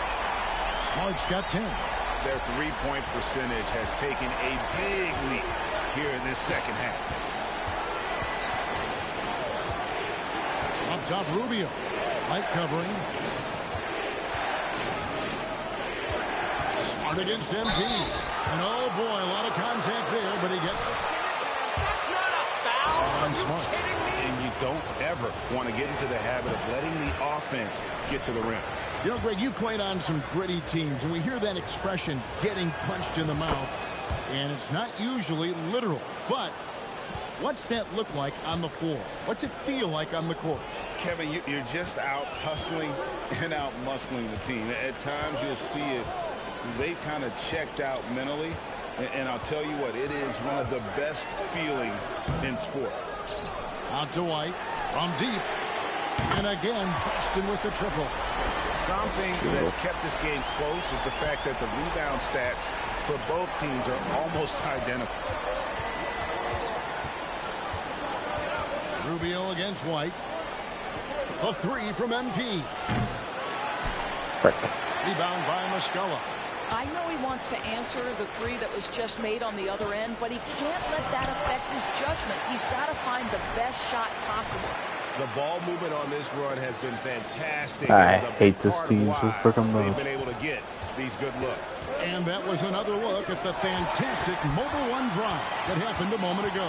Smart's got 10. Their three-point percentage has taken a big leap here in this second half. Up top, Rubio. Light covering. Smart against MP. And oh boy, a lot of contact there, but he gets it. That's not a foul. on Smart. And you don't ever want to get into the habit of letting the offense get to the rim. You know, Greg, you played on some gritty teams, and we hear that expression, getting punched in the mouth, and it's not usually literal. But what's that look like on the floor? What's it feel like on the court? Kevin, you're just out hustling and out muscling the team. At times you'll see it. They've kind of checked out mentally. And I'll tell you what, it is one of the best feelings in sport. Out to White from deep. And again, Boston with the triple. Something that's kept this game close is the fact that the rebound stats for both teams are almost identical. Rubio against White. A three from MP. Rebound by Muscala. I know he wants to answer the three that was just made on the other end, but he can't let that affect his judgment. He's got to find the best shot possible. The ball movement on this run has been fantastic. I hate this team so freaking much. They've been able to get these good looks. And that was another look at the fantastic mobile one drive that happened a moment ago.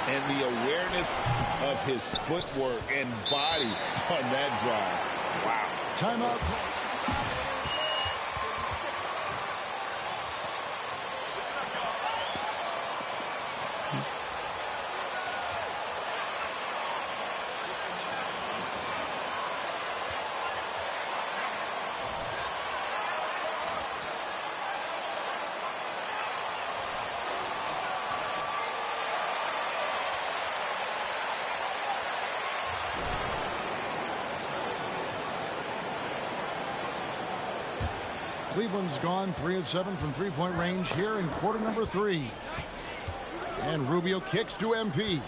And the awareness of his footwork and body on that drive. Wow. Timeout. Cleveland's gone 3 of 7 from three-point range here in quarter number 3. And Rubio kicks to MP.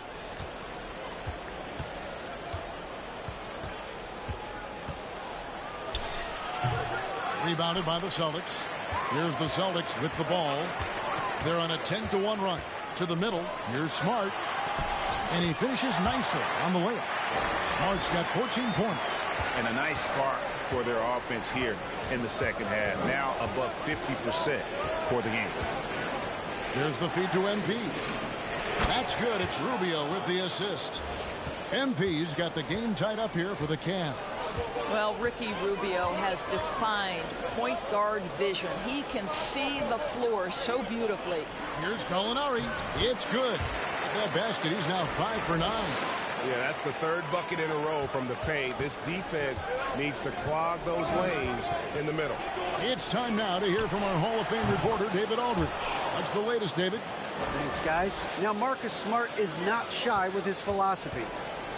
Rebounded by the Celtics. Here's the Celtics with the ball. They're on a 10-1 run. To the middle. Here's Smart. And he finishes nicely on the layup. Smart's got 14 points. And a nice spark for their offense here in the second half. Now above 50% for the game. Here's the feed to MP. That's good. It's Rubio with the assist. MP's got the game tied up here for the Cavs. Well, Ricky Rubio has defined point guard vision. He can see the floor so beautifully. Here's Gallinari. It's good. With that basket, he's now 5 for 9. Yeah, that's the third bucket in a row from the paint. This defense needs to clog those lanes in the middle. It's time now to hear from our Hall of Fame reporter, David Aldridge. What's the latest, David? Thanks, guys. Now, Marcus Smart is not shy with his philosophy.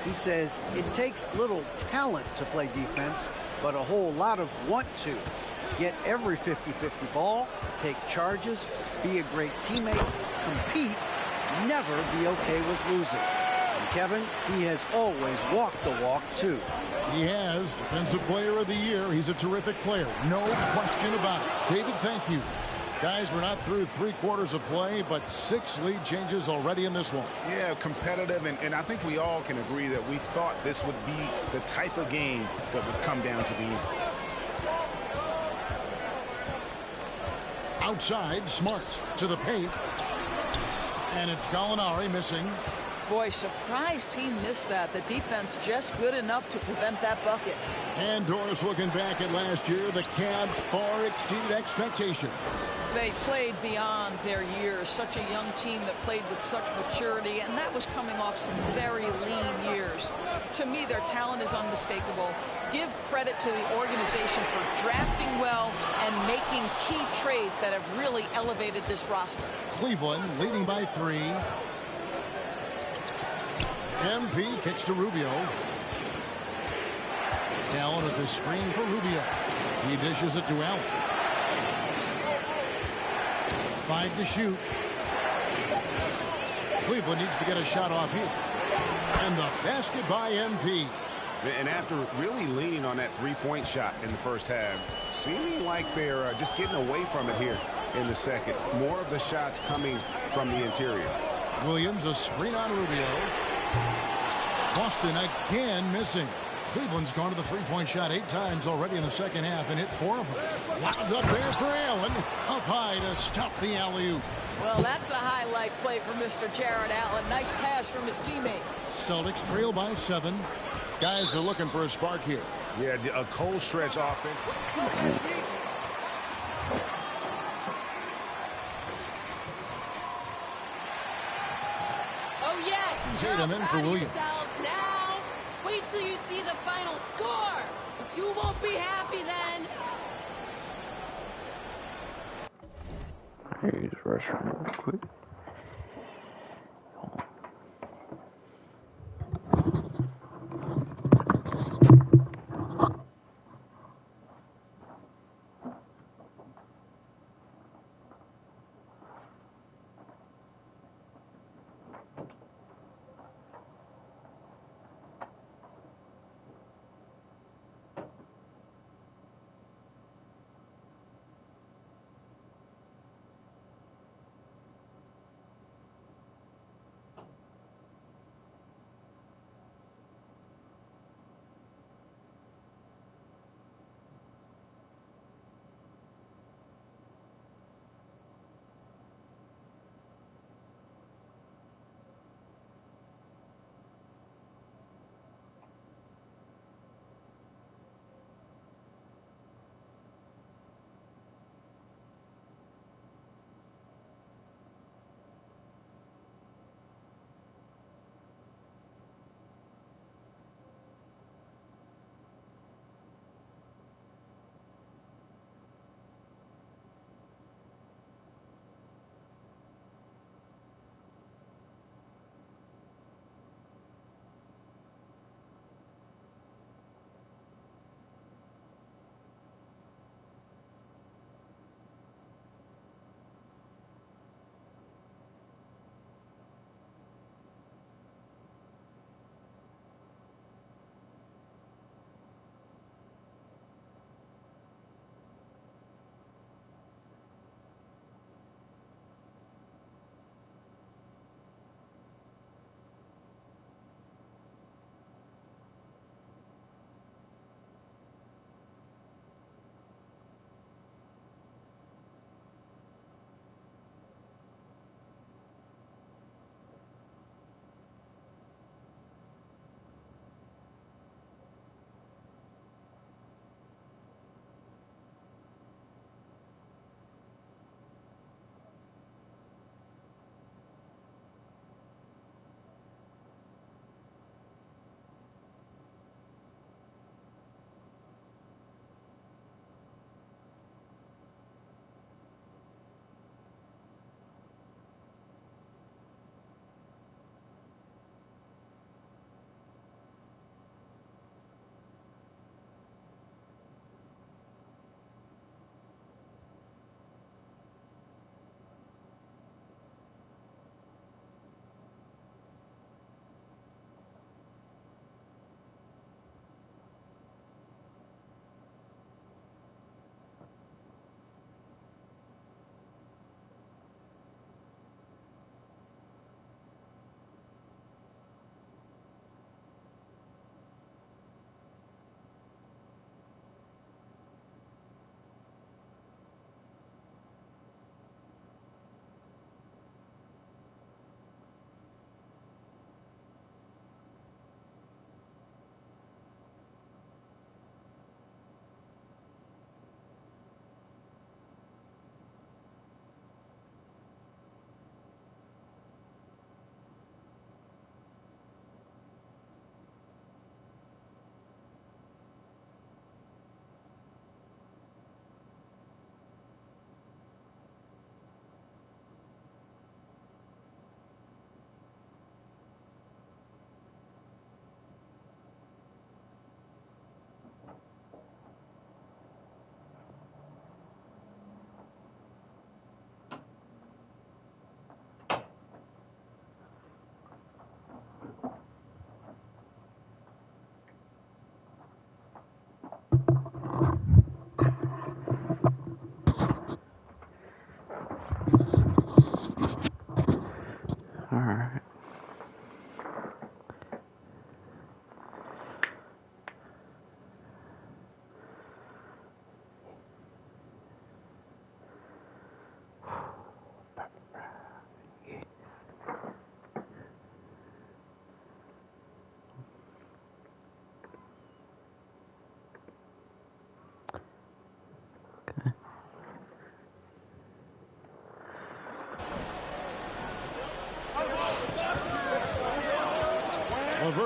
He says it takes little talent to play defense, but a whole lot of want to. Get every 50-50 ball, take charges, be a great teammate, compete, never be okay with losing. And Kevin, he has always walked the walk, too. He has. Defensive Player of the Year. He's a terrific player. No question about it. David, thank you. Guys, we're not through 3 quarters of play, but 6 lead changes already in this one. Yeah, competitive, and I think we all can agree that we thought this would be the type of game that would come down to the end. Outside, Smart to the paint. And it's Gallinari missing. Boy, surprised he missed that. The defense just good enough to prevent that bucket. And Doris looking back at last year, the Cavs far exceeded expectations. They played beyond their years. Such a young team that played with such maturity, and that was coming off some very lean years. To me, their talent is unmistakable. Give credit to the organization for drafting well and making key trades that have really elevated this roster. Cleveland leading by 3. MP kicks to Rubio. Allen with the screen for Rubio. He dishes it to Allen. 5 to shoot. Cleveland needs to get a shot off here. And the basket by MP. And after really leaning on that three-point shot in the first half, seeming like they're just getting away from it here in the second. More of the shots coming from the interior. Williams, a screen on Rubio. Boston again missing. Cleveland's gone to the three-point shot 8 times already in the second half and hit 4 of them. Wound up there for Allen. Up high to stuff the alley-oop. Well, that's a highlight play for Mr. Jared Allen. Nice pass from his teammate. Celtics trail by 7. Guys are looking for a spark here. Yeah, a cold stretch offense. Oh, yes. Tatum in for Williams. Now. Wait till you see the final score. You won't be happy then. He's rushing real quick.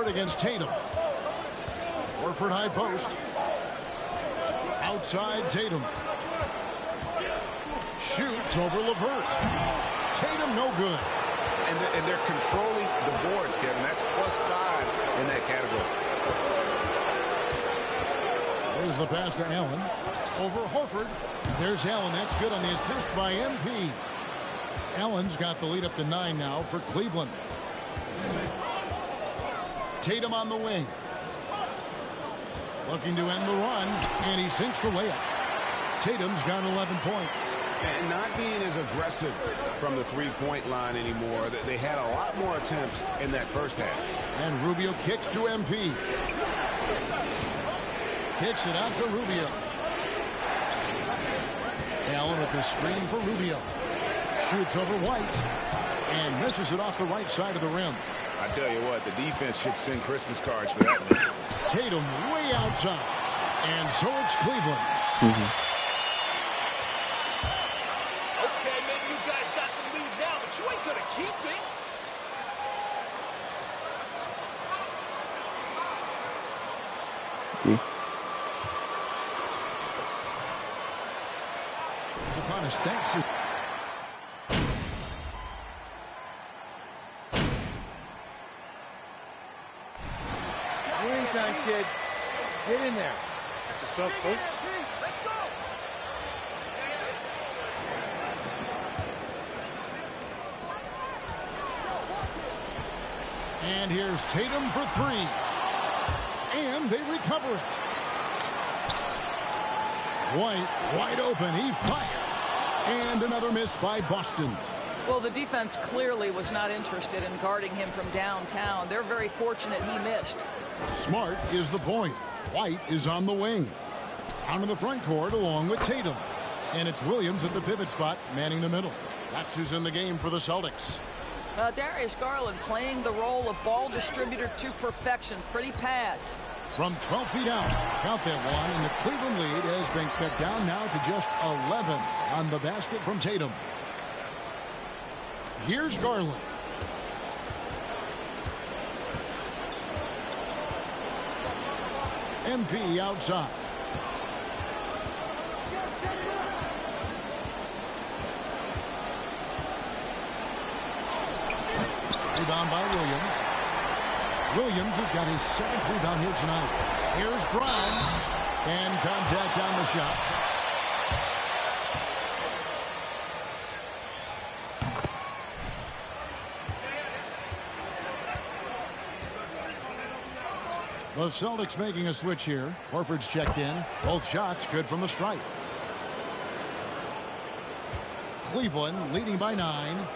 Horford against Tatum. Horford high post. Outside Tatum. Shoots over LeVert. Tatum no good. And they're controlling the boards, Kevin. That's +5 in that category. There's the pass to Allen. Over Horford. There's Allen. That's good on the assist by MP. Allen's got the lead up to 9 now for Cleveland. Tatum on the wing. Looking to end the run, and he sinks the layup. Tatum's got 11 points. And not being as aggressive from the three-point line anymore. They had a lot more attempts in that first half. And Rubio kicks to MP. Kicks it out to Rubio. Allen with the screen for Rubio. Shoots over White. And misses it off the right side of the rim. I tell you what, the defense should send Christmas cards for that miss. Tatum way outside. And so it's Cleveland. Okay, maybe you guys got the lead now, but you ain't gonna keep it. Sabonis thanks it. Game time, kid. Get in there. That's what's up, coach. And here's Tatum for 3. And they recover it. White wide open. He fires. And another miss by Boston. Well, the defense clearly was not interested in guarding him from downtown. They're very fortunate he missed. Smart is the point. White is on the wing. Out in the front court along with Tatum. And it's Williams at the pivot spot, manning the middle. That's who's in the game for the Celtics. Darius Garland playing the role of ball distributor to perfection. Pretty pass. From 12 feet out, count that one, and the Cleveland lead has been cut down now to just 11 on the basket from Tatum. Here's Garland. MP outside. Rebound by Williams. Williams has got his 7th rebound here tonight. Here's Brown. And contact on the shot. The Celtics making a switch here. Horford's checked in. Both shots good from the stripe. Cleveland leading by 9.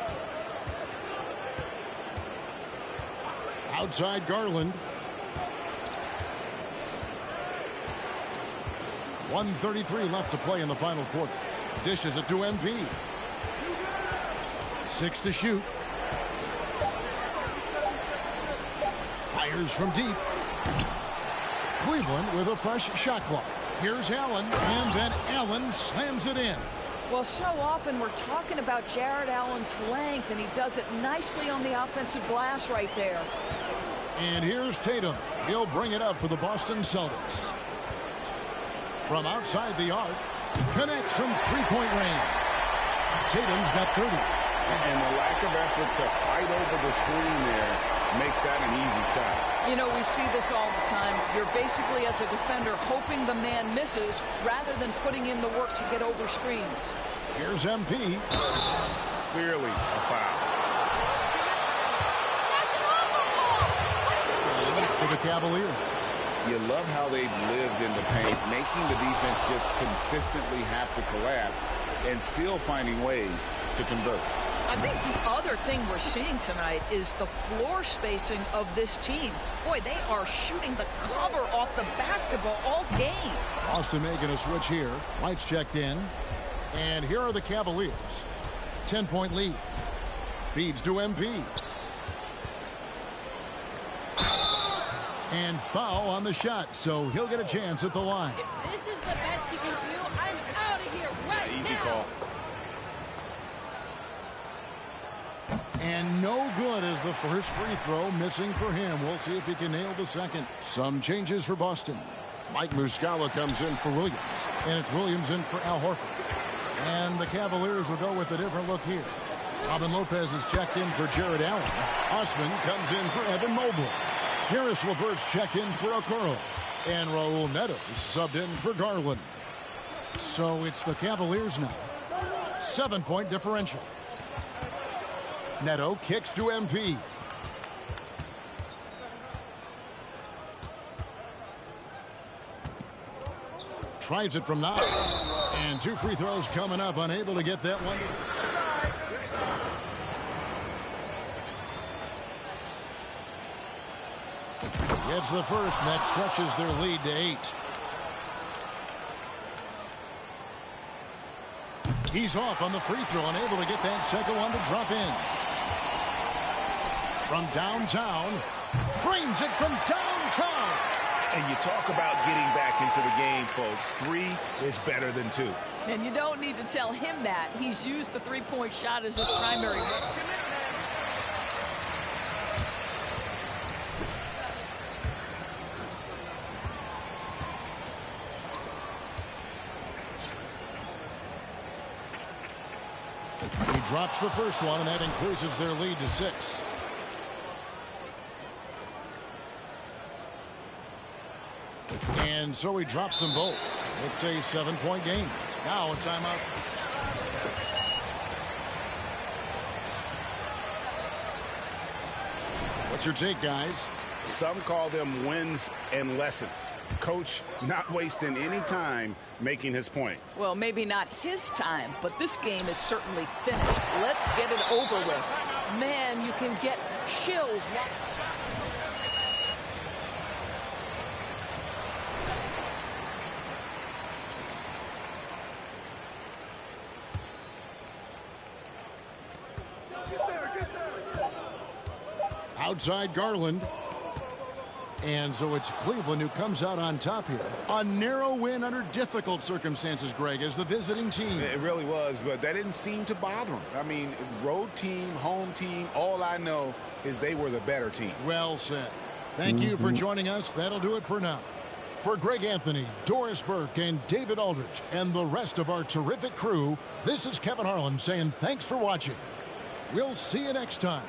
Outside Garland. 1:33 left to play in the final quarter. Dishes it to MP. 6 to shoot. Fires from deep. Cleveland with a fresh shot clock. Here's Allen, and then Allen slams it in. Well, so often we're talking about Jared Allen's length, and he does it nicely on the offensive glass right there. And here's Tatum. He'll bring it up for the Boston Celtics. From outside the arc, connects from three-point range. Tatum's got 30. And the lack of effort to fight over the screen there makes that an easy shot. You know, we see this all the time. You're basically, as a defender, hoping the man misses rather than putting in the work to get over screens. Here's MP. Clearly a foul. For the Cavaliers. You love how they've lived in the paint, making the defense just consistently have to collapse and still finding ways to convert. I think the other thing we're seeing tonight is the floor spacing of this team. Boy, they are shooting the cover off the basketball all game. Boston making a switch here. White's checked in. And here are the Cavaliers. 10-point lead. Feeds to MP. And foul on the shot, so he'll get a chance at the line. If this is the best you can do, I'm out of here right now. Easy call. And no good as the first free throw missing for him. We'll see if he can nail the second. Some changes for Boston. Mike Muscala comes in for Williams. And it's Williams in for Al Horford. And the Cavaliers will go with a different look here. Robin Lopez is checked in for Jared Allen. Osman comes in for Evan Mobley. Karis LeVert's checked in for Okoro. And Raul Neto subbed in for Garland. So it's the Cavaliers now. 7-point differential. Neto kicks to MP. Tries it from now. And 2 free throws coming up. Unable to get that one. Gets the first, and that stretches their lead to 8. He's off on the free throw, unable to get that second one to drop in. From downtown, frames it from downtown. And you talk about getting back into the game, folks. 3 is better than 2. And you don't need to tell him that. He's used the three-point shot as his primary weapon. He drops the first one, and that increases their lead to 6. And so he drops them both. It's a 7-point game. Now a timeout. What's your take, guys? Some call them wins and lessons. Coach not wasting any time making his point. Well, maybe not his time, but this game is certainly finished. Let's get it over with. Man, you can get chills. Outside Garland. And so it's Cleveland who comes out on top here. A narrow win under difficult circumstances, Greg, as the visiting team. It really was, but that didn't seem to bother them. I mean, road team, home team, all I know is they were the better team. Well said. Thank you for joining us. That'll do it for now. For Greg Anthony, Doris Burke, and David Aldridge, and the rest of our terrific crew, this is Kevin Harlan saying thanks for watching. We'll see you next time.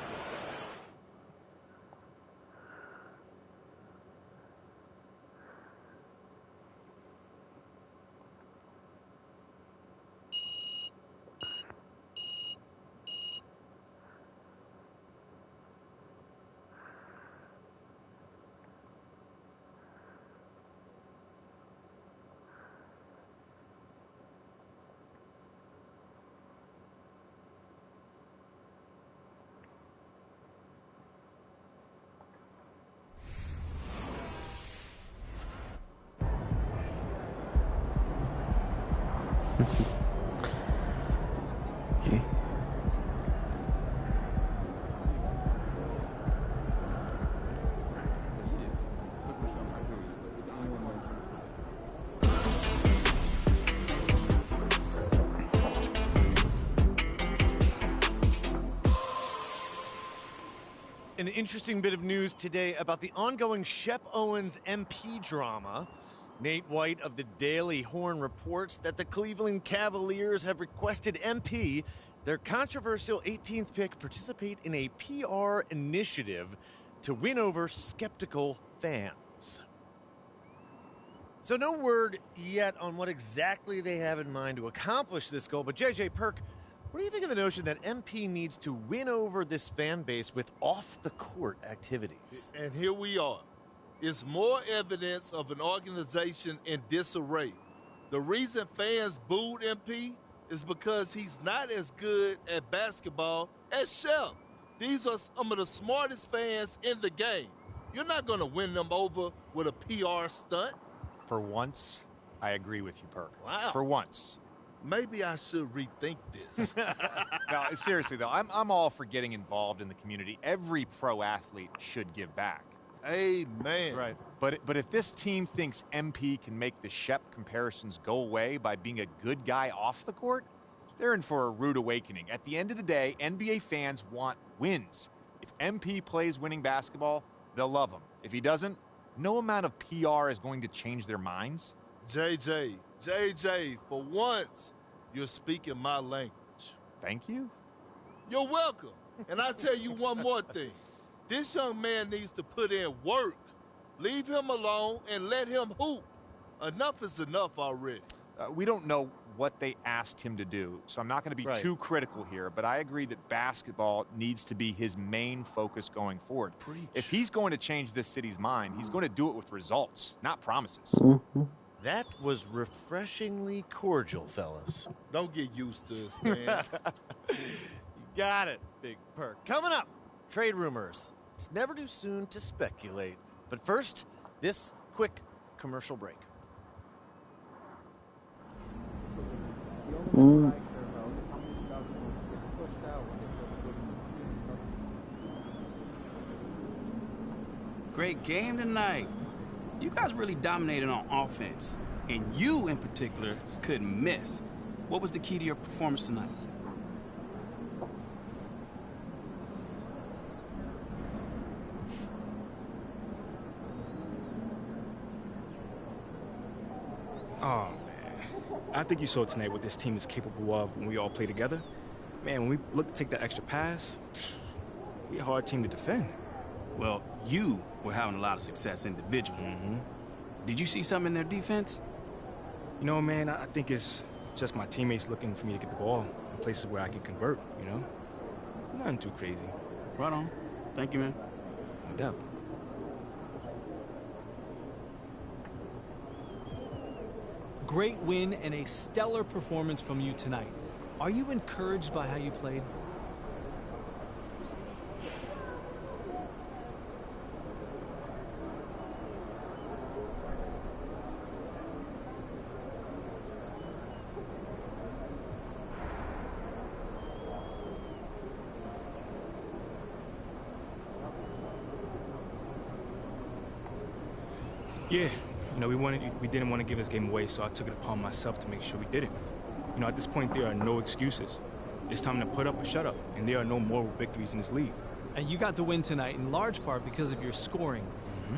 An interesting bit of news today about the ongoing Shep Owens MP drama. Nate White of the Daily Horn reports that the Cleveland Cavaliers have requested MP, their controversial 18th pick, participate in a PR initiative to win over skeptical fans. So no word yet on what exactly they have in mind to accomplish this goal, but JJ Perk, what do you think of the notion that MP needs to win over this fan base with off-the-court activities? And here we are. It's more evidence of an organization in disarray. The reason fans booed MP is because he's not as good at basketball as Shep. These are some of the smartest fans in the game. You're not going to win them over with a PR stunt. For once, I agree with you, Perk. Wow. For once. Maybe I should rethink this. No, seriously, though, I'm all for getting involved in the community. Every pro athlete should give back. Amen. That's right. But if this team thinks MP can make the Shep comparisons go away by being a good guy off the court, they're in for a rude awakening. At the end of the day, NBA fans want wins. If MP plays winning basketball, they'll love him. If he doesn't, no amount of PR is going to change their minds. JJ, for once, you're speaking my language. Thank you. You're welcome. And I'll tell you one more thing. This young man needs to put in work. Leave him alone and let him hoop. Enough is enough already. We don't know what they asked him to do, so I'm not going to be too critical here, but I agree that basketball needs to be his main focus going forward. Preach. If he's going to change this city's mind, he's going to do it with results, not promises. That was refreshingly cordial, fellas. Don't get used to it, Stan. You got it, Big Perk. Coming up, trade rumors. It's never too soon to speculate. But first, this quick commercial break. Great game tonight. You guys really dominated on offense. And you, in particular, couldn't miss. What was the key to your performance tonight? Oh, man. I think you saw tonight what this team is capable of when we all play together. Man, when we look to take that extra pass, we're a hard team to defend. Well, you were having a lot of success individually. Did you see something in their defense? You know, man, I think it's just my teammates looking for me to get the ball in places where I can convert, you know? Nothing too crazy. Right on. Thank you, man. No doubt. Great win and a stellar performance from you tonight. Are you encouraged by how you played? Yeah, you know, we didn't want to give this game away, so I took it upon myself to make sure we did it. You know, at this point, there are no excuses. It's time to put up or shut up, and there are no moral victories in this league. And you got the win tonight in large part because of your scoring.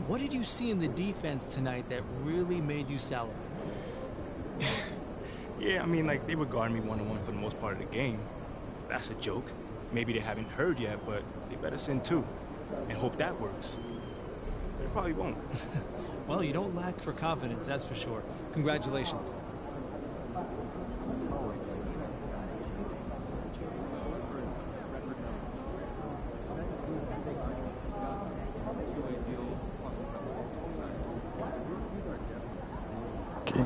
What did you see in the defense tonight that really made you salivate? Yeah, I mean, like, they were guarding me one-on-one for the most part of the game. That's a joke. Maybe they haven't heard yet, but they better send two and hope that works. They probably won't. Well, you don't lack for confidence, that's for sure. Congratulations. Okay.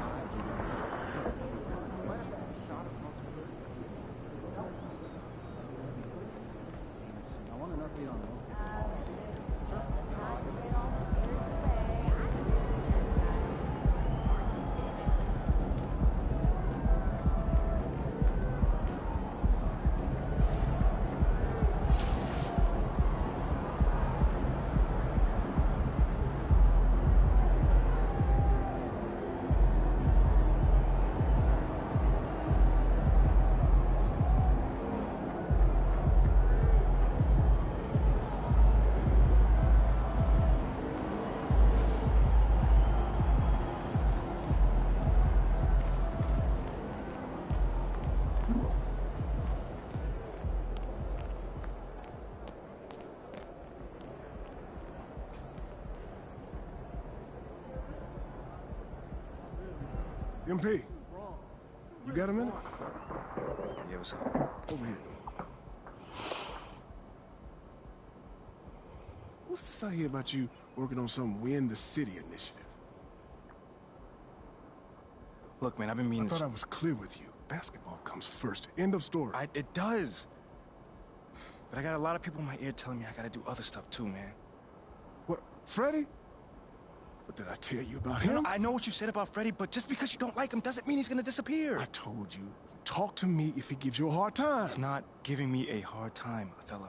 MP, you got a minute? Yeah, what's up? Over here. What's this I hear about you working on some Win the City initiative? Look, man, I've been meaning I thought I was clear with you. Basketball comes first. End of story. It does. But I got a lot of people in my ear telling me I gotta do other stuff too, man. What, Freddie? What did I tell you about No, him? I know what you said about Freddie, but just because you don't like him doesn't mean he's gonna disappear. I told you. Talk to me if he gives you a hard time. He's not giving me a hard time, Othello.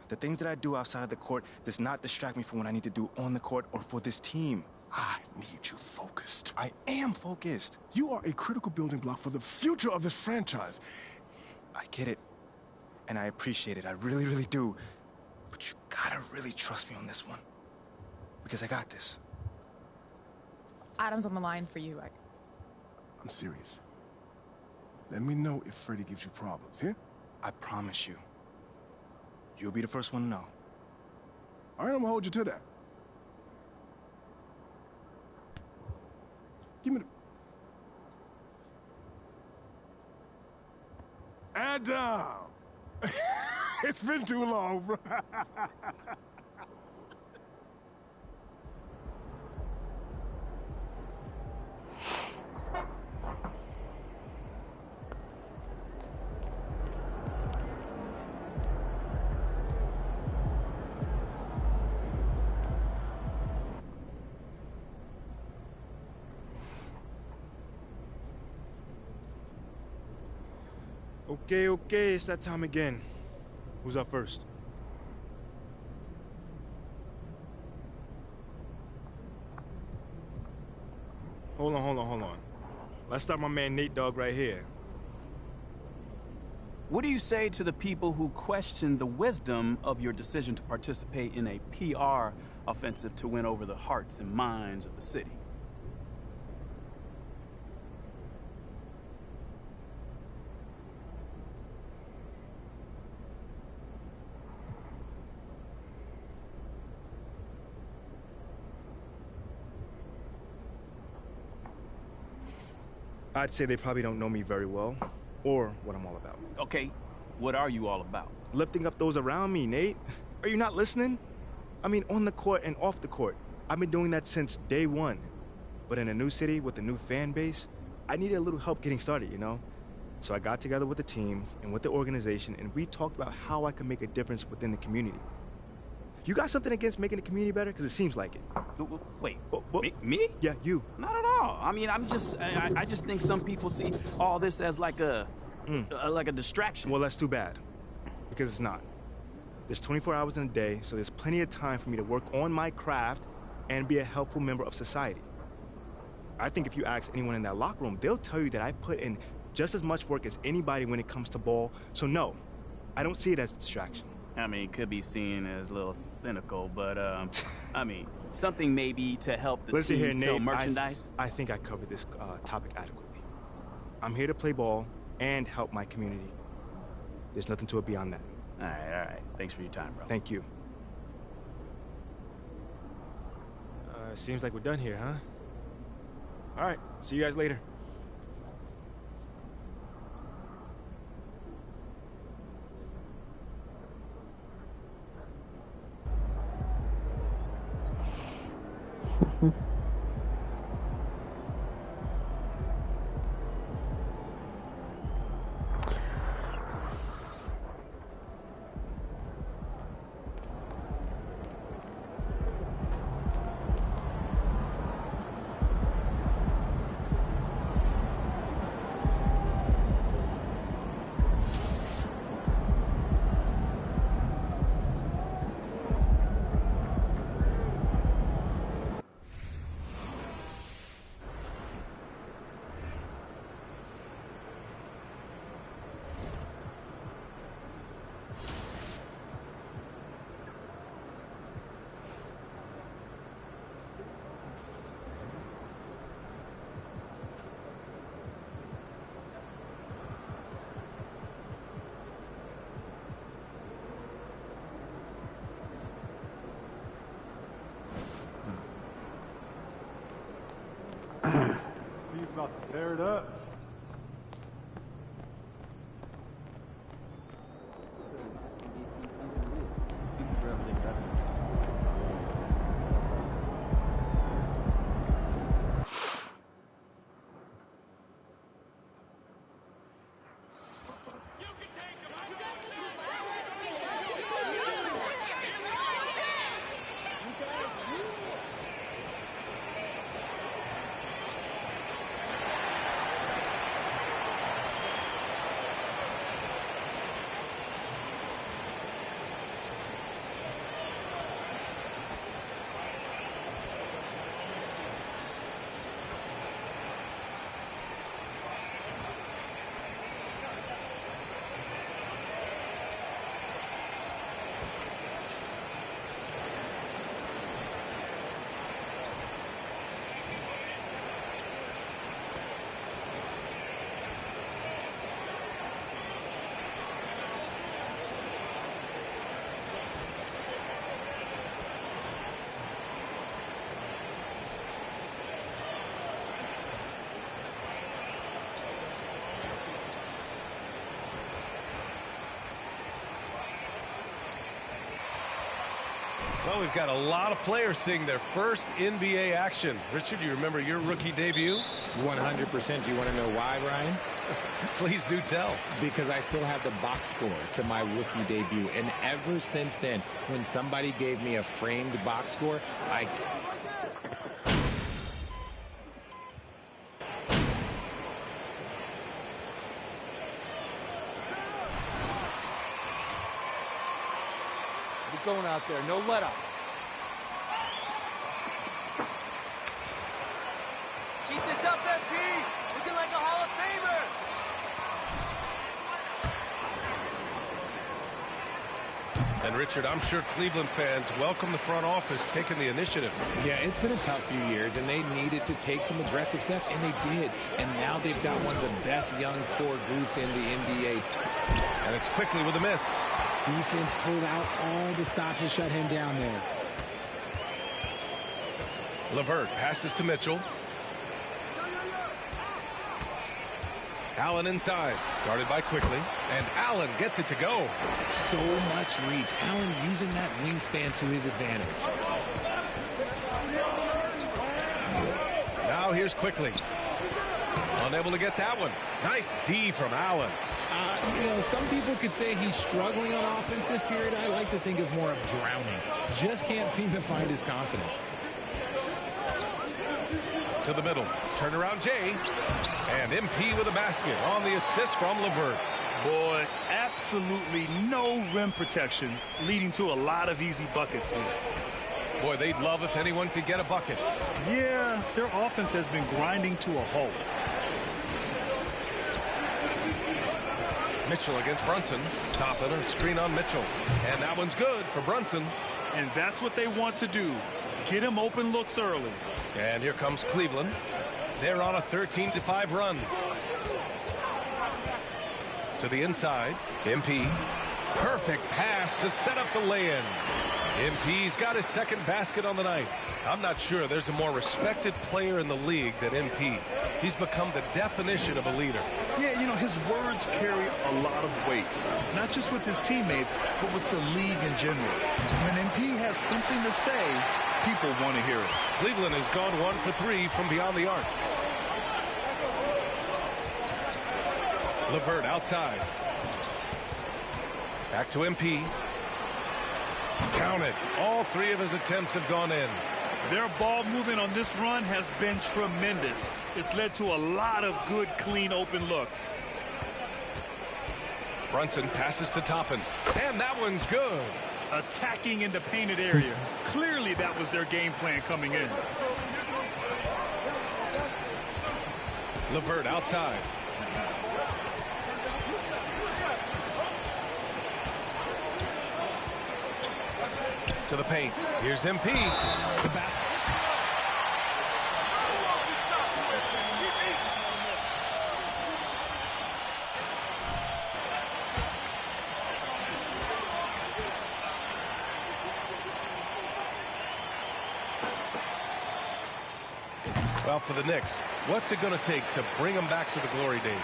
The things that I do outside of the court does not distract me from what I need to do on the court or for this team. I need you focused. focused. I am focused. You are a critical building block for the future of this franchise. I get it, and I appreciate it. I really, really do. But you gotta really trust me on this one. Because I got this. Adam's on the line for you. I'm serious. Let me know if Freddie gives you problems, here? I promise you. You'll be the first one to know. All right, I'm gonna hold you to that. Give me the... Adam! It's been too long, bro. Okay, it's that time again. Who's up first? Hold on. Let's start my man Nate Dogg right here. What do you say to the people who question the wisdom of your decision to participate in a PR offensive to win over the hearts and minds of the city? I'd say they probably don't know me very well, or what I'm all about. Okay, what are you all about? Lifting up those around me, Nate. Are you not listening? I mean, on the court and off the court. I've been doing that since day one. But in a new city with a new fan base, I needed a little help getting started, you know? So I got together with the team and with the organization, and we talked about how I could make a difference within the community. You got something against making the community better? Because it seems like it. Wait, me? Yeah, you. Not at all. I mean, I just think some people see all this as like a distraction. Well, that's too bad, because it's not. There's 24 hours in a day, so there's plenty of time for me to work on my craft and be a helpful member of society. I think if you ask anyone in that locker room, they'll tell you that I put in just as much work as anybody when it comes to ball. So no, I don't see it as a distraction. I mean, it could be seen as a little cynical, but, I mean, something maybe to help the Listen team here, sell Nate, merchandise? I think I covered this topic adequately. I'm here to play ball and help my community. There's nothing to it beyond that. All right. Thanks for your time, bro. Thank you. Seems like we're done here, huh? All right, see you guys later. He's about to tear it up. Well, we've got a lot of players seeing their first NBA action. Richard, you remember your rookie debut? 100%. Do you want to know why, Ryan? Please do tell. Because I still have the box score to my rookie debut. And ever since then, when somebody gave me a framed box score, I... Going out there, no let up. Keep this up, FP. Looking like a Hall of Famer. And Richard, I'm sure Cleveland fans welcome the front office taking the initiative. Yeah, it's been a tough few years, and they needed to take some aggressive steps, and they did. And now they've got one of the best young core groups in the NBA. And it's quickly with a miss. Defense pulled out all the stops to shut him down there. LeVert passes to Mitchell. Allen inside, guarded by Quickly, and Allen gets it to go. So much reach. Allen using that wingspan to his advantage. Now here's Quickly. Unable to get that one. Nice D from Allen. You know, some people could say he's struggling on offense this period. I like to think of more of drowning. Just can't seem to find his confidence. To the middle. Turnaround Jay. And MP with a basket on the assist from LeVert. Boy, absolutely no rim protection, leading to a lot of easy buckets here. Boy, they'd love if anyone could get a bucket. Yeah, their offense has been grinding to a halt. Mitchell against Brunson. Top of the screen on Mitchell. And that one's good for Brunson. And that's what they want to do. Get him open looks early. And here comes Cleveland. They're on a 13-5 run. To the inside. MP. Perfect pass to set up the lay-in. MP's got his second basket on the night. I'm not sure there's a more respected player in the league than MP. He's become the definition of a leader. Yeah, you know, his words carry a lot of weight, not just with his teammates, but with the league in general. When MP has something to say, people want to hear it. Cleveland has gone 1 for 3 from beyond the arc. LeVert outside. Back to MP. Count it. All 3 of his attempts have gone in. Their ball movement on this run has been tremendous. It's led to a lot of good, clean, open looks. Brunson passes to Toppin. And that one's good. Attacking in the painted area. Clearly that was their game plan coming in. LeVert outside. To the paint. Here's MP. The basket. Well, for the Knicks, what's it going to take to bring them back to the glory days?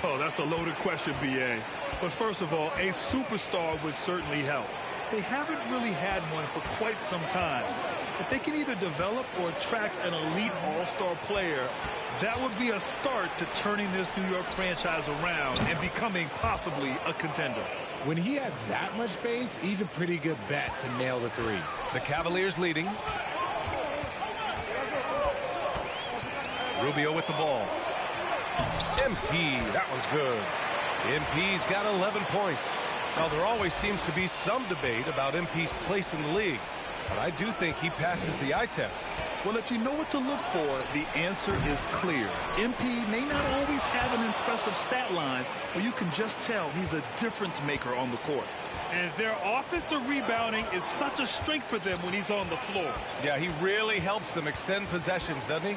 Oh, that's a loaded question, B.A. But first of all, a superstar would certainly help. They haven't really had one for quite some time. If they can either develop or attract an elite all-star player, that would be a start to turning this New York franchise around and becoming possibly a contender. When he has that much space, he's a pretty good bet to nail the 3. The Cavaliers leading. Rubio with the ball. MP, that one's good. MP's got 11 points. Now, there always seems to be some debate about MP's place in the league, but I do think he passes the eye test. Well, if you know what to look for, the answer is clear. MP may not always have an impressive stat line, but you can just tell he's a difference maker on the court. And their offensive rebounding is such a strength for them when he's on the floor. Yeah, he really helps them extend possessions, doesn't he?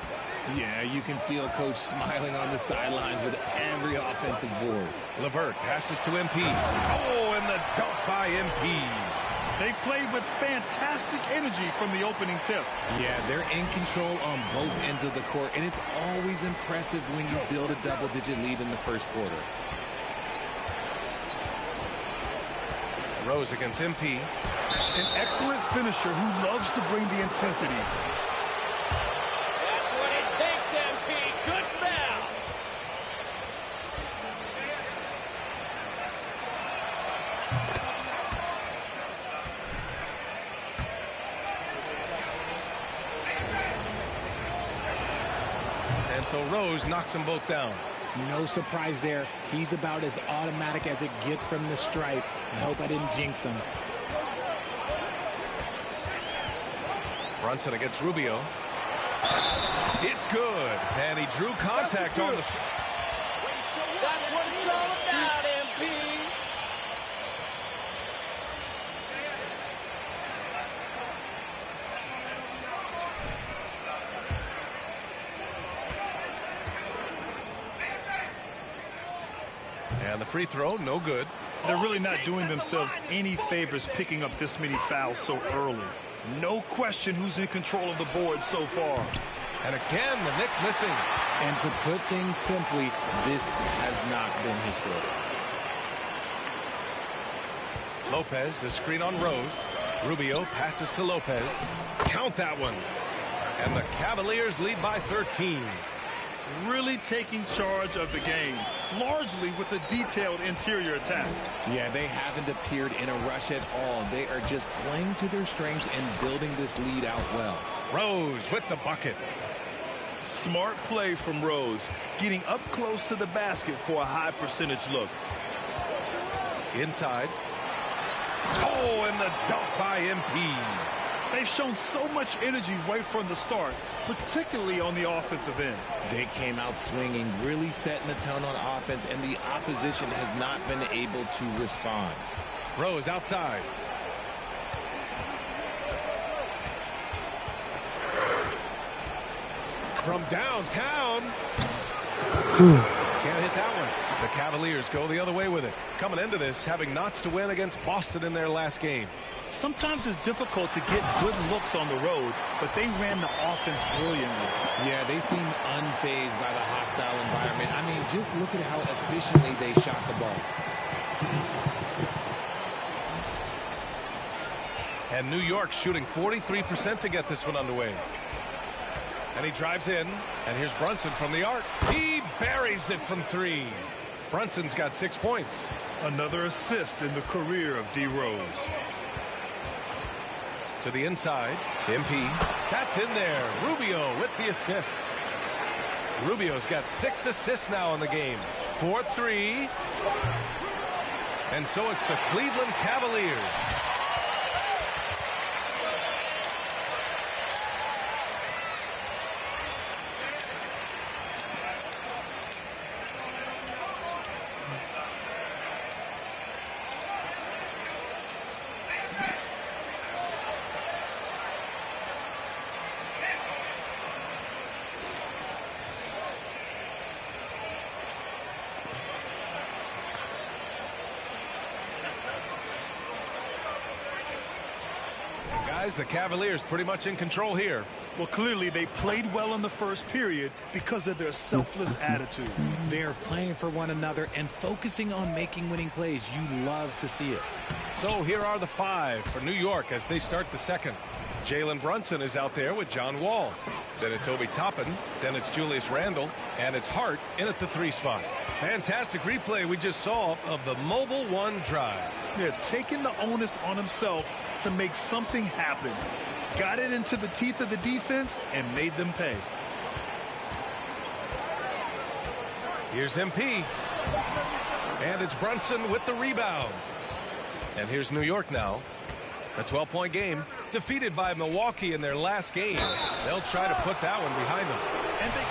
Yeah, you can feel Coach smiling on the sidelines with every offensive board. LeVert passes to MP. Oh, and the dunk by MP. They played with fantastic energy from the opening tip. Yeah, they're in control on both ends of the court, and it's always impressive when you build a double-digit lead in the first quarter. Rose against MP. An excellent finisher who loves to bring the intensity. That's what it takes, MP. Good foul. And so Rose knocks them both down. No surprise there. He's about as automatic as it gets from the stripe. I hope I didn't jinx him. Brunson against Rubio. It's good. And he drew contact on the... That's what it's all about, MP. And the free throw, no good. They're really not doing themselves any favors picking up this many fouls so early. No question who's in control of the board so far. And again, the Knicks missing. And to put things simply, this has not been his quarter. Lopez, the screen on Rose. Rubio passes to Lopez. Count that one. And the Cavaliers lead by 13. Really taking charge of the game, largely with a detailed interior attack. Yeah, they haven't appeared in a rush at all. They are just playing to their strengths and building this lead out well. Rose with the bucket. Smart play from Rose, getting up close to the basket for a high percentage look. Inside. Oh, and the dunk by MP. They've shown so much energy right from the start, particularly on the offensive end. They came out swinging, really setting the tone on offense, and the opposition has not been able to respond. Rose outside. From downtown. Can't hit that one. The Cavaliers go the other way with it. Coming into this, having notched a win against Boston in their last game. Sometimes it's difficult to get good looks on the road, but they ran the offense brilliantly. Yeah, they seem unfazed by the hostile environment. I mean, just look at how efficiently they shot the ball. And New York shooting 43% to get this one underway. And he drives in, and here's Brunson from the arc. He buries it from three. Brunson's got 6 points. Another assist in the career of D. Rose. To the inside, MP. That's in there. Rubio with the assist. Rubio's got 6 assists now in the game. 4-3. And so it's the Cleveland Cavaliers. The Cavaliers pretty much in control here. Well, clearly they played well in the first period because of their selfless attitude. They're playing for one another and focusing on making winning plays. You love to see it. So here are the 5 for New York as they start the second. Jalen Brunson is out there with John Wall. Then it's Obi Toppin. Then it's Julius Randle. And it's Hart in at the 3 spot. Fantastic replay we just saw of the Mobile One drive. Yeah, taking the onus on himself to make something happen. Got it into the teeth of the defense and made them pay. Here's MP. And it's Brunson with the rebound. And here's New York now. A 12-point game. Defeated by Milwaukee in their last game. They'll try to put that one behind them. And they...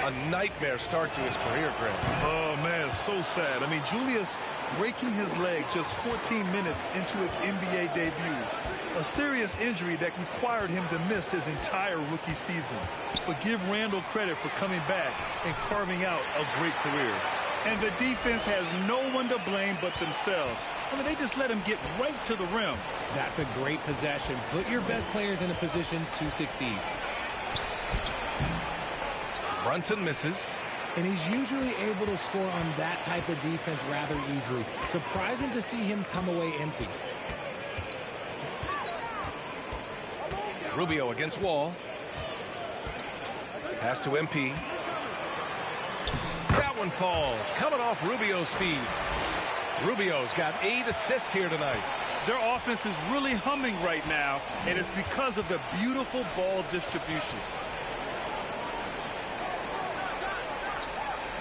A nightmare start to his career, Greg. Oh, man, so sad. I mean, Julius breaking his leg just 14 minutes into his NBA debut. A serious injury that required him to miss his entire rookie season. But give Randle credit for coming back and carving out a great career. And the defense has no one to blame but themselves. I mean, they just let him get right to the rim. That's a great possession. Put your best players in a position to succeed. Brunson misses. And he's usually able to score on that type of defense rather easily. Surprising to see him come away empty. Rubio against Wall. Pass to MP. That one falls. Coming off Rubio's feet. Rubio's got 8 assists here tonight. Their offense is really humming right now, and it's because of the beautiful ball distribution.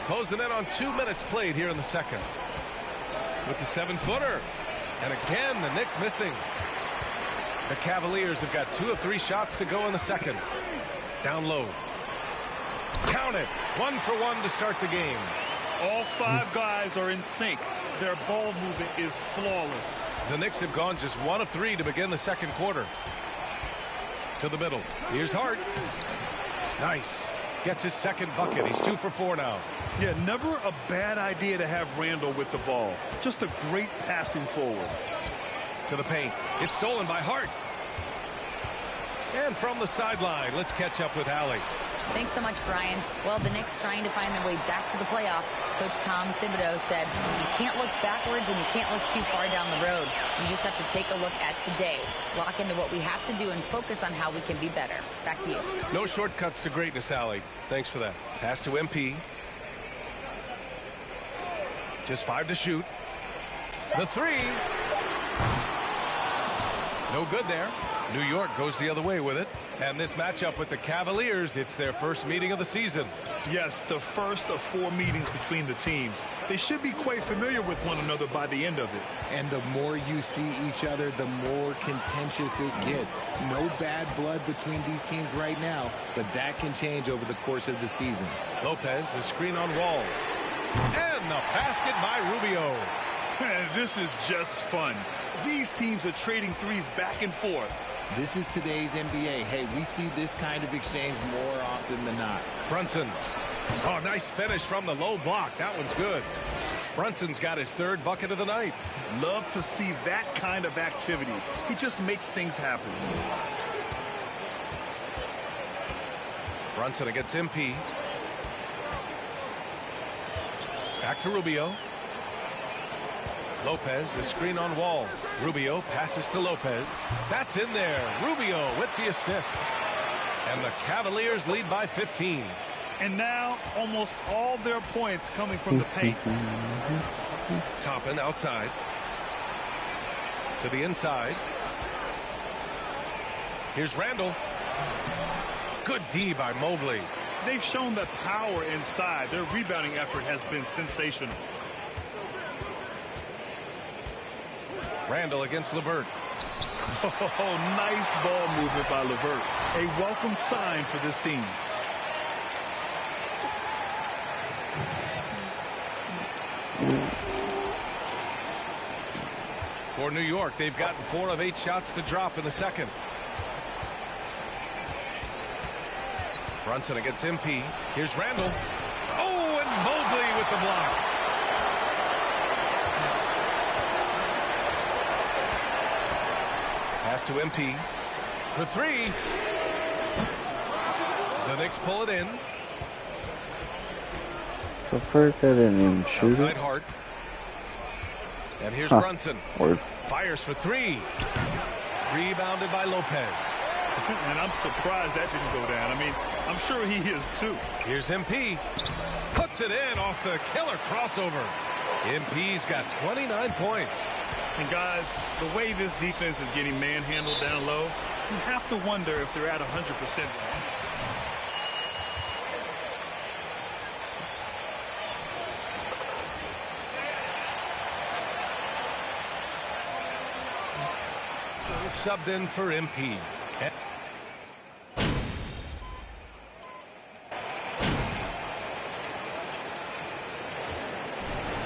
Closing in on 2 minutes played here in the second. With the 7-footer. And again, the Knicks missing. The Cavaliers have got 2 of 3 shots to go in the second. Down low. Count it. 1 for 1 to start the game. All 5 guys are in sync. Their ball movement is flawless. The Knicks have gone just 1 of 3 to begin the second quarter. To the middle. Here's Hart. Nice. Gets his second bucket. He's 2 for 4 now. Yeah, never a bad idea to have Randall with the ball. Just a great passing forward. To the paint. It's stolen by Hart. And from the sideline, let's catch up with Allie. Thanks so much, Brian. Well, the Knicks trying to find their way back to the playoffs. Coach Tom Thibodeau said, you can't look backwards and you can't look too far down the road. You just have to take a look at today. Lock into what we have to do and focus on how we can be better. Back to you. No shortcuts to greatness, Allie. Thanks for that. Pass to MP. Just 5 to shoot. The 3. No good there. New York goes the other way with it. And this matchup with the Cavaliers, it's their first meeting of the season. Yes, the first of 4 meetings between the teams. They should be quite familiar with one another by the end of it. And the more you see each other, the more contentious it gets. No bad blood between these teams right now, but that can change over the course of the season. Lopez, the screen on Wall. And the basket by Rubio. Man, this is just fun. These teams are trading threes back and forth. This is today's NBA. Hey, we see this kind of exchange more often than not. Brunson. Oh, nice finish from the low block. That one's good. Brunson's got his 3rd bucket of the night. Love to see that kind of activity. He just makes things happen. Brunson against MP. Back to Rubio. Lopez, the screen on Wall. Rubio passes to Lopez. That's in there. Rubio with the assist. And the Cavaliers lead by 15. And now almost all their points coming from the paint. Toppin outside. To the inside. Here's Randall. Good D by Mobley. They've shown the power inside. Their rebounding effort has been sensational. Randall against LeVert. Oh, nice ball movement by LeVert. A welcome sign for this team. For New York, they've gotten 4 of 8 shots to drop in the second. Brunson against MP. Here's Randall. Oh, and Mobley with the block. Pass to MP for 3. The Knicks pull it in. So first I didn't even shoot Outside it. Hart. And here's Brunson. Word. Fires for 3. Rebounded by Lopez. And I'm surprised that didn't go down. I mean, I'm sure he is too. Here's MP. Puts it in off the killer crossover. MP's got 29 points. And guys, the way this defense is getting manhandled down low, you have to wonder if they're at 100%. Subbed in for MP.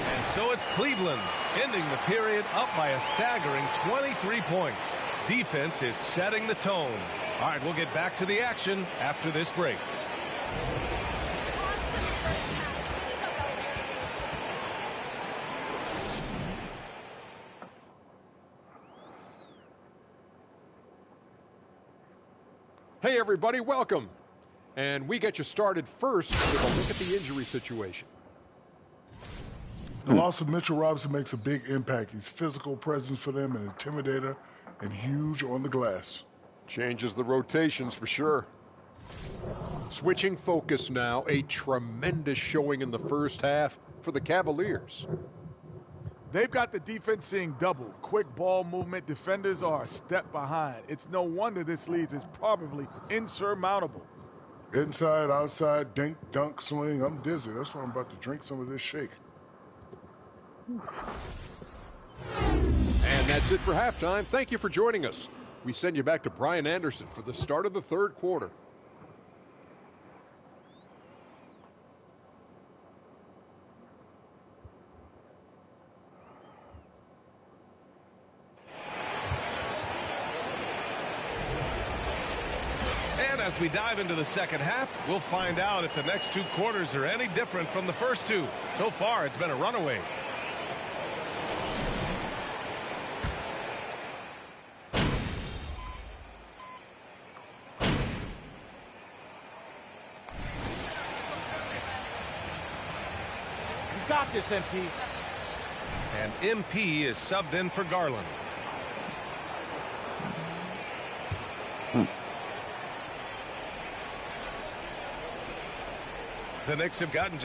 And so it's Cleveland, ending the period up by a staggering 23 points. Defense is setting the tone. All right, we'll get back to the action after this break. Hey, everybody, welcome. And we get you started first with a look at the injury situation. The loss of Mitchell Robinson makes a big impact. He's physical presence for them, an intimidator, and huge on the glass. Changes the rotations for sure. Switching focus now, a tremendous showing in the first half for the Cavaliers. They've got the defense seeing double. Quick ball movement. Defenders are a step behind. It's no wonder this lead is probably insurmountable. Inside, outside, dink, dunk, swing. I'm dizzy. That's why I'm about to drink some of this shake. And that's it for halftime. Thank you for joining us. We send you back to Brian Anderson for the start of the third quarter. And as we dive into the second half, we'll find out if the next two quarters are any different from the first two. So far, it's been a runaway. Got this, MP. And MP is subbed in for Garland. The Knicks have gotten...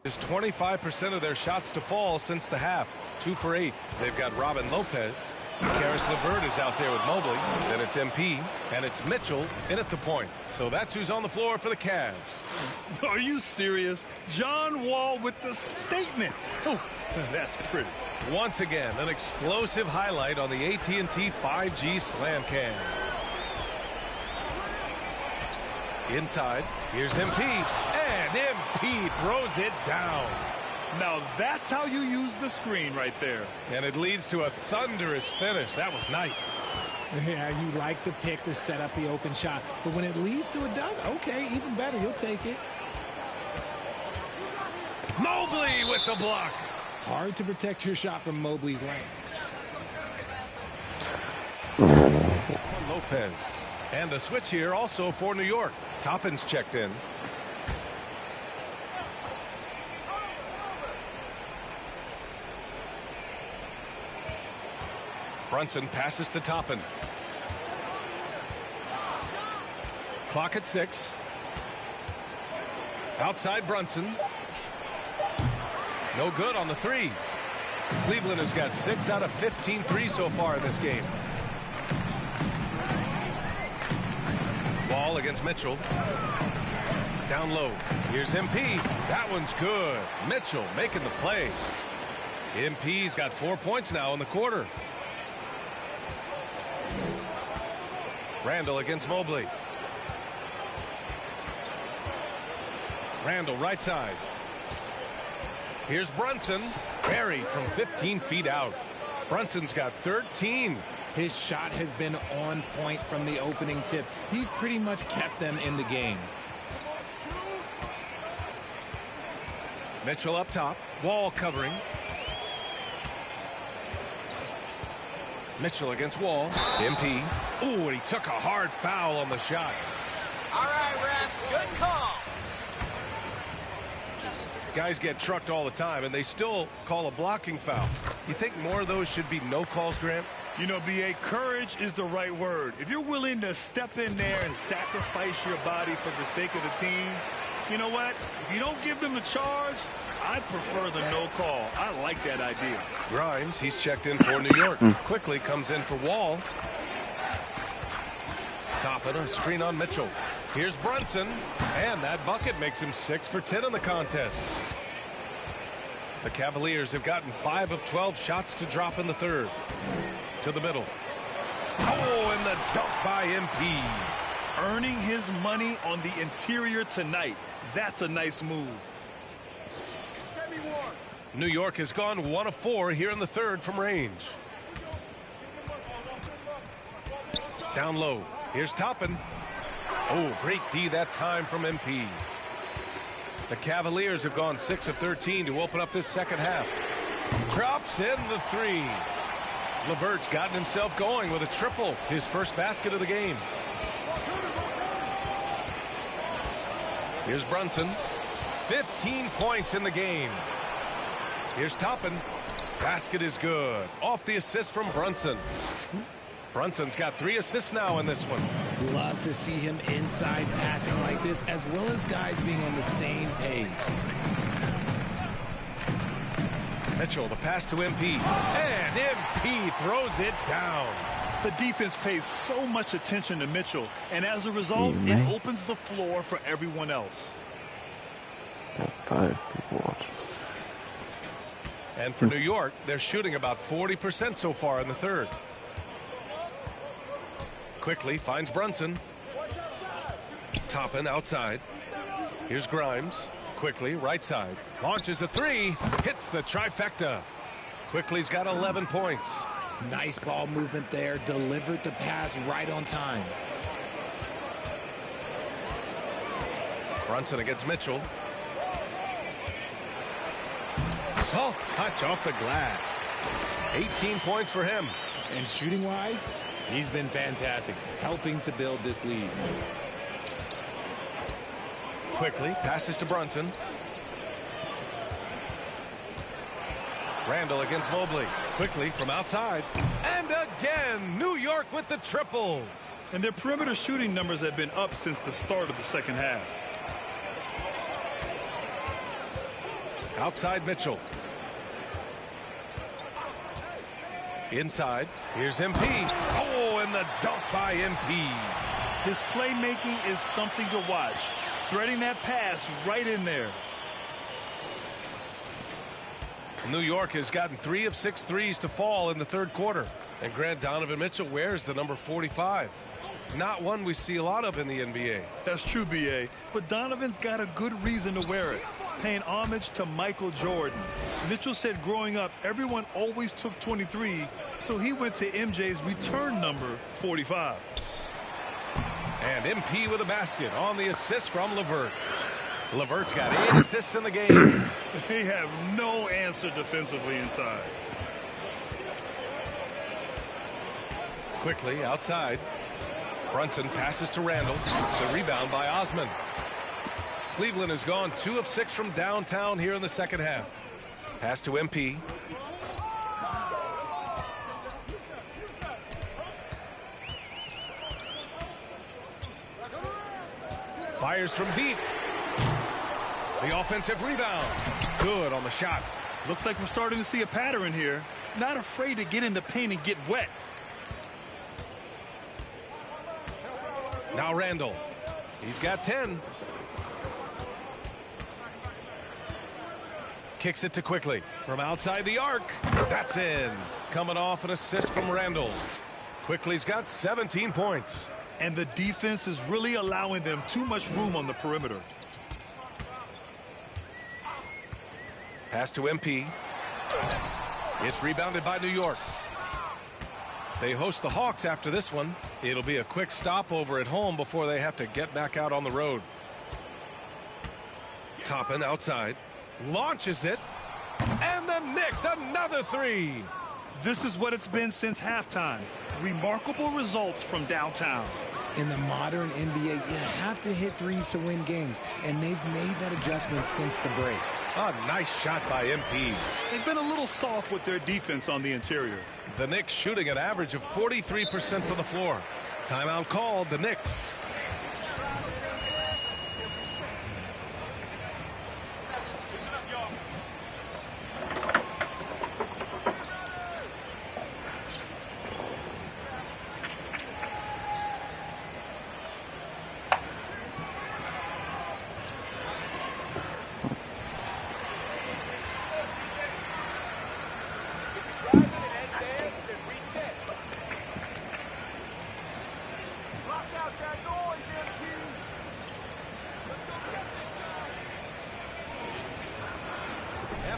Is 25% of their shots to fall since the half. 2 for 8. They've got Robin Lopez. Karis LeVert is out there with Mobley. Then it's MP. And it's Mitchell in at the point. So that's who's on the floor for the Cavs. Are you serious? John Wall with the statement. Oh, that's pretty. Once again, an explosive highlight on the AT&T 5G Slam Cam. Inside, here's MP, and MP throws it down. Now that's how you use the screen right there. And it leads to a thunderous finish. That was nice. Yeah, you like the pick to set up the open shot. But when it leads to a dunk, okay, even better, you'll take it. Mobley with the block. Hard to protect your shot from Mobley's lane. Lopez. And a switch here also for New York. Toppin's checked in. Brunson passes to Toppin. Clock at 6. Outside Brunson. No good on the 3. Cleveland has got 6 out of 15 threes so far in this game. Wall against Mitchell. Down low. Here's MP. That one's good. Mitchell making the play. MP's got 4 points now in the quarter. Randall against Mobley. Randall right side. Here's Brunson. Buried from 15 feet out. Brunson's got 13. His shot has been on point from the opening tip. He's pretty much kept them in the game. Mitchell up top. Wall covering. Mitchell against Wall. MP. Ooh, and he took a hard foul on the shot. All right, ref. Good call. Guys get trucked all the time, and they still call a blocking foul. You think more of those should be no calls, Grant? You know, B.A., courage is the right word. If you're willing to step in there and sacrifice your body for the sake of the team, you know what? If you don't give them the charge, I prefer the no call. I like that idea. Grimes, he's checked in for New York. Quickly comes in for Wall. Toppin, a screen on Mitchell. Here's Brunson, and that bucket makes him 6 for 10 in the contest. The Cavaliers have gotten 5 of 12 shots to drop in the third. To the middle. Oh, and the dunk by MP. Earning his money on the interior tonight. That's a nice move. New York has gone 1 of 4 here in the third from range. Down low. Here's Toppin. Oh, great D that time from MP. The Cavaliers have gone 6 of 13 to open up this second half. Drops in the 3. LeVert's gotten himself going with a triple, his first basket of the game. Here's Brunson. 15 points in the game. Here's Toppin. Basket is good. Off the assist from Brunson. Brunson's got 3 assists now in this one. Love to see him inside passing like this, as well as guys being on the same page. Mitchell, the pass to MP. And MP throws it down. The defense pays so much attention to Mitchell, and as a result, it opens the floor for everyone else. Got 5 people watching. And for New York, they're shooting about 40% so far in the third. Quickly finds Brunson. Toppin outside. Here's Grimes. Quickly right side. Launches a 3. Hits the trifecta. Quickly's got 11 points. Nice ball movement there. Delivered the pass right on time. Brunson against Mitchell. Soft touch off the glass. 18 points for him. And shooting-wise, he's been fantastic, helping to build this lead. Quickly passes to Brunson. Randall against Mobley. Quickly from outside. And again, New York with the triple. And their perimeter shooting numbers have been up since the start of the second half. Outside Mitchell. Inside. Here's MP. Oh, and the dunk by MP. His playmaking is something to watch. Threading that pass right in there. New York has gotten 3 of 6 threes to fall in the third quarter. And Grant, Donovan Mitchell wears the number 45. Not one we see a lot of in the NBA. That's true, B.A. But Donovan's got a good reason to wear it. Paying homage to Michael Jordan. Mitchell said growing up, everyone always took 23, so he went to MJ's return number 45. And MP with a basket on the assist from LeVert. LeVert's got 8 assists in the game. They have no answer defensively inside. Quickly outside. Brunson passes to Randall. The rebound by Osman. Cleveland has gone 2 of 6 from downtown here in the second half. Pass to MP. Fires from deep. The offensive rebound. Good on the shot. Looks like we're starting to see a pattern here. Not afraid to get in the paint and get wet. Now Randall. He's got 10. Kicks it to Quickly from outside the arc. That's in. Coming off an assist from Randall. Quickly's got 17 points. And the defense is really allowing them too much room on the perimeter. Pass to MP. It's rebounded by New York. They host the Hawks after this one. It'll be a quick stopover at home before they have to get back out on the road. Toppin outside. Launches it. And the Knicks, another three. This is what it's been since halftime. Remarkable results from downtown. In the modern NBA, you have to hit threes to win games, and they've made that adjustment since the break. A nice shot by MP. They've been a little soft with their defense on the interior. The Knicks shooting an average of 43% from the floor. Timeout called, the Knicks.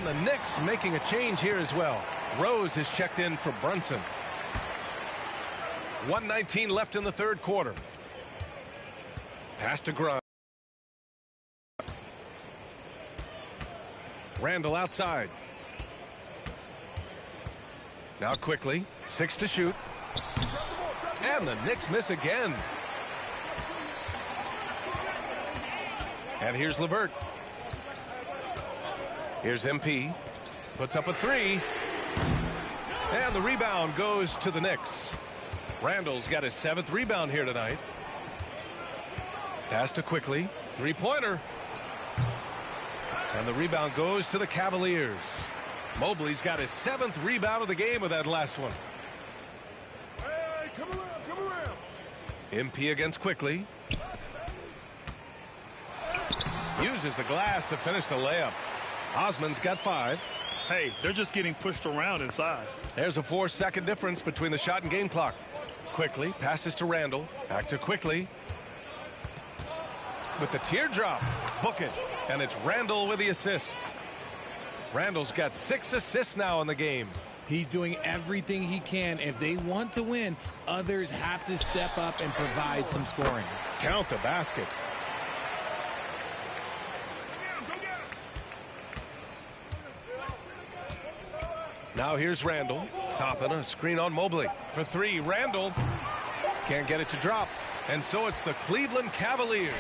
The Knicks making a change here as well. Rose has checked in for Brunson. 1:19 left in the third quarter. Pass to Grunt. Randall outside. Now Quickly. 6 to shoot. And the Knicks miss again. And here's LeVert. Here's MP. Puts up a three. And the rebound goes to the Knicks. Randall's got his 7th rebound here tonight. Pass to Quickly. Three-pointer. And the rebound goes to the Cavaliers. Mobley's got his 7th rebound of the game with that last one. Hey, come around. MP against Quickly. Uses the glass to finish the layup. Osman's got 5. Hey, they're just getting pushed around inside. There's a 4-second difference between the shot and game clock. Quickly passes to Randall. Back to Quickly. With the teardrop. Book it. And it's Randall with the assist. Randall's got 6 assists now in the game. He's doing everything he can. If they want to win, others have to step up and provide some scoring. Count the basket. Now here's Randall. Topping a screen on Mobley. For 3, Randall. Can't get it to drop. And so it's the Cleveland Cavaliers.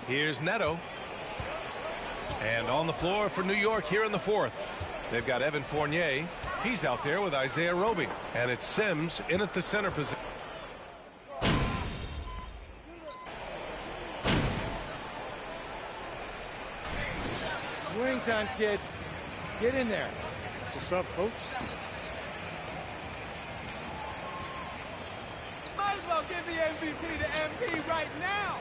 Here's Neto. And on the floor for New York here in the 4th. They've got Evan Fournier. He's out there with Isaiah Roby. And it's Sims in at the center position. Swing time, kid. Get in there. What's up, coach? Might as well give the MVP to MP right now.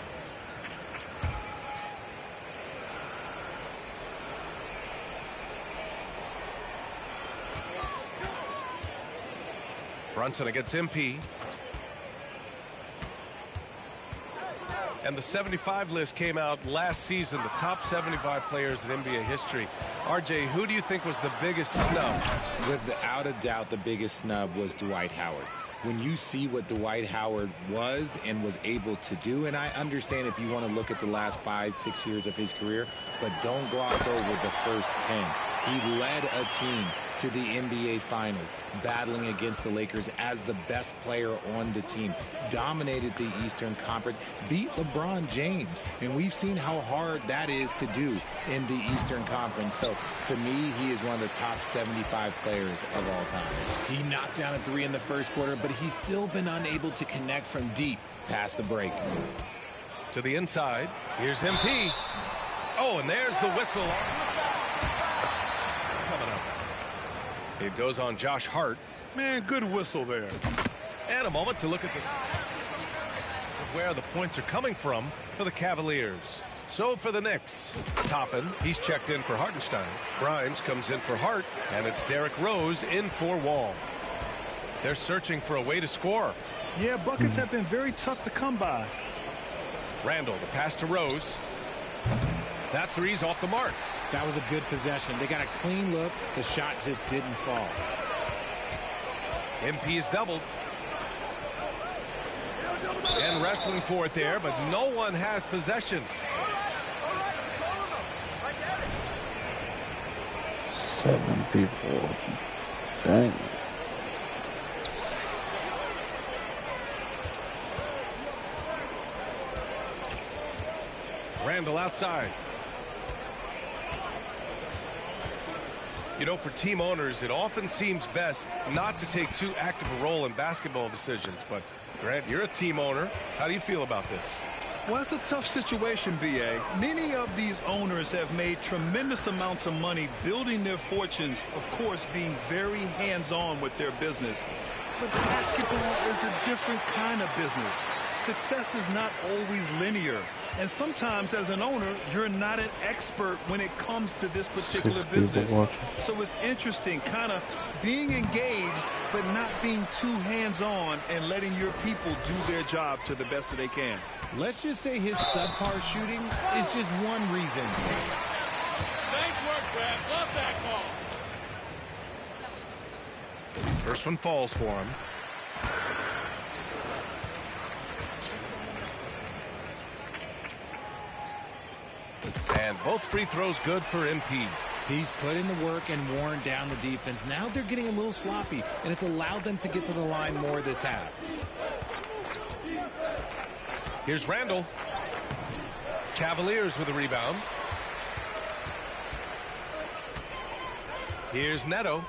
Brunson against MP. And the 75 list came out last season, the top 75 players in NBA history. RJ, who do you think was the biggest snub? Without a doubt, the biggest snub was Dwight Howard. When you see what Dwight Howard was and was able to do, and I understand if you want to look at the last 5-6 years of his career, but don't gloss over the first 10. He led a team to the NBA Finals, battling against the Lakers as the best player on the team, dominated the Eastern Conference, beat LeBron James, and we've seen how hard that is to do in the Eastern Conference. So, to me, he is one of the top 75 players of all time. He knocked down a 3 in the first quarter, but he's still been unable to connect from deep past the break. To the inside, here's MP. Oh, and there's the whistle. Coming up. It goes on Josh Hart. Man, good whistle there. And a moment to look at where the points are coming from for the Cavaliers. So for the Knicks, Toppin, he's checked in for Hartenstein. Grimes comes in for Hart, and it's Derrick Rose in for Wall. They're searching for a way to score. Yeah, buckets have been very tough to come by. Randall, the pass to Rose. That three's off the mark. That was a good possession. They got a clean look. The shot just didn't fall. MP's doubled. And wrestling for it there, but no one has possession. 7 people. Dang. Randall outside. You know, for team owners, it often seems best not to take too active a role in basketball decisions. But, Grant, you're a team owner. How do you feel about this? Well, it's a tough situation, B.A. Many of these owners have made tremendous amounts of money building their fortunes, of course, being very hands-on with their business. But basketball is a different kind of business. Success is not always linear. And sometimes, as an owner, you're not an expert when it comes to this particular business. So it's interesting, kind of being engaged, but not being too hands-on and letting your people do their job to the best that they can. Let's just say his subpar shooting is just one reason. Nice work, Brad. Love that call. First one falls for him. And both free throws good for MP. He's put in the work and worn down the defense. Now they're getting a little sloppy, and it's allowed them to get to the line more this half. Here's Randall. Cavaliers with a rebound. Here's Neto.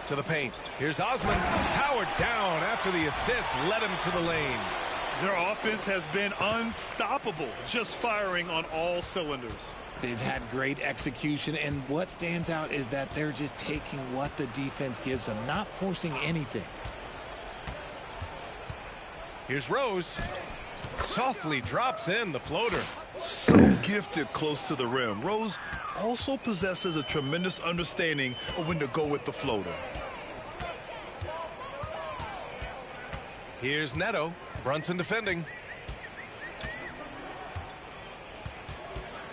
To the paint. Here's Osman. Powered down after the assist led him to the lane. Their offense has been unstoppable, just firing on all cylinders. They've had great execution, and what stands out is that they're just taking what the defense gives them, not forcing anything. Here's Rose. Softly drops in the floater. So gifted close to the rim. Rose also possesses a tremendous understanding of when to go with the floater. Here's Neto. Brunson defending.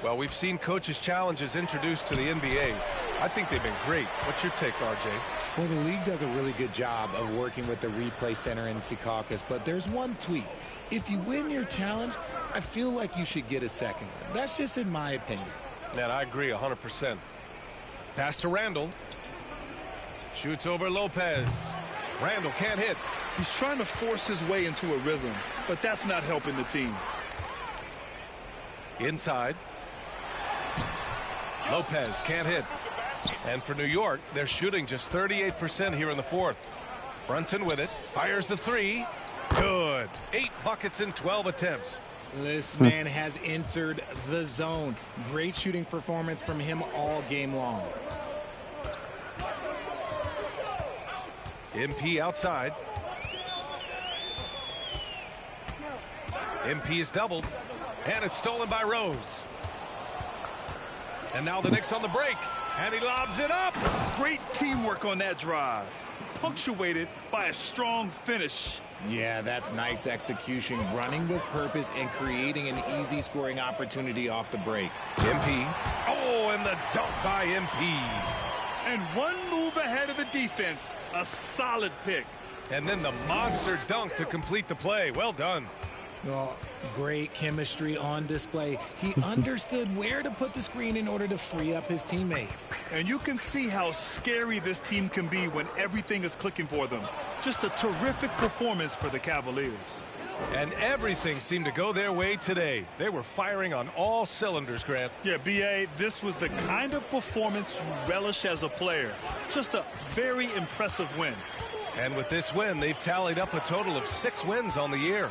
Well, we've seen coaches' challenges introduced to the NBA. I think they've been great. What's your take, RJ? Well, the league does a really good job of working with the replay center in Secaucus, but there's one tweak. If you win your challenge, I feel like you should get a second one. That's just in my opinion. Man, I agree 100%. Pass to Randall. Shoots over Lopez. Randall can't hit. He's trying to force his way into a rhythm, but that's not helping the team. Inside. Lopez can't hit. And for New York, they're shooting just 38% here in the fourth. Brunson with it. Fires the three. Good. 8 buckets in 12 attempts. This man has entered the zone. Great shooting performance from him all game long. MP outside. MP is doubled, and it's stolen by Rose. And now the Knicks on the break, and he lobs it up. Great teamwork on that drive, punctuated by a strong finish. Yeah, that's nice execution, running with purpose and creating an easy scoring opportunity off the break. MP. Oh, and the dunk by MP. And one move ahead of the defense, a solid pick. And then the monster dunk to complete the play. Well done. Oh, great chemistry on display. He understood where to put the screen in order to free up his teammate. And you can see how scary this team can be when everything is clicking for them. Just a terrific performance for the Cavaliers. And everything seemed to go their way today. They were firing on all cylinders, Grant. Yeah, B.A., this was the kind of performance you relish as a player. Just a very impressive win. And with this win, they've tallied up a total of 6 wins on the year.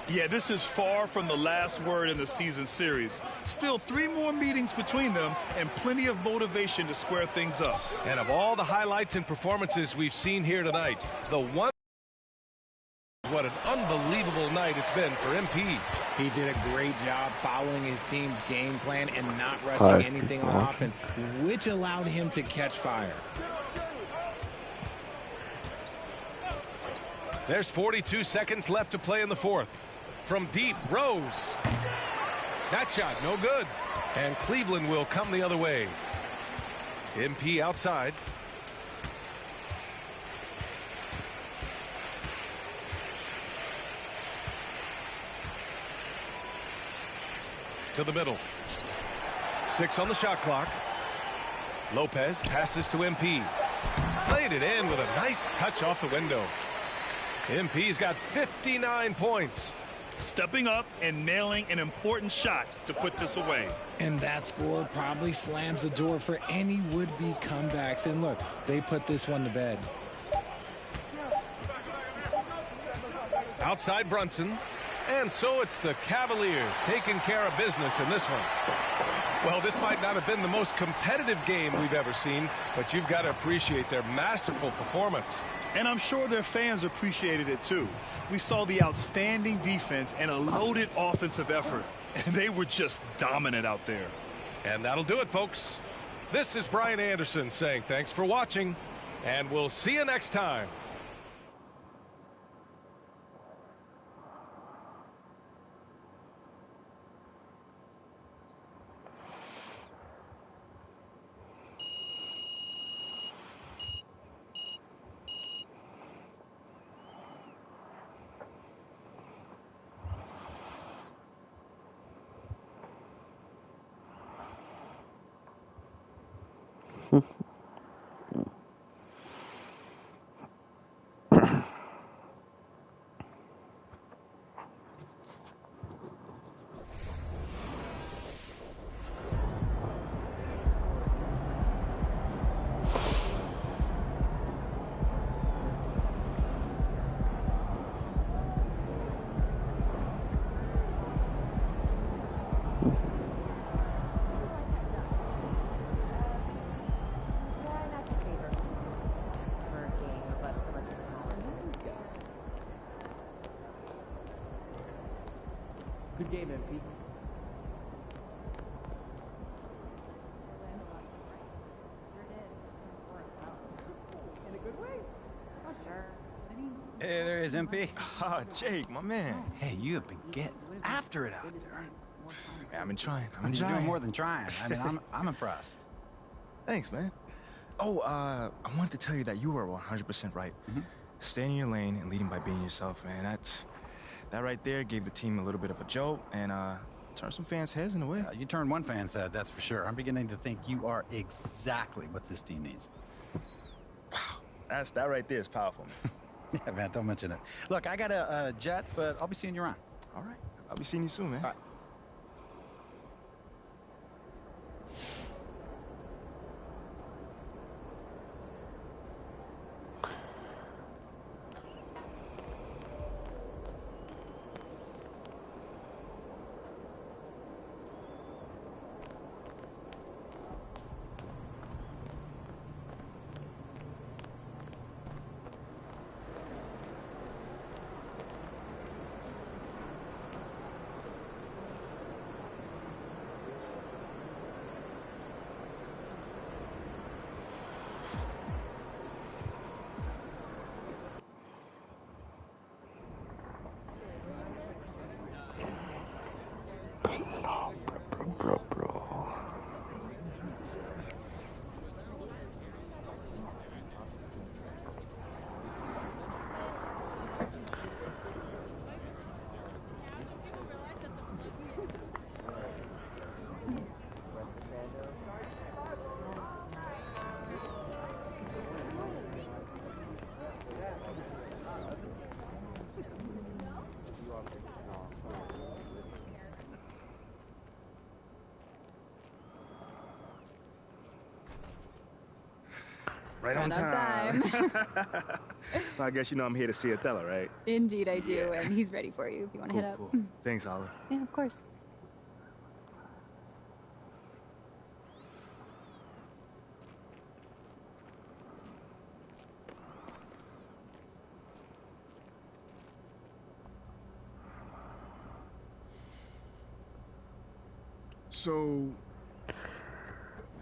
Yeah, this is far from the last word in the season series. Still 3 more meetings between them and plenty of motivation to square things up. And of all the highlights and performances we've seen here tonight, the one what an unbelievable night it's been for MP. He did a great job following his team's game plan and not rushing anything on offense, which allowed him to catch fire. There's 42 seconds left to play in the fourth. From deep, Rose. That shot, no good. And Cleveland will come the other way. MP outside. To the middle. 6 on the shot clock. Lopez passes to MP. Laid it in with a nice touch off the window. MP's got 59 points. Stepping up and nailing an important shot to put this away. And that score probably slams the door for any would-be comebacks. And look, they put this one to bed. Outside Brunson. And so it's the Cavaliers taking care of business in this one. Well, this might not have been the most competitive game we've ever seen, but you've got to appreciate their masterful performance. And I'm sure their fans appreciated it too. We saw the outstanding defense and a loaded offensive effort, and they were just dominant out there. And that'll do it, folks. This is Brian Anderson saying thanks for watching, and we'll see you next time. Good game, MP. In a good way? Oh, sure. I mean... Hey, there is MP. Oh, Jake, my man. Hey, you have been getting after it out there. Yeah, I've been trying. You're doing more than trying. I mean, I'm impressed. Thanks, man. Oh, I wanted to tell you that you were 100% right. Staying in your lane and leading by being yourself, man. That right there gave the team a little bit of a jolt and turned some fans' heads in a way. You turned one fan's head, that's for sure. I'm beginning to think you are exactly what this team needs. Wow, that right there is powerful. Yeah, man, don't mention it. Look, I got a jet, but I'll be seeing you around. All right. I'll be seeing you soon, man. All right. Right Right on on time. Well, I guess you know I'm here to see Othello, right? Indeed, I do, and he's ready for you if you want to Cool, hit up. cool. Thanks, Olive. Yeah, of course. So,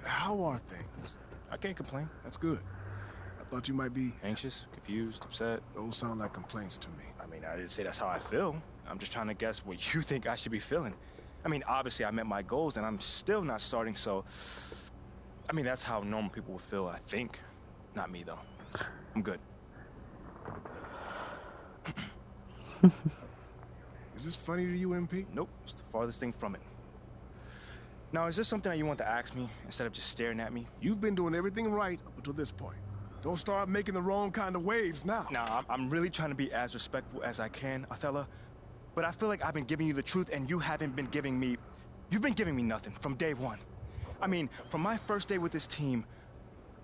how are things? I can't complain. That's good. I thought you might be Anxious, confused, upset. Those sound like complaints to me. I mean, I didn't say that's how I feel. I'm just trying to guess what you think I should be feeling. I mean, obviously I met my goals and I'm still not starting, so... I mean, that's how normal people would feel, I think. Not me, though. I'm good. Is this funny to you, MP? Nope, it's the farthest thing from it. Now, is this something that you want to ask me instead of just staring at me? You've been doing everything right up until this point. Don't start making the wrong kind of waves now. Nah, I'm really trying to be as respectful as I can, Othello. But I feel like I've been giving you the truth and you haven't been giving me... You've been giving me nothing from day one. I mean, from my first day with this team,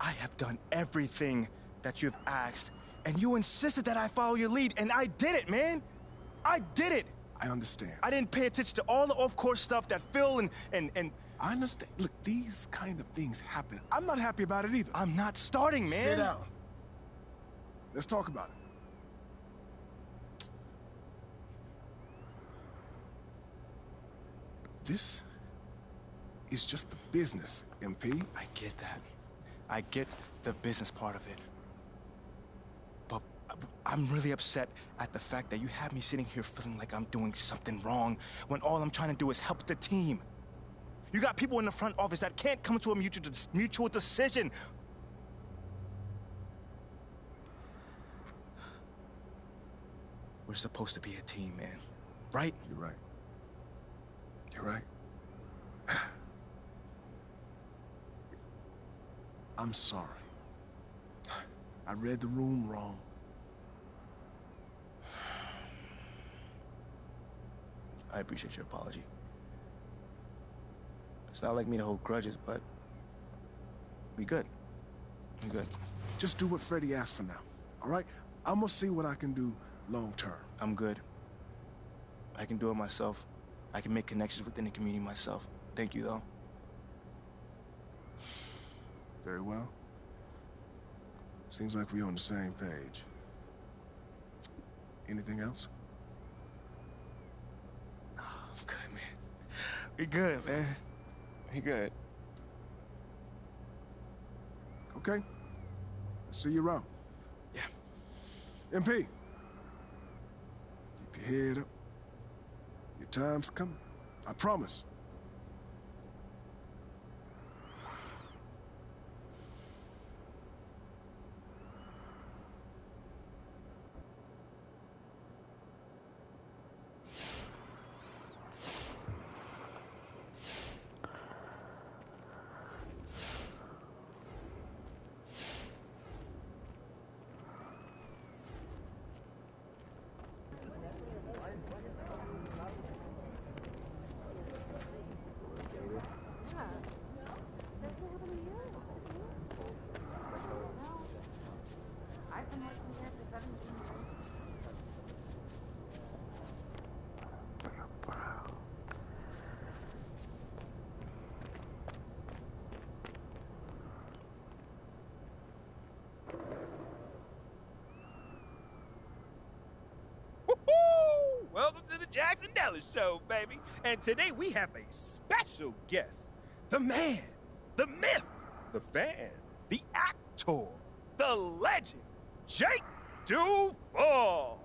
I have done everything that you've asked, and you insisted that I follow your lead, and I did it, man! I did it! I understand. I didn't pay attention to all the off-course stuff that Phil and... I understand. Look, these kind of things happen. I'm not happy about it either. I'm not starting, man! Sit down. Let's talk about it. This is just the business, MP. I get that. I get the business part of it. But I'm really upset at the fact that you have me sitting here feeling like I'm doing something wrong when all I'm trying to do is help the team. You got people in the front office that can't come to a mutual decision. We're supposed to be a team, man. Right? You're right. You're right. I'm sorry. I read the room wrong. I appreciate your apology. It's not like me to hold grudges, but we good. I'm good. Just do what Freddie asked for now, all right? I'm gonna see what I can do long term. I'm good. I can do it myself. I can make connections within the community myself. Thank you, though. Very well. Seems like we're on the same page. Anything else? Oh, I'm good, man. We good, man. We good. Okay. See you around. Yeah. MP. Keep your head up. Your time's coming. I promise. Welcome to the Jackson Dallas Show, baby. And today we have a special guest. The man, the myth, the fan, the actor, the legend, Jake Duval.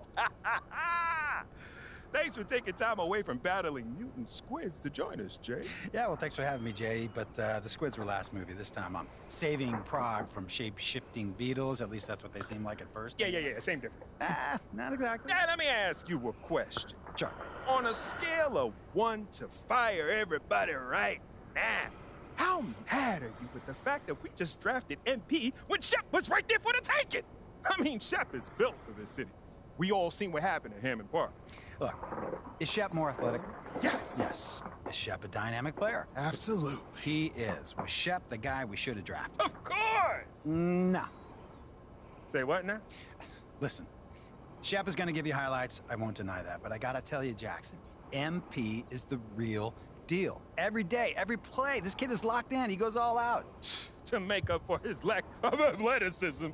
Thanks for taking time away from battling mutant squids to join us, Jay. Yeah, well, thanks for having me, Jay. But the squids were last movie. This time I'm saving Prague from shape-shifting beetles. At least that's what they seem like at first. Yeah, same difference. Not exactly. Now, let me ask you a question. Sure. On a scale of 1 to fire everybody right now, how mad are you with the fact that we just drafted MP when Shep was right there for the taking? I mean, Shep is built for this city. We all seen what happened at Hammond Park. Look, is Shep more athletic? Yes. Yes. Is Shep a dynamic player? Absolutely. He is. Was Shep the guy we should have drafted? Of course! No. Say what now? Listen, Shep is going to give you highlights. I won't deny that. But I got to tell you, Jackson, MP is the real deal. Every day, every play, this kid is locked in. He goes all out. To make up for his lack of athleticism.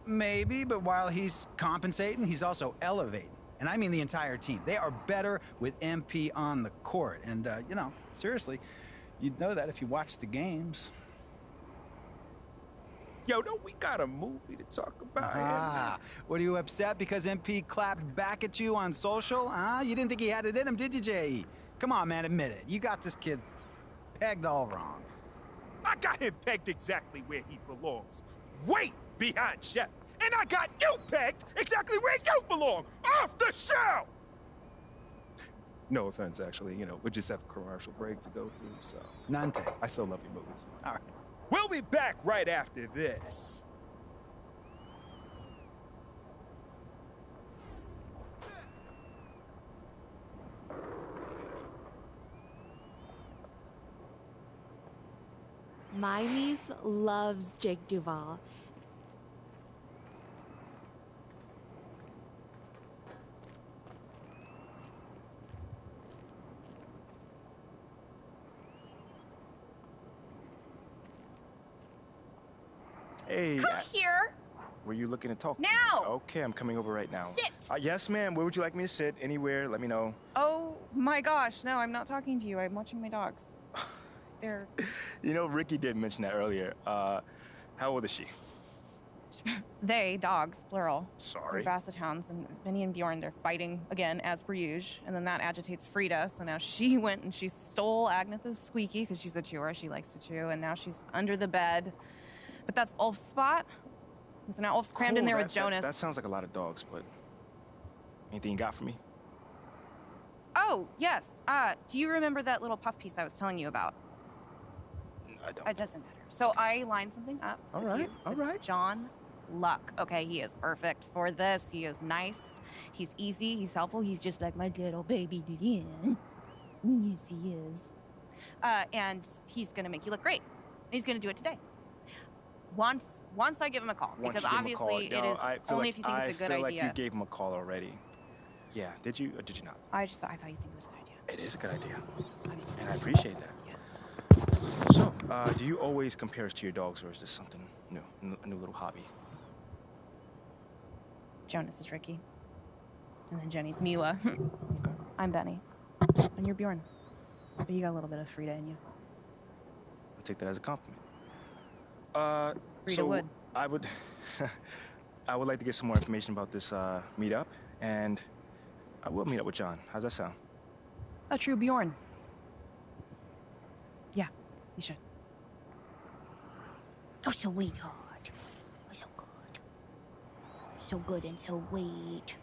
Maybe, but while he's compensating, he's also elevating. And I mean the entire team. They are better with MP on the court. And, you know, seriously, you'd know that if you watch the games. Yo, don't we got a movie to talk about? What are you upset because MP clapped back at you on social? You didn't think he had it in him, did you, J.E.? Come on, man, admit it. You got this kid pegged all wrong. I got him pegged exactly where he belongs. Way behind Shep. And I got you pegged exactly where you belong. Off the show! No offense, actually. You know, we just have a commercial break to go through, so... None take. I still love your movies. All right. We'll be back right after this. My niece loves Jake Duvall. Hey. Come here. Were you looking to talk? Now! Okay, I'm coming over right now. Sit! Yes, ma'am. Where would you like me to sit? Anywhere. Let me know. Oh my gosh, no, I'm not talking to you. I'm watching my dogs. They're... You know, Ricky did mention that earlier. How old is she? They, dogs, plural. Sorry. They're Basset Hounds, and Benny and Bjorn, they're fighting again, as per usual. And then that agitates Frida, so now she went and she stole Agnetha's squeaky, because she's a chewer, she likes to chew, and now she's under the bed. But that's Ulf's spot. And so now Ulf's crammed in there with Jonas. That sounds like a lot of dogs, but anything you got for me? Oh, yes. Do you remember that little puff piece I was telling you about? I don't. It doesn't matter. So I lined something up. All with right, you all with right. John Luck. Okay, he is perfect for this. He is nice. He's easy. He's helpful. He's just like my little baby Lynn. Yes, he is. And he's gonna make you look great. He's gonna do it today. Once I give him a call, because obviously it is only if you think it's a good idea. I feel like you gave him a call already. Yeah, did you or did you not? I thought you think it was a good idea. It is a good idea. Obviously. And I appreciate that. Yeah. So, do you always compare us to your dogs, or is this something new, a new little hobby? Jonas is Ricky. And then Jenny's Mila. I'm Benny. And you're Bjorn. But you got a little bit of Frida in you. I'll take that as a compliment. Frida so would. I would, I would like to get some more information about this meetup, and I will meet up with John. How's that sound? A true Bjorn. Yeah, you should. Oh, sweetheart. Oh, so good. So good and so sweet.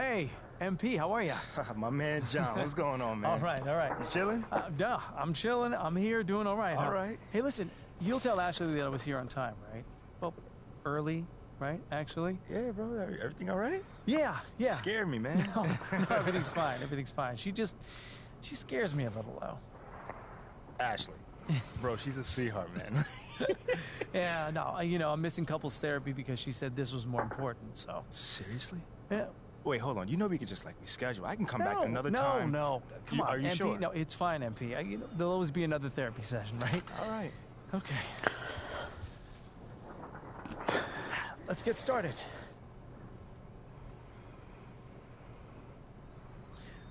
Hey, MP, how are you? My man John, what's going on, man? All right, all right. You chilling? Duh, I'm chilling. I'm here doing all right. All right. Hey, listen, you'll tell Ashley that I was here on time, right? Well, early, right, actually? Yeah, bro. Everything all right? Yeah. You scared me, man. No, everything's fine. Everything's fine. She scares me a little, though. Ashley. Bro, she's a sweetheart, man. Yeah, no, I'm missing couples therapy because she said this was more important, so. Seriously? Yeah. Wait, hold on. You know we could just, reschedule. I can come back another time. No. Come on, Are you MP. sure? No, it's fine, MP. There'll always be another therapy session, right? All right. Okay. Let's get started.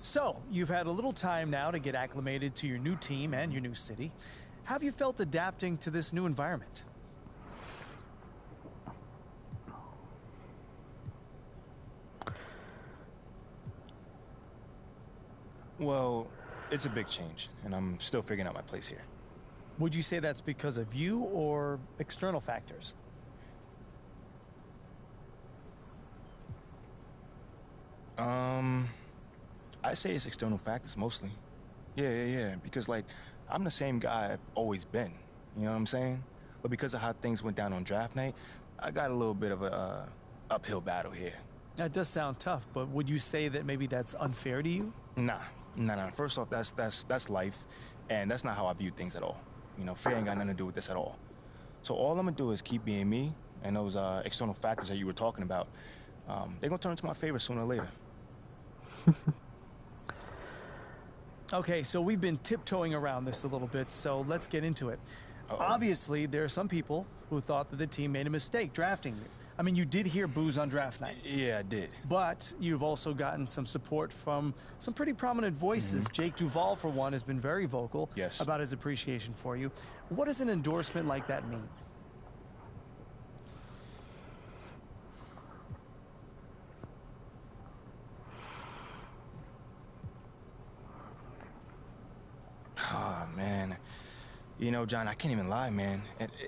So, you've had a little time now to get acclimated to your new team and your new city. How have you felt adapting to this new environment? Well, it's a big change, and I'm still figuring out my place here. Would you say that's because of you or external factors? I say it's external factors mostly. Yeah. Because, I'm the same guy I've always been. You know what I'm saying? But because of how things went down on draft night, I got a little bit of a uphill battle here. That does sound tough, but would you say that maybe that's unfair to you? Nah. First off, that's life, and that's not how I view things at all. Fear ain't got nothing to do with this at all. So all I'm gonna do is keep being me, and those external factors that you were talking about, they're gonna turn into my favor sooner or later. Okay, so we've been tiptoeing around this a little bit, so let's get into it. Obviously, there are some people who thought that the team made a mistake drafting you. I mean, you did hear boos on draft night. Yeah, I did. But you've also gotten some support from some pretty prominent voices. Jake Duvall, for one, has been very vocal about his appreciation for you. What does an endorsement like that mean? Oh, man. John, I can't even lie, man.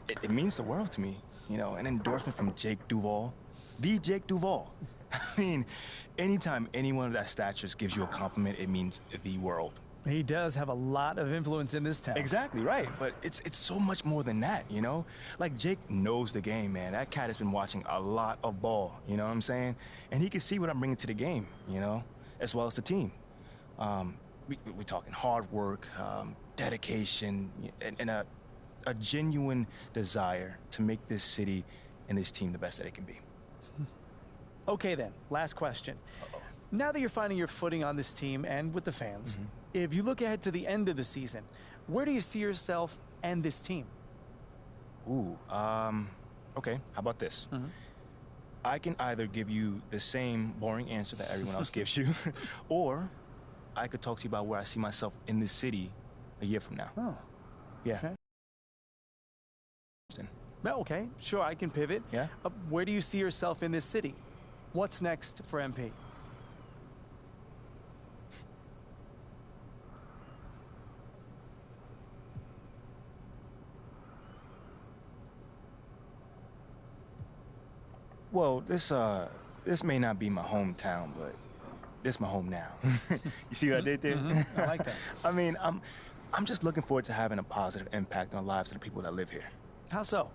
It means the world to me. An endorsement from Jake Duvall. The Jake Duvall. I mean, anytime anyone of that stature gives you a compliment, it means the world. He does have a lot of influence in this town. Exactly, right. But it's so much more than that, Jake knows the game, man. That cat has been watching a lot of ball, you know what I'm saying? And he can see what I'm bringing to the game, as well as the team. We're talking hard work, dedication, and a genuine desire to make this city and this team the best that it can be. Okay then, last question. Now that you're finding your footing on this team and with the fans, if you look ahead to the end of the season, where do you see yourself and this team? Ooh, okay, how about this? I can either give you the same boring answer that everyone else gives you, or I could talk to you about where I see myself in this city a year from now. Oh. Yeah. Okay. Okay, sure, I can pivot. Yeah? Where do you see yourself in this city? What's next for MP? Well, this may not be my hometown, but this my home now. You see what I did there? I like that. I mean, I'm just looking forward to having a positive impact on the lives of the people that live here. How so?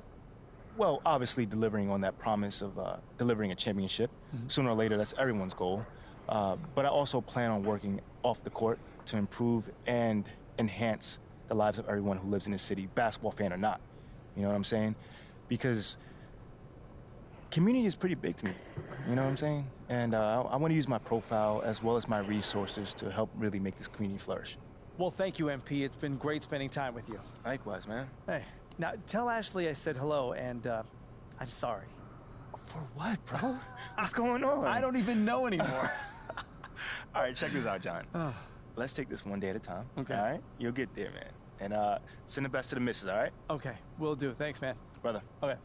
Well, obviously delivering on that promise of delivering a championship. Sooner or later, that's everyone's goal. But I also plan on working off the court to improve and enhance the lives of everyone who lives in this city, basketball fan or not. You know what I'm saying? Because community is pretty big to me, you know what I'm saying? And I want to use my profile as well as my resources to help really make this community flourish. Well, thank you, MP. It's been great spending time with you. Likewise, man. Hey, now tell Ashley I said hello, and I'm sorry. For what, bro? What's going on? I don't even know anymore. All right, check this out, John. Let's take this one day at a time. Okay. All right? You'll get there, man. And send the best to the missus, all right? Okay, will do. Thanks, man. Brother. Okay.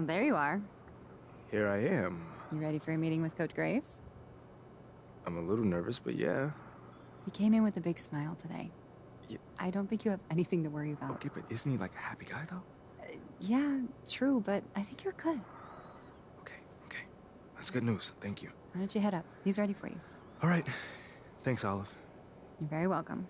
There you are. Here I am. You ready for a meeting with Coach Graves? I'm a little nervous, but yeah. He came in with a big smile today. Yeah. I don't think you have anything to worry about. Okay, but isn't he like a happy guy, though? Yeah, true, but I think you're good. Okay. That's good news. Thank you. Why don't you head up? He's ready for you. All right. Thanks, Olive. You're very welcome.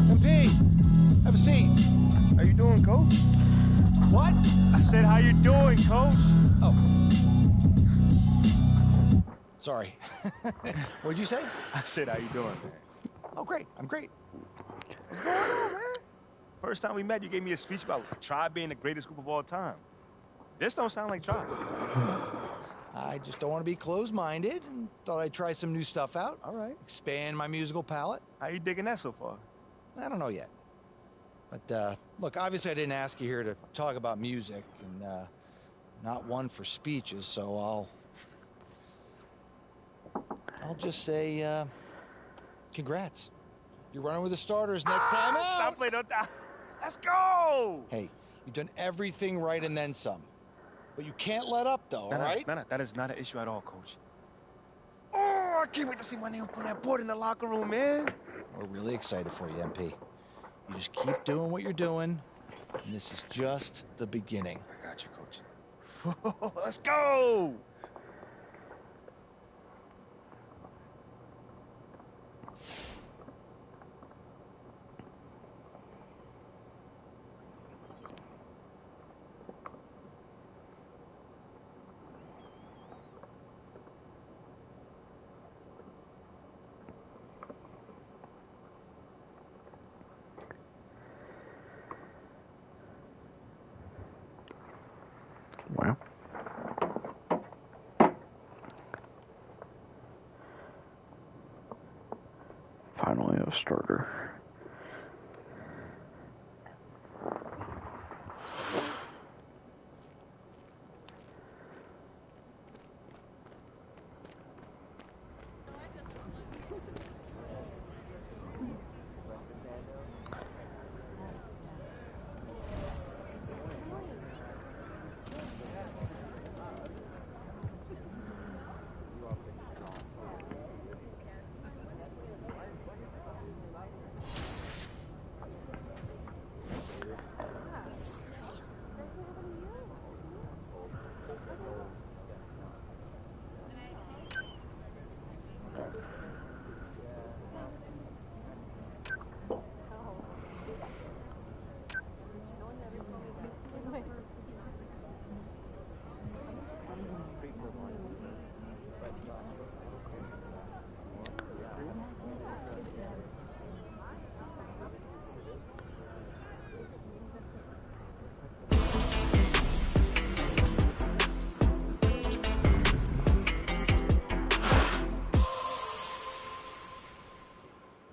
MP, have a seat. How you doing, Coach? What? I said, how you doing, Coach? Oh. Sorry. What'd you say? I said, how you doing, man? Oh, great. I'm great. What's going on, man? First time we met, you gave me a speech about Tribe being the greatest group of all time. This don't sound like Tribe. I just don't want to be closed-minded and thought I'd try some new stuff out. All right. Expand my musical palette. How you digging that so far? I don't know yet. But, look, obviously I didn't ask you here to talk about music, and, not one for speeches, so I'll just say, congrats. You're running with the starters next time out. Stop playing on that. Let's go! Hey, you've done everything right and then some. But you can't let up, though, all right? No, that is not an issue at all, Coach. Oh, I can't wait to see my name on that board in the locker room, man. We're really excited for you, MP. You just keep doing what you're doing, and this is just the beginning. I got you, Coach. Let's go! Well. Finally a starter.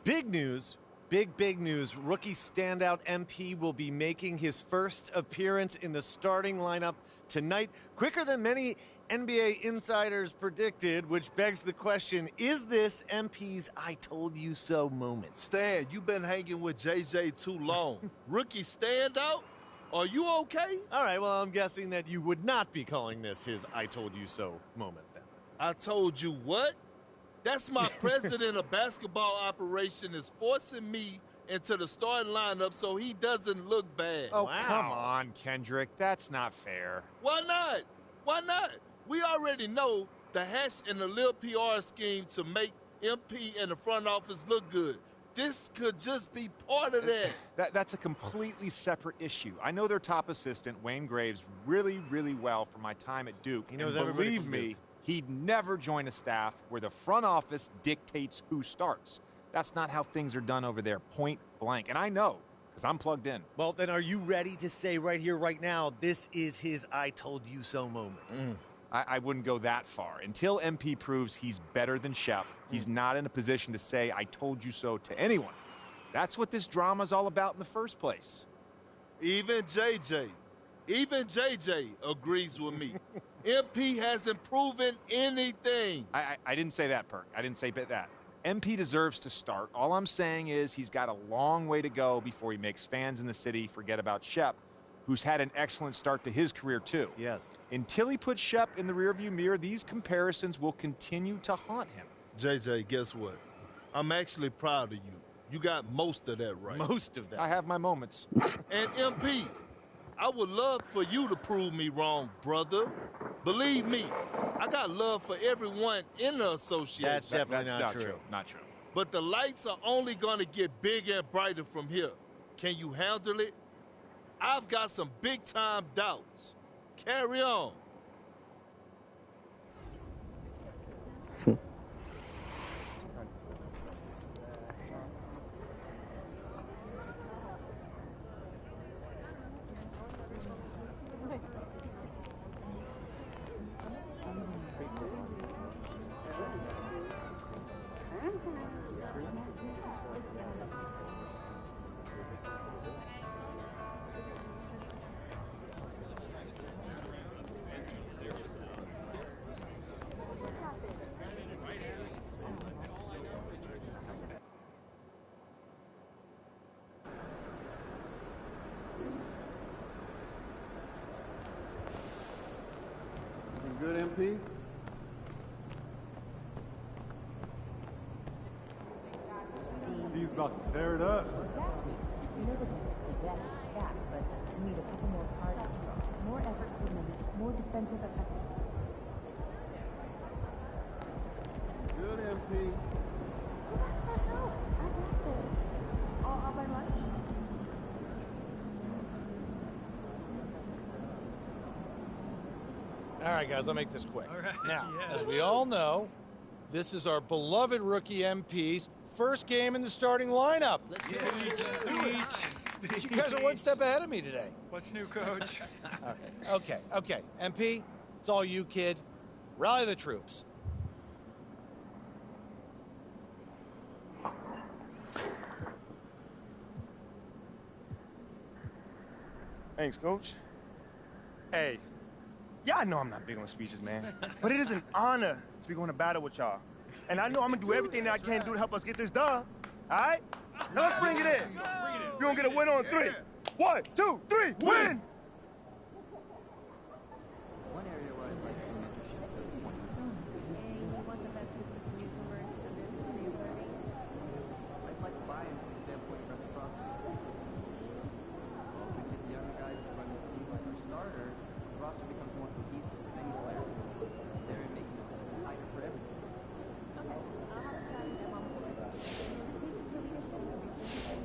Big news, big news. Rookie standout MP will be making his first appearance in the starting lineup tonight, quicker than many NBA insiders predicted, which begs the question, is this MP's I told you so moment? Stan, you've been hanging with JJ too long. Rookie standout? Are you okay? All right, well, I'm guessing that you would not be calling this his I told you so moment then. I told you what? That's my president of basketball operation is forcing me into the starting lineup so he doesn't look bad. Oh, wow. Come on, Kendrick. That's not fair. Why not? Why not? We already know the hash and the little PR scheme to make MP and the front office look good. This could just be part of that. That's a completely separate issue. I know their top assistant, Wayne Graves, really well from my time at Duke. He knows and everybody believe from me, Duke. He'd never join a staff where the front office dictates who starts. That's not how things are done over there, point blank. And I know, because I'm plugged in. Well, then are you ready to say right here, right now, this is his I told you so moment? I wouldn't go that far. Until MP proves he's better than Shep, he's not in a position to say, I told you so to anyone. That's what this drama's all about in the first place. Even JJ, Even JJ agrees with me. MP hasn't proven anything. I didn't say that, Perk. I didn't say that. MP deserves to start. All I'm saying is he's got a long way to go before he makes fans in the city forget about Shep, who's had an excellent start to his career, too. Yes. Until he puts Shep in the rearview mirror, these comparisons will continue to haunt him. JJ, guess what? I'm actually proud of you. You got most of that right. Most of that. I have my moments. And MP, I would love for you to prove me wrong, brother. Believe me, I got love for everyone in the association. That's definitely not true. Not true. But the lights are only gonna get bigger and brighter from here. Can you handle it? I've got some big-time doubts. Carry on. Good, MP? He's about to tear it up. We need a couple more cards. More effort per minute, more defensive effectiveness. Good, MP. All by lunch. All right, guys, I'll make this quick. All right, Now, yeah. as we all know, this is our beloved rookie MP's first game in the starting lineup. Let's go. Speech. You guys are one step ahead of me today. What's new, Coach? Okay. MP, it's all you, kid. Rally the troops. Thanks, Coach. Hey, y'all know I'm not big on speeches, man. But it is an honor to be going to battle with y'all. And I know I'm going to do everything that I can do to help us get this done. All right? Now let's bring it in. You're going to get a win on 3. 1, 2, 3, win! One area where I'd like some mentorship is I'd like buy-in from the standpoint of reciprocity. Well, if we get the younger guys to run the team like our starter, the roster becomes more cohesive with many players. They're making the system tighter for everyone. Okay, I'll have a chat with them on the board. The invitations for leadership.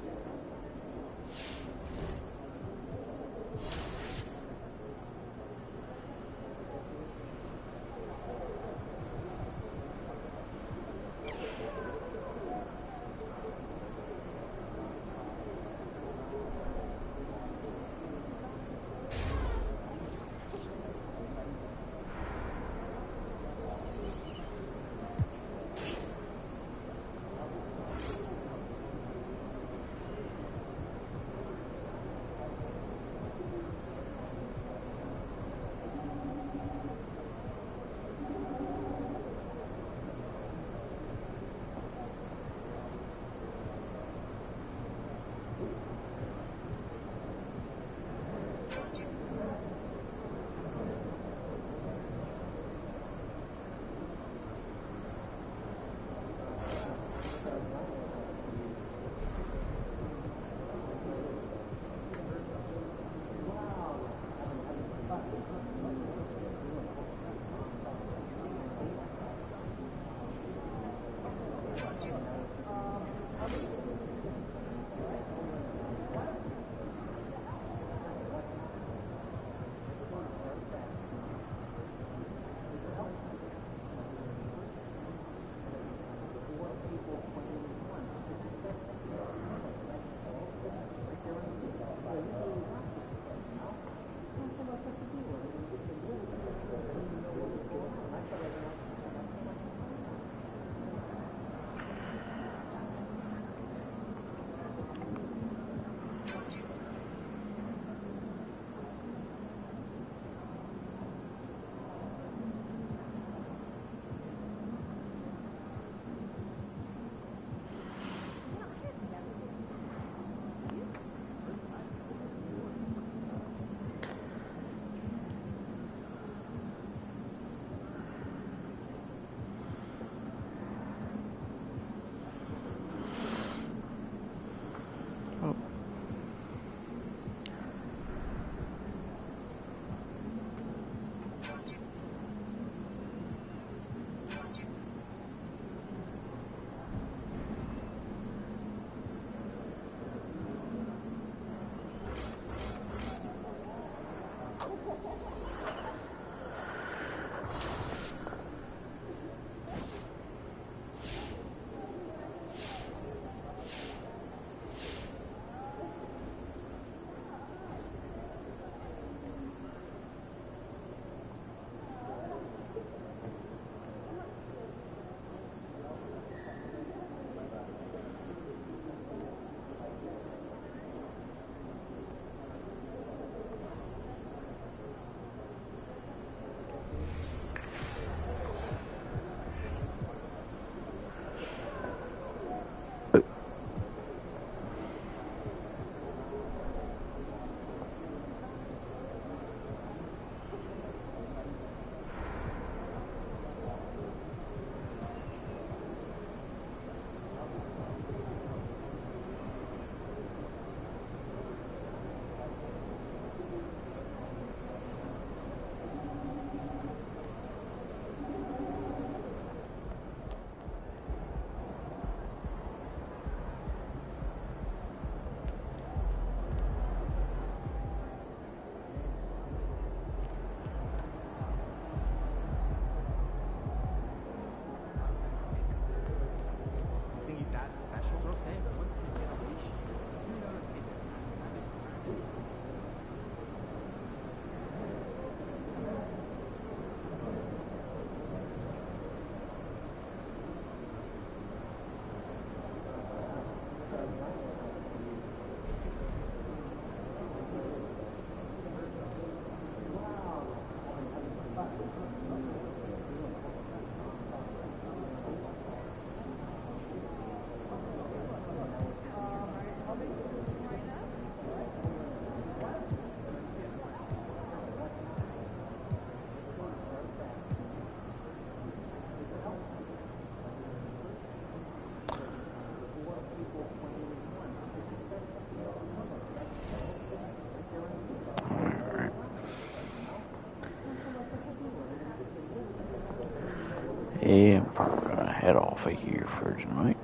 Yeah, I'm probably gonna head off of here for tonight.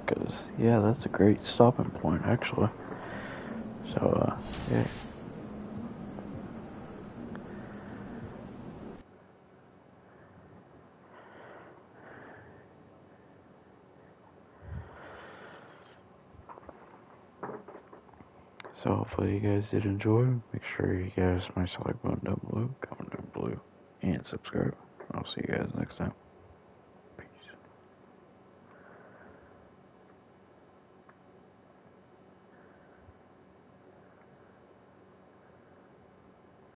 Cause yeah, that's a great stopping point actually. So yeah. So hopefully you guys did enjoy. Make sure you guys smash the like button down below, comment down below, and subscribe. I'll see you guys next time.